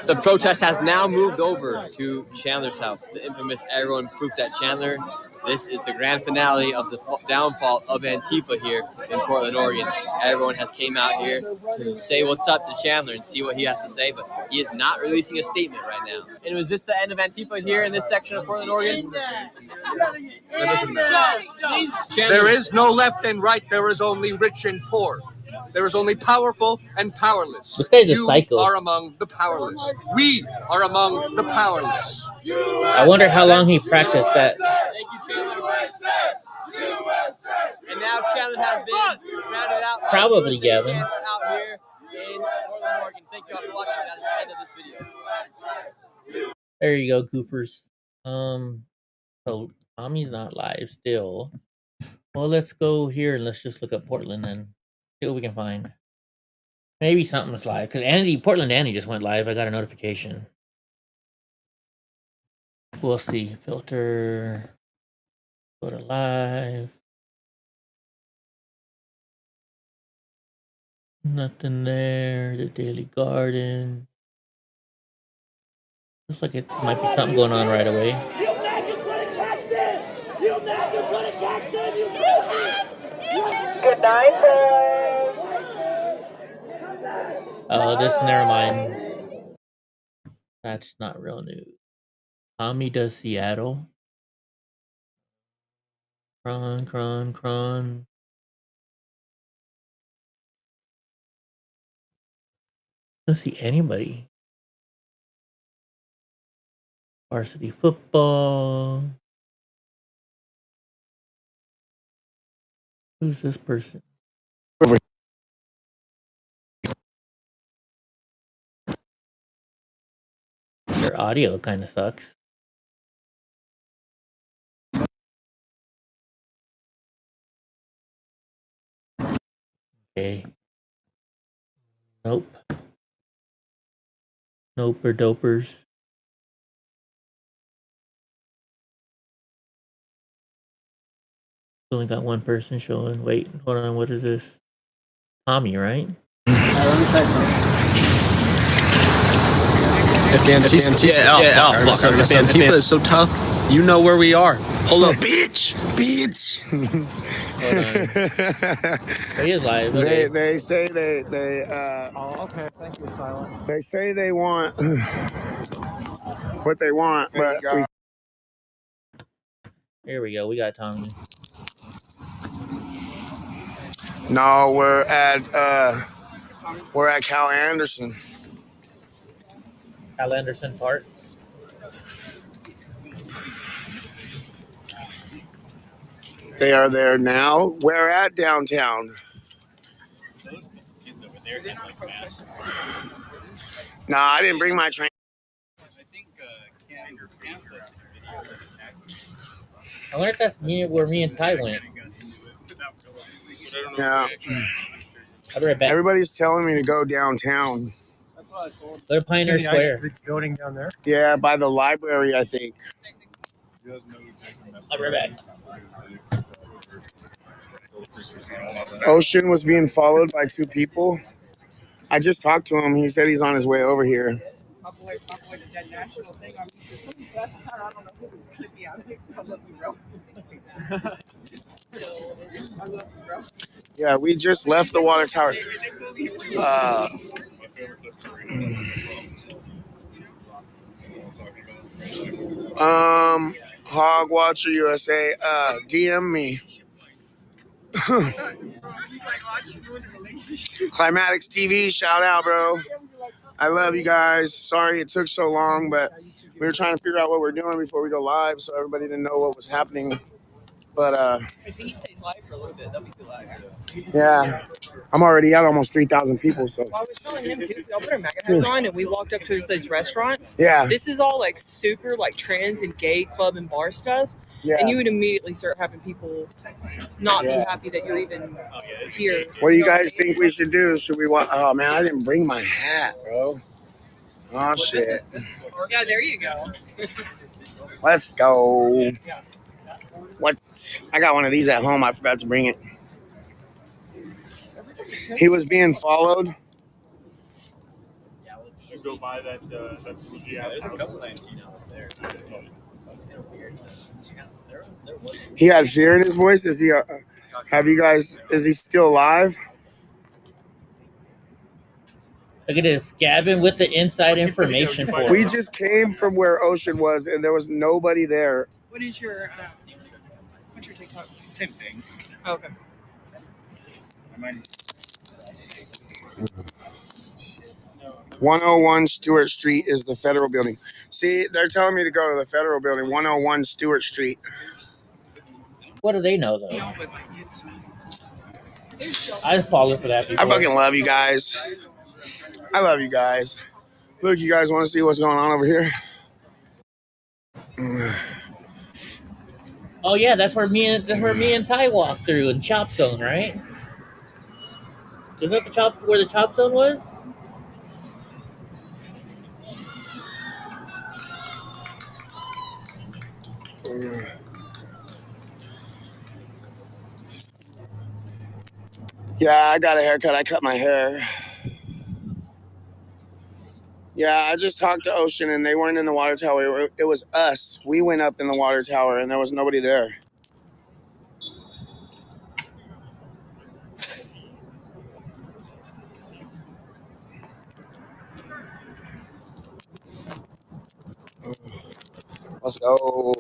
The protest has now moved over to Chandler's house, the infamous Everyone Poops at Chandler. This is the grand finale of the downfall of Antifa here in Portland, Oregon. Everyone has came out here to say what's up to Chandler and see what he has to say, but he is not releasing a statement right now. And was this the end of Antifa here in this section of Portland, Oregon? There is no left and right. There is only rich and poor. There is only powerful and powerless. This guy's a You psycho. are among the powerless. We are among the powerless. I wonder how long he practiced that. Thank you, Chandler. And now Chandler has been rounded out by Probably, USA Gavin. Chance out here in Portland, Oregon. Thank you all for watching. That's the end of this video. There you go, goofers. So Tommy's not live still. Well, let's go here and let's just look up Portland and see what we can find. Maybe something's live because Portland Annie just went live. I got a notification. We'll see. Filter. Go to live. Nothing there. The Daily Garden. Looks like it might be something going on right away. Good night, Oh, this never mind. That's not real news. Tommy does Seattle. Cron. Don't see anybody. Varsity football. Who's this person? Their audio kind of sucks. Okay. Nope. Nope or dopers. Only got one person showing. Wait, hold on. What is this? Tommy, right? Let me try something. If the Antifa is so tough, you know where we are. Hold up, bitch. He is live. They say they Oh, okay. Thank you, Silent. they say they want what they want, but we Here we go. We got Tommy. no, we're at Cal Anderson. Cal Anderson Park. They are there now. We're at downtown. No, I didn't bring my train. I wonder if that's where me and Ty went. Yeah. I'll be right back. Everybody's telling me to go downtown. Go to Pioneer Square. Building down there. Yeah, by the library, I think. I'll be right back. Ocean was being followed by two people. I just talked to him. He said he's on his way over here. Yeah, we just left the water tower. Hog Watcher USA, DM me. Climatics TV, shout out, bro. I love you guys. Sorry it took so long, but we were trying to figure out what we're doing before we go live, so everybody didn't know what was happening. But if he stays live for a little bit, that'll be cool. yeah, I'm already at almost 3,000 people. So Well, I was telling him too, 'cause y'all put our MAGA hats on, and we walked up to those restaurants. Yeah. This is all like super like trans and gay club and bar stuff. Yeah. And you would immediately start having people not be happy that you're even here. what do you guys think we should do? Should we want? Oh man, I didn't bring my hat, bro. Oh shit. Yeah, there you go. Let's go. What? I got one of these at home. I forgot to bring it. He was being followed. You go by that Fuji house. He had fear in his voice. Is he? Have you guys? Is he still alive? Look at this. Gavin with the inside information for We us. just came from where Ocean was, and there was nobody there. What is your what's your TikTok? Same thing. Oh, okay. 101 Stewart Street is the federal building. See, they're telling me to go to the federal building, 101 Stewart Street. What do they know, though? I follow for that before. I fucking love you guys. I love you guys. Look, you guys want to see what's going on over here? Oh yeah, that's where me and Ty walked through in Chop Zone, right? Is that where the Chop Zone was? Yeah, I got a haircut. I cut my hair. Yeah, I just talked to Ocean, and they weren't in the water tower. It was us. We went up in the water tower, and there was nobody there. Let's go.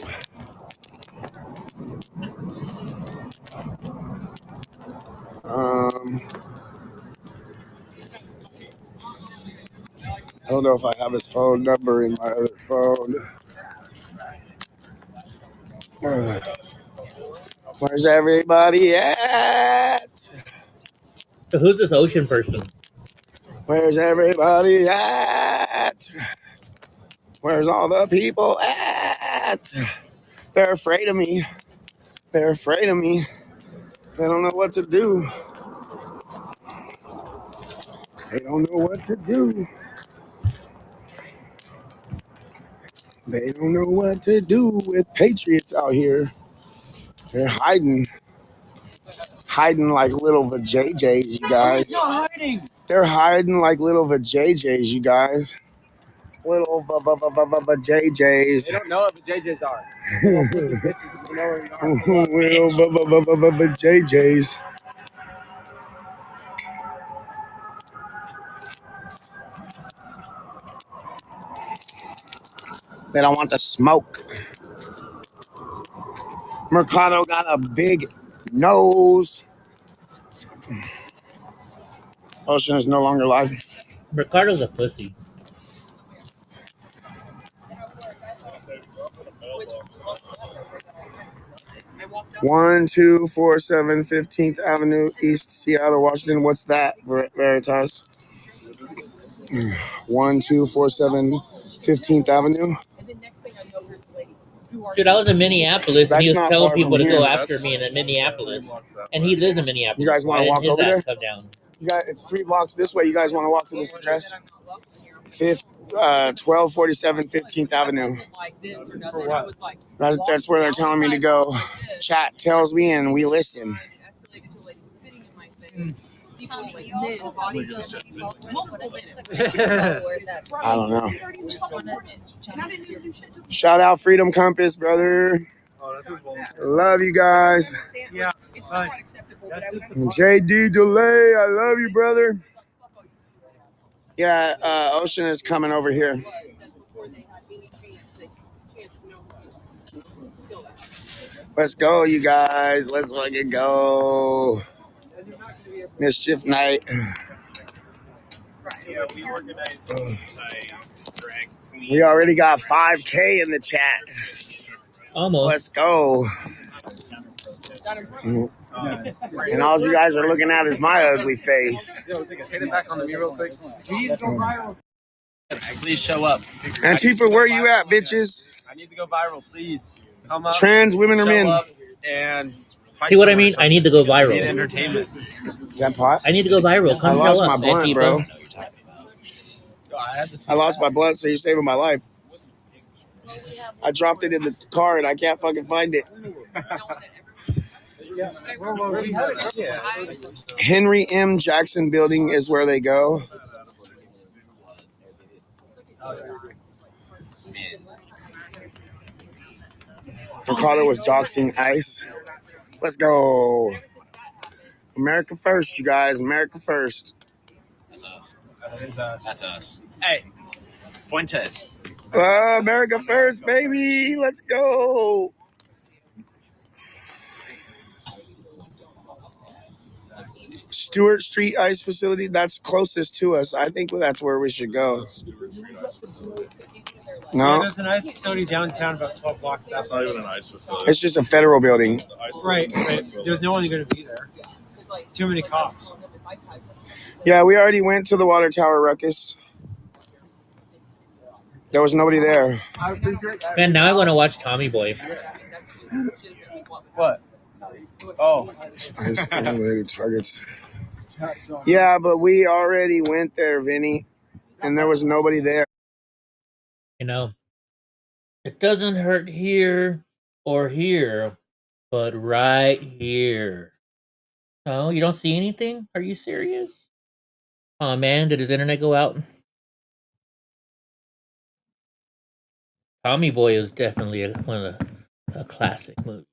I don't know if I have his phone number in my other phone. Where's everybody at? So who's this Ocean person? Where's everybody at? Where's all the people at? They're afraid of me. They're afraid of me. They don't know what to do. They don't know what to do. They don't know what to do with patriots out here. They're hiding like little vajayjays, you guys. Not hiding. They're hiding like little vajayjays, you guys. Little vajayjays. They don't know what the JJs are. Little vajayjays. They don't want the smoke. Mercado got a big nose. Ocean is no longer live. Ricardo's a pussy. One, 247 15th Avenue, East Seattle, Washington. What's that, Veritas? 1247 15th Avenue. Dude, I was in Minneapolis and he That's was not telling far people from to go here. after me in Minneapolis. And he lives in Minneapolis. You guys want to Why walk didn't over his there? ass come down? You guys, it's 3 blocks this way. You guys want to walk to this address? 1247 15th Avenue. That's where they're telling me to go. Chat tells me and we listen. I don't know. Shout out Freedom Compass, brother. Love you guys. Yeah. JD Delay, I love you, brother. Yeah, Ocean is coming over here. Let's go, you guys. Let's fucking go. Mischief night. We already got 5K in the chat. Almost. Let's go. And all you guys are looking at is my ugly face. Yo, take it back on me real quick. Please go viral. Please show up. Antifa, where you at, bitches? I need to go viral, please. Come up. Trans women or show men? up and fight See what I someone or mean? I something. need to go I need viral. entertainment. Is that pot? I need to go viral. I Come lost show my up, blunt, Antifa. bro. I had this I lost my blunt, so you're saving my life. I dropped it in the car and I can't fucking find it. Henry M. Jackson Building is where they go. Ricardo was doxing ICE. Let's go. America first, you guys. America first. That's us. That is us. That's us. Hey, Fuentes. America first, baby. Let's go. Stewart Street Ice Facility, that's closest to us. I think that's where we should go. No? Yeah, there's an ice facility downtown about 12 blocks. That's not even an ice facility. It's just a federal building. Right, but there's no one going to be there. Too many cops. Yeah, we already went to the water tower ruckus. There was nobody there. Man, now I want to watch Tommy Boy. What? Oh. Unrelated targets. Yeah, but we already went there, Vinny, and there was nobody there. You know, it doesn't hurt here or here, but right here. Oh, you don't see anything? Are you serious? Oh man, did his internet go out? Tommy Boy is definitely one of a classic movie.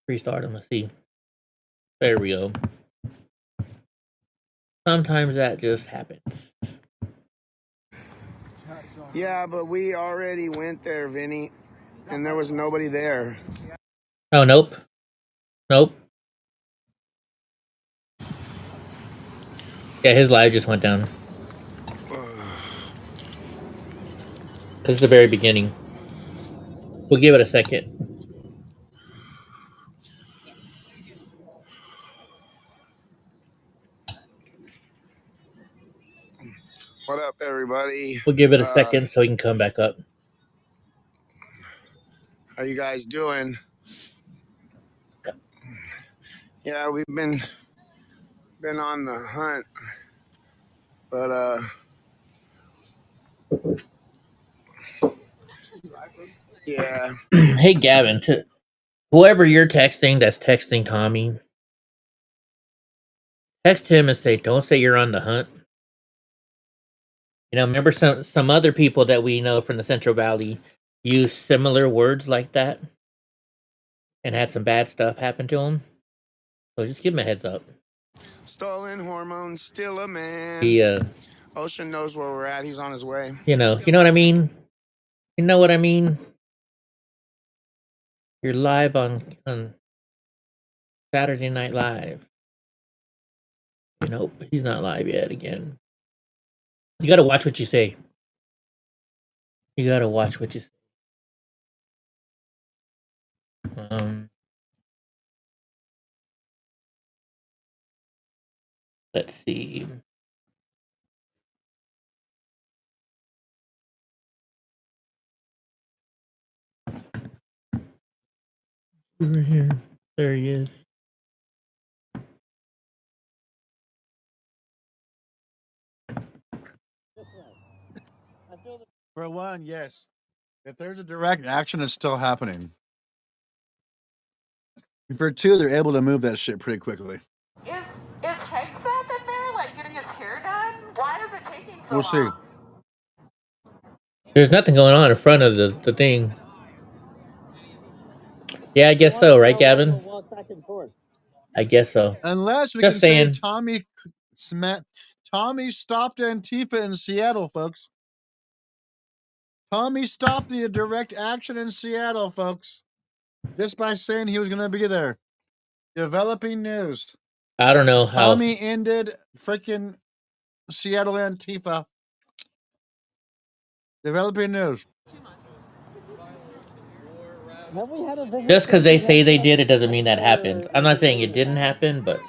Restart. Let's see. There we go. Sometimes that just happens. Yeah, but we already went there, Vinny, and there was nobody there. Oh, nope. Nope. Yeah, his live just went down. This is the very beginning. We'll give it a second. What up, everybody? We'll give it a second so he can come back up. How you guys doing? Yeah, we've been been on the hunt, but yeah. Hey, Gavin, to whoever you're texting that's texting Tommy, text him and say, don't say you're on the hunt. You know, remember some other people that we know from the Central Valley use similar words like that and had some bad stuff happen to them. So just give him a heads up. Stolen hormones, still a man. He, Ocean knows where we're at. He's on his way. you know what I mean? You know what I mean? You're live on Saturday Night Live. Nope, he's not live yet again. You gotta watch what you say. You gotta watch what you say. Let's see. Over here. There he is. For one, yes. If there's a direct action, it's still happening. For two, they're able to move that shit pretty quickly. Is Hegseth in there, like, getting his hair done? Why is it taking so We'll see. long? There's nothing going on in front of the thing. Yeah, I guess so, right, Gavin? I guess so. Unless we Just can saying. say Tommy stopped Antifa in Seattle, folks. Tommy stopped the direct action in Seattle, folks. Just by saying he was going to be there. Developing news. I don't know how. Tommy ended freaking Seattle Antifa. Developing news. Just because they say they did, it doesn't mean that happened. I'm not saying it didn't happen, but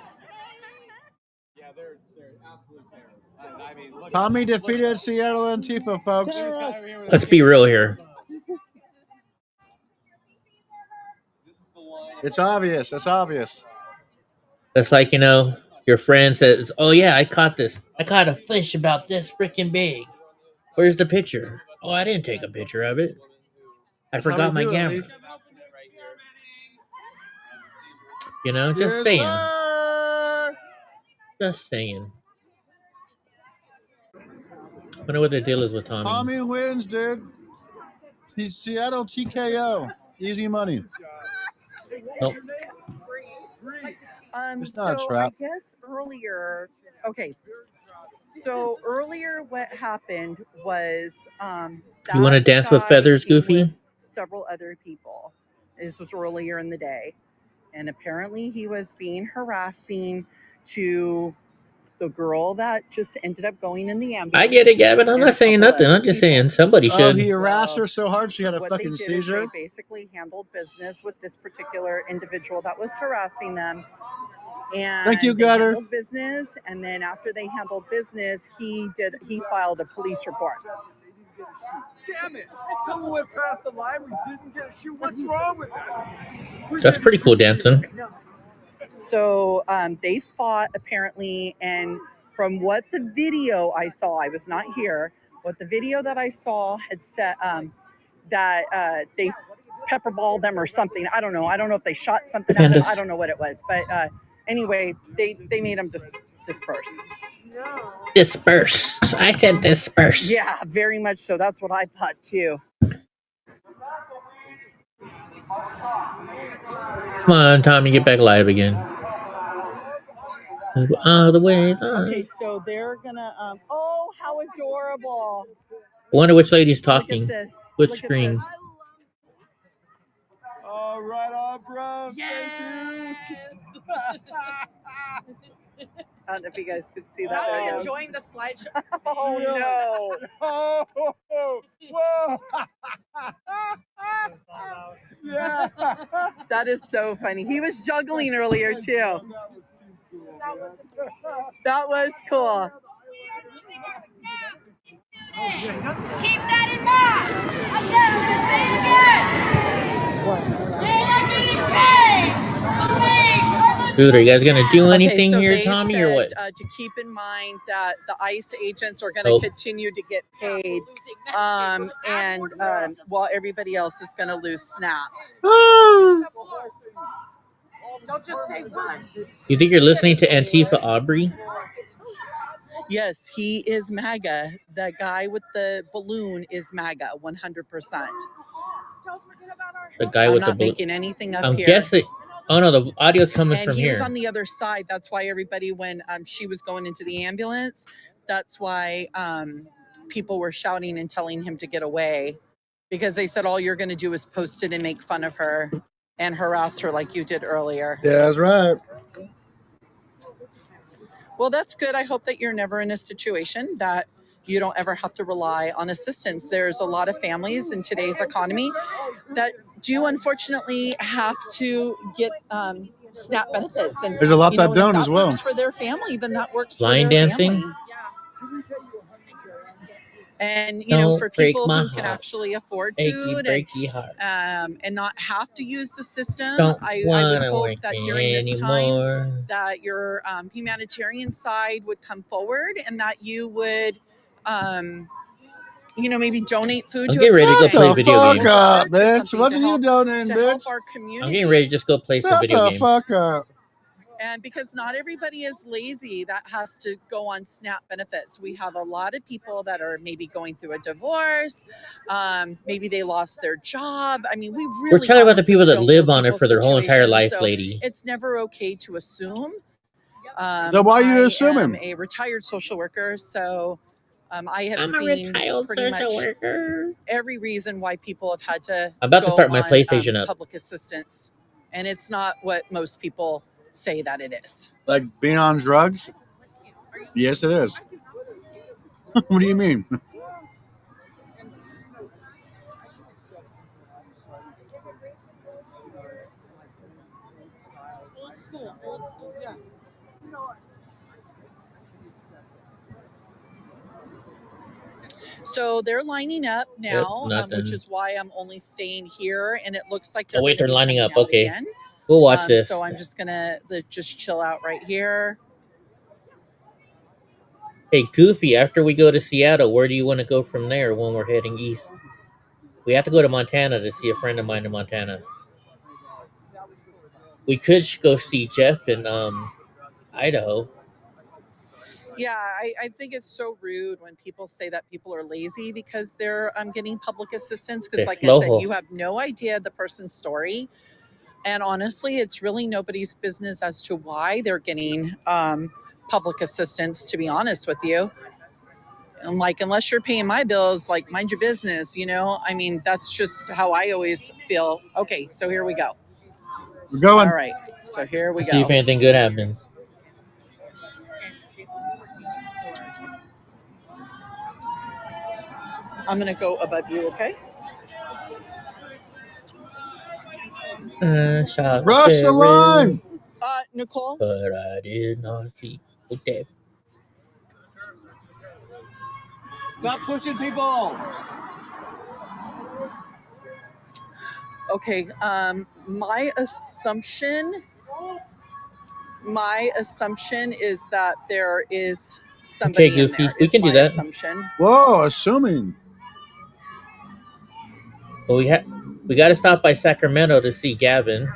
Tommy defeated Seattle Antifa, folks. let's be real here. It's obvious. It's obvious. It's like, your friend says, oh yeah, I caught this. I caught a fish about this freaking big. Where's the picture? Oh, I didn't take a picture of it. I That's how forgot we my do it, camera. Leaf. Just Yes, saying. sir. Just saying. Wonder what the deal is with Tommy. Tommy wins, dude. Seattle TKO. Easy money. Nope. It's not a So trap. I guess earlier, okay. So earlier, what happened was You want to that dance with guy feathers, came Goofy? with several other people. This was earlier in the day, and apparently he was being harassing to the girl that just ended up going in the ambulance. I get it, Gavin. I'm and a not saying couple nothing. other I'm just people. saying somebody Oh, should. he harassed her so hard she had a What they fucking did is seizure. they basically handled business with this particular individual that was harassing them. And Thank you, they Gutter. handled business, and then after they handled business, he filed a police report. Damn it! Someone went past the line. We didn't get a shoot. What's wrong with that? That's pretty cool dancing. So they fought apparently, and from what the video I saw, I was not here. What the video that I saw had said that they pepperballed them or something. I don't know. I don't know if they shot something at them. I don't know what it was, but anyway, they made them disperse. Disperse. I said disperse. Yeah, very much so. That's what I thought too. Come on, Tommy, get back live again. All the way live. Okay, so they're gonna. Oh, how adorable! I wonder which lady's Look at talking. this. Which Look at screen? this. All right, on, bro. I don't know if you guys could see that. Are we video. enjoying the slideshow? Oh no! Oh, whoa! Yeah. That is so funny. He was juggling earlier too. That was cool. Keep that in mind. Again, I'm gonna say it again. They are getting paid. The league are the Dude, are you guys gonna do Okay, anything so here, they Tommy, or said what? to keep in mind that the ICE agents are going to Nope. continue to get paid, and while everybody else is going to lose SNAP. Don't just say one. You think you're listening to Antifa Aubrey? Yes, he is MAGA. The guy with the balloon is MAGA, 100%. The guy I'm with the not blue. making anything up I'm here. guessing. Oh no, the audio's coming And from he was here. on the other side. That's why everybody, when she was going into the ambulance, that's why people were shouting and telling him to get away, because they said all you're going to do is post it and make fun of her and harass her like you did earlier. Yeah, that's right. Well, that's good. I hope that you're never in a situation that you don't ever have to rely on assistance. There's a lot of families in today's economy that do unfortunately have to get SNAP benefits. And There's a lot you know, that don't if that as well. works for their family, then that works Line for their dancing? family. And you know, Don't for break people my who can heart. actually afford Achy, food breaky heart. and not have to use the system, Don't I would wanna hope work that during this anymore. time that your humanitarian side would come forward and that you would you know, maybe donate food I'm to getting a ready to food go play bank video or games. local Up, church or bitch. something What to are you help donating, to help bitch? our I'm community. getting ready to just go play some Shut video the games. fuck up. And because not everybody is lazy that has to go on SNAP benefits. We have a lot of people that are maybe going through a divorce. Maybe they lost their job. I mean, we We're really talking about the honestly people that don't know live on it people's for their whole entire situations. life, So lady. it's never okay to assume. So why are you I am assuming? a retired social worker, so I have I'm a seen retired pretty social much worker. every reason why people have had to I'm about to go start my on PlayStation up. public assistance, and it's not what most people say that it is. Like being on drugs? Yes, it is. What do you mean? So they're lining up Yep, now, which nothing. is why I'm only staying here, and it looks like they're Oh going wait, to they're be lining coming up. out Okay, again. we'll watch this. So I'm just gonna just chill out right here. Hey, Goofy, after we go to Seattle, where do you want to go from there when we're heading east? We have to go to Montana to see a friend of mine in Montana. We could go see Jeff in Idaho. Yeah, I think it's so rude when people say that people are lazy because they're getting public assistance. Because, De like I said, flojo. you have no idea the person's story, and honestly, it's really nobody's business as to why they're getting public assistance. To be honest with you, and like, unless you're paying my bills, like, mind your business. You know, I mean, that's just how I always feel. Okay, so here we go. We're going. All right, so here we See if go. anything good happens. I'm gonna go above you, okay? Shot Rush the line. Nicole. But I did not see. Okay. Stop pushing people. Okay, my assumption is that there is somebody Okay, in Goofy, there. we Is can do my that. assumption. Whoa, assuming. But we got to stop by Sacramento to see Gavin.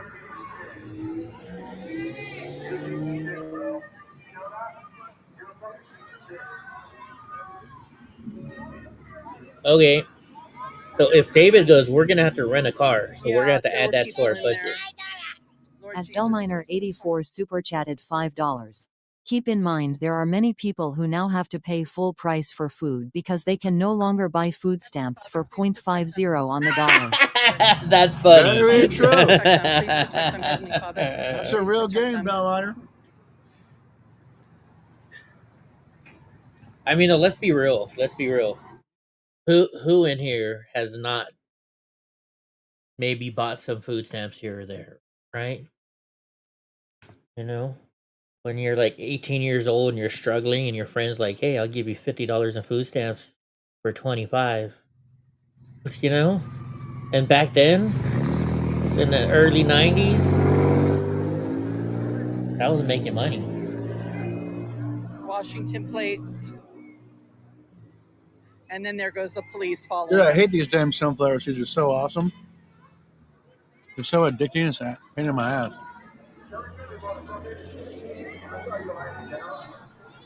Okay. So if David goes, we're gonna have to rent a car. So we're gonna have to add that to our budget. At Delminer84 super chatted $5. Keep in mind there are many people who now have to pay full price for food because they can no longer buy food stamps for 0.50 on the dollar. That's funny. Very true. Protect them. Please protect them, Heavenly Father. That's a real game, Bellwether. I mean, no, let's be real. Let's be real. Who in here has not maybe bought some food stamps here or there, right? You know, when you're like 18 years old and you're struggling and your friend's like, hey, I'll give you $50 in food stamps for 25, you know? And back then, in the early 90s, That was making money. Washington plates. And then there goes the police following. Dude, I them. hate these damn sunflower seeds. They're so awesome. They're so addicting. It's a pain in my ass.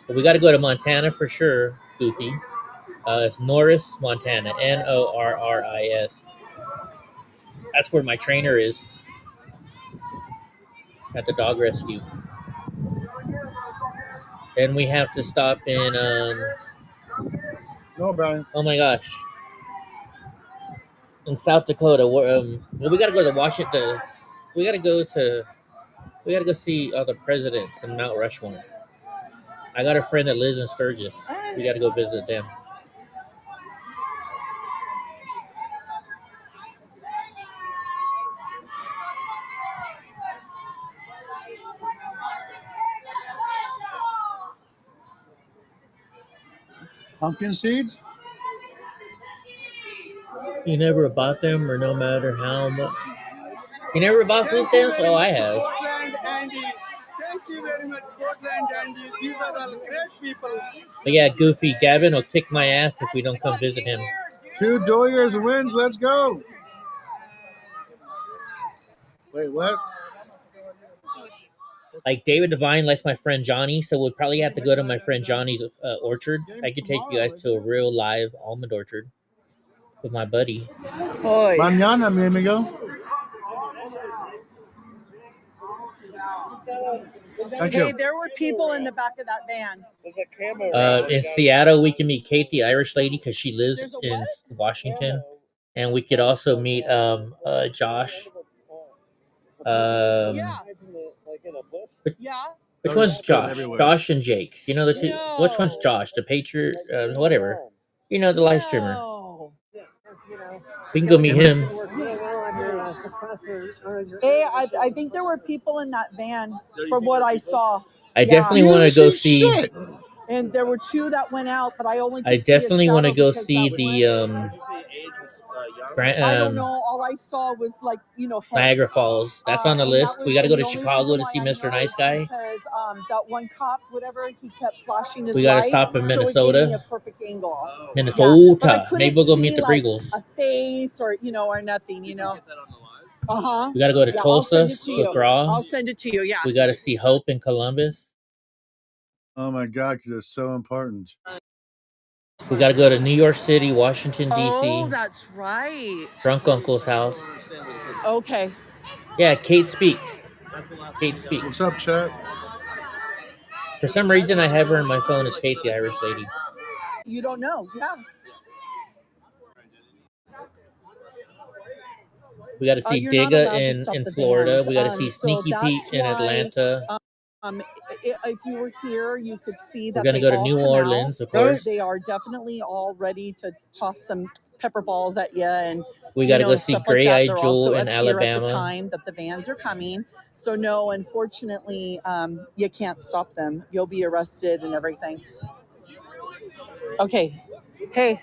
But we got to go to Montana for sure, Goofy. It's Norris, Montana. Norris. That's where my trainer is. At the dog rescue. Then we have to stop in No, Brian. oh my gosh. In South Dakota. Well, we gotta go to Washington. We gotta go see the presidents in Mount Rushmore. I got a friend that lives in Sturgis. We gotta go visit them. Pumpkin seeds? You never bought them, or no matter how much. You never bought food stamps? Oh, I have. Portland, Andy. Thank you very much, Portland, Andy. These are the great people. But yeah, Goofy, Gavin will kick my ass if we don't come visit him. 2 Doyers wins. Let's go. Wait, what? Like David Devine likes my friend Johnny, so we'll probably have to go to my friend Johnny's orchard. I could take you guys to a real live almond orchard with my buddy. Oy. Mañana, mi amigo. Thank Hey, you. there were people in the back of that van. There's a camera. In Seattle, we can meet Kate, the Irish lady, because she lives There's a in what? Washington, and we could also meet Josh. Yeah. Yeah. Which Those one's spread Josh? everywhere. Josh and Jake. You know the two. Which one's Josh? The Patriot, whatever. You know, the live streamer. No. We can go meet him. Hey, I think there were people in that van from what I saw. I definitely want to go see. Shit. And there were 2 that went out, but I only could I see a definitely want to shadow go because see that the I don't know. All I saw was like, heads. Niagara Falls. That's on the And that list. was- We got to go and to the only Chicago reason to why see I Mr. know Nice is Guy. Because that one cop, whatever, he kept flashing his We got to light, stop in so it gave me Minnesota. a perfect angle. Minnesota. But I couldn't Maybe we'll go see, meet the like, Pringles. a face or or nothing. Uh-huh. We got to go to Yeah, I'll send Tulsa, it to you. Withdraw. I'll send it to you. Yeah. We got to see Hope in Columbus. Oh my God, because it's so important. We got to go to New York City, Washington, Oh, D.C. that's right. Drunk Uncle's house. Okay. Yeah, Kate speaks. Kate speaks. What's up, chat? For some reason, I have her on my phone as Kate, the Irish lady. You don't know. Yeah. We got to see You're not Digga allowed to stop in the Florida. vans. We got to see So Sneaky Pete that's in why, Atlanta. If you were here, you could see that We're gonna they go to all New come Orleans, out. of course. They are definitely all ready to toss some pepper balls at you and We got to go and see stuff like Grey that. Eyed They're Jewel also in up here at the Alabama. time that the vans are coming. So no, unfortunately, you can't stop them. You'll be arrested and everything. Okay. Hey,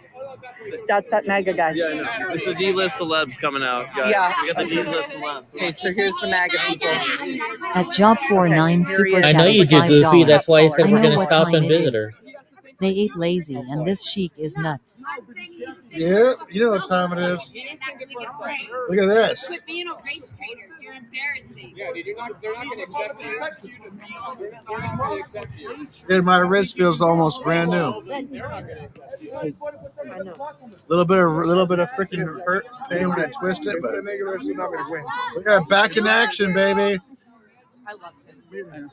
that's that MAGA guy. Yeah, I know. It's the D-list celebs coming out, guys. Yeah. We got the D-list celebs. Okay, so here's the MAGA people. At Job 49 here he super is. I know you chatted do, Goofy. $5. That's why I said I we're know going to what stop time and it visit is. her. They ate lazy, and this chic is nuts. Yeah, you know what time it is. Look at this. Quit being a race trader. You're embarrassing. Yeah, dude, they're not going to accept you. They're not going to accept you. And my wrist feels almost brand new. Little bit of freaking hurt pain when I twist it, but look at back in action, baby. I loved him.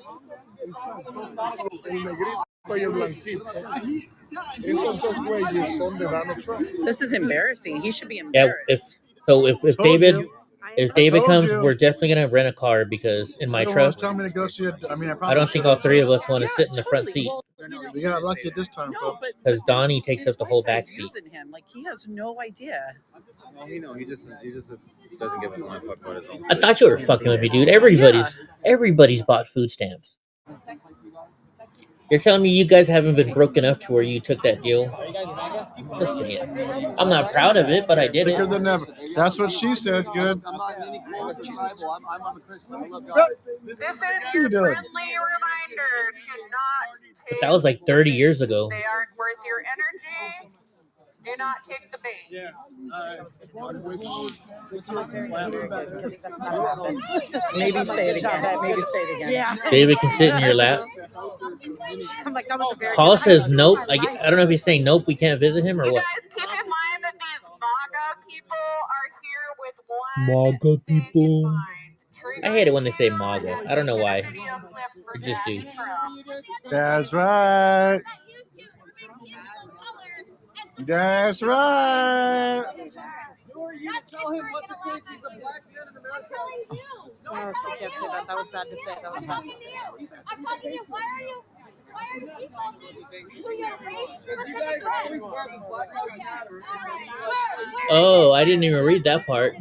This is embarrassing. He should be Yeah, embarrassed. if Told David you. if I David told comes, you. we're definitely gonna rent a car because in my Everyone truck, was telling me to go see it. I mean, I probably I don't think all 3 of us want to sit in the front seat We got lucky at this time, folks. because Donnie takes up the whole back seat. Using him like he has no idea. Well, he just doesn't give a fuck what it's all. I thought you were fucking with me, dude. Everybody's bought food stamps. You're telling me you guys haven't been broken up to where you took that deal? Just saying. I'm not proud of it, but I did Quicker it. than ever. That's what she said. Good. I'm not in any political tribal. I'm a Christian. I love God. Yep. This is What are you your doing? friendly reminder to not But take that was like 30 years ago. They aren't worth your energy. Do not take the bait. Maybe say it again. Maybe say it again. Yeah. David can sit in your lap. I'm like, that was a very Paul good says time. nope. I don't know if he's saying nope, we can't visit him or what. Guys, keep in mind that these MAGA people are here with one MAGA people. mind. I hate it when they say MAGA. I don't know why. I just do. That's right. That's right. Oh, she can't say that. That was bad to say. That was bad to say. I'm talking to you. Why are you who you're racist? Oh, I didn't even read that part.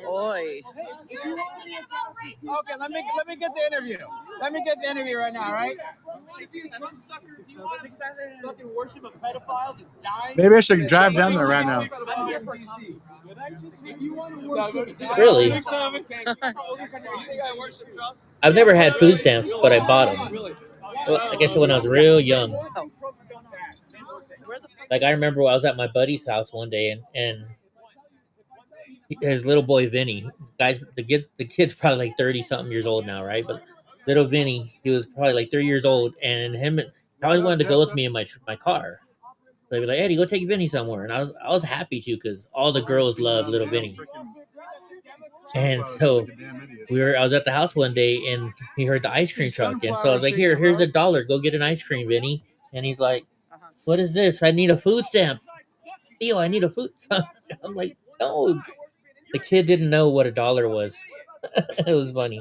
Oi. Okay, let me get the interview. Let me get the interview right now, right? If you want to fucking worship a pedophile that's dying, Maybe I should drive down there right now. Really? I've never had food stamps, but I bought them. Well, I guess when I was real young. Like I remember I was at my buddy's house one day and his little boy Vinny, guys, the kid's probably like 30 something years old now, right? But little Vinny, he was probably like 3 years old, and him, he always wanted to go with me in my car. So they'd be like, Eddie, go take Vinny somewhere, and I was happy to because all the girls love little Vinny. And so I was at the house one day, and he heard the ice cream truck, and so I was like, here's $1, go get an ice cream, Vinny. And he's like, what is this? I need a food stamp. Theo, I need a food stamp. I'm like, no. The kid didn't know what $1 was. It was funny.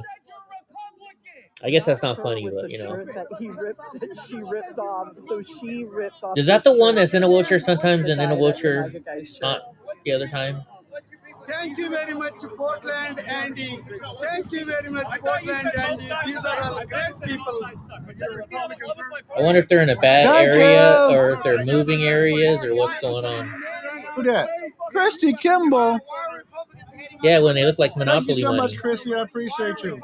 I guess that's not funny, but you know. She ripped off. So she ripped off. Is that the one that's in a wheelchair sometimes and in a wheelchair not the other time? thank you very much, Portland, Andy. Thank you very much, Portland, Andy. These are all great people. I wonder if they're in a bad area or if they're moving areas or what's going on. Who that? Christy Kimball. Yeah, when they look like Monopoly Thank you so money. much, Christy. I appreciate you.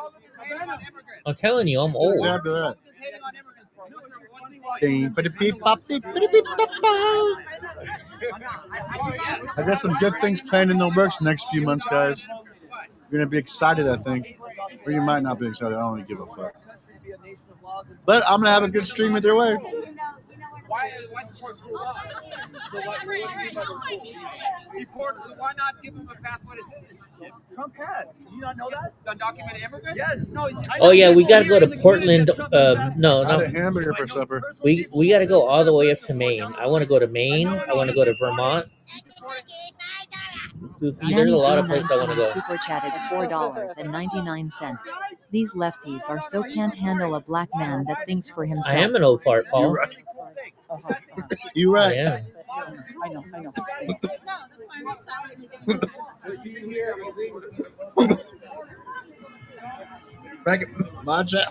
I'm telling you, I'm old. After that. I got some good things planned in the works the next few months, guys. You're gonna be excited, I think, or you might not be excited. I don't really give a fuck. But I'm gonna have a good stream either way. Why not give them a pathway to citizenship? Trump has. Do you not know that? The undocumented immigrants? Yes. No. Oh yeah, we gotta go to Portland. No, I had no. a hamburger for supper. We gotta go all the way up to Maine. I want to go to Maine. I want to go to Vermont. There's a lot of places I want to go. Super chatted $4.99. These lefties are so can't handle a black man that thinks for himself. I am an old fart, Paul. You're right. I am. I know. Frank Matcha.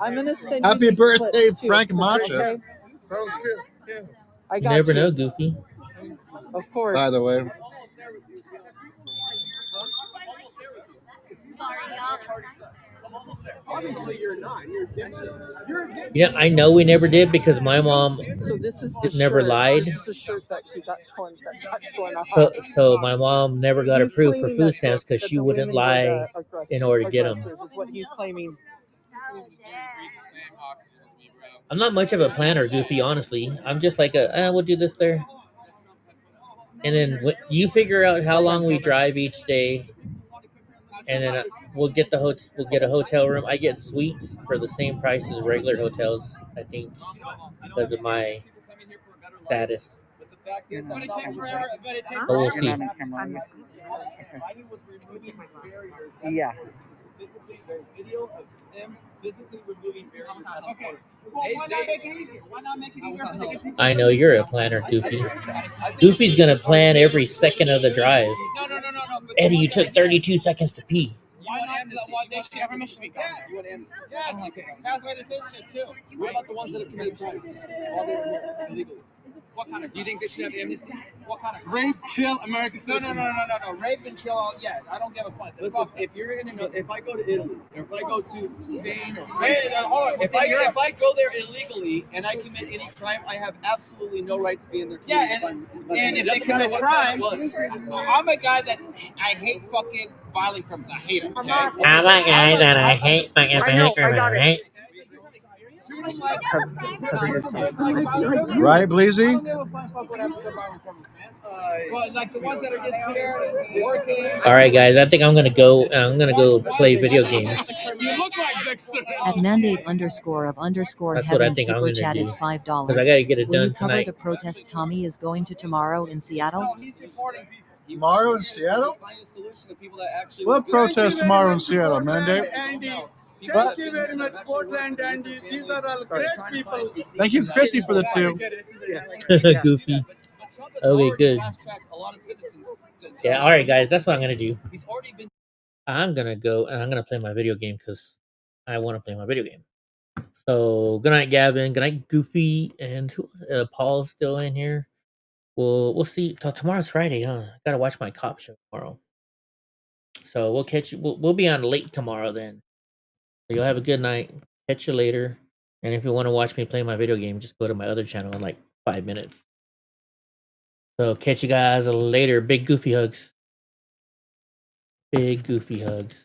I'm gonna send Happy you these birthday, clips, too, Frank okay? Matcha. Sounds good. Yeah. I You got never you. know, Goofy. Of course. By the way. Obviously, you're not. You're different. Yeah, I know we never did because my mom So this is the never shirt. lied. This is the shirt that got torn off. So my mom never got He's approved for claiming food that- stamps because that she the wouldn't women were lie the in order to get them. aggressors, is what he's claiming. I'm not much of a planner, Goofy, honestly. I'm just like we'll do this there. And then you figure out how long we drive each day, and then we'll get a hotel room. I get suites for the same price as regular hotels, I think, because of my status. But we'll see. Yeah. I know you're a planner, Goofy. Goofy's gonna plan every second of the drive. Eddie, you took 32 seconds to pee. Why not? Why they should have permission to be gone? You want amnesty? Yeah, I don't like it. Pathway to citizenship too. What about the ones that have committed crimes while they were here illegally? What kind of? Do you think they should have amnesty? What kind of? Rape, kill American No, citizens. no. Rape and kill all. Yeah, I don't give a fuck. Listen, if you're in, if I go to Italy, or if I go to Spain, or Hey, hold on. if I go there illegally and I commit any crime, I have absolutely no right to be in their community. Yeah, and It if they doesn't matter commit what crime, crime it was. I'm a guy that I hate fucking violent criminals. I hate them. Okay? I'm a guy that I hate fucking right? Right, Bleezy? Well, it's like the ones that are just here working. All right, guys. I think I'm gonna go. Play video games. You look like Dexter. At mandate underscore of underscore That's what I heaven think I'm super gonna chatted do. $5. Because I gotta get it Will you done cover tonight. the protest Tommy is going to tomorrow in Seattle? Tomorrow in Seattle? Find a solution to people that actually. What protest tomorrow in Seattle, Mandate? Andy, thank you very much, Portland, Andy. These are all great people. Thank you, Chrissy, for the two. Goofy. Okay, good. A lot of citizens. Yeah. All right, guys. That's what I'm gonna do. He's already been. I'm gonna go and I'm gonna play my video game because I want to play my video game. So good night, Gavin. Good night, Goofy, and Paul's still in here. We'll see. Tomorrow's Friday, huh? I gotta watch my cop show tomorrow. So we'll catch you. We'll be on late tomorrow then. So you'll have a good night. Catch you later. And if you want to watch me play my video game, just go to my other channel in like 5 minutes. So catch you guys later. Big Goofy hugs. Big Goofy hugs.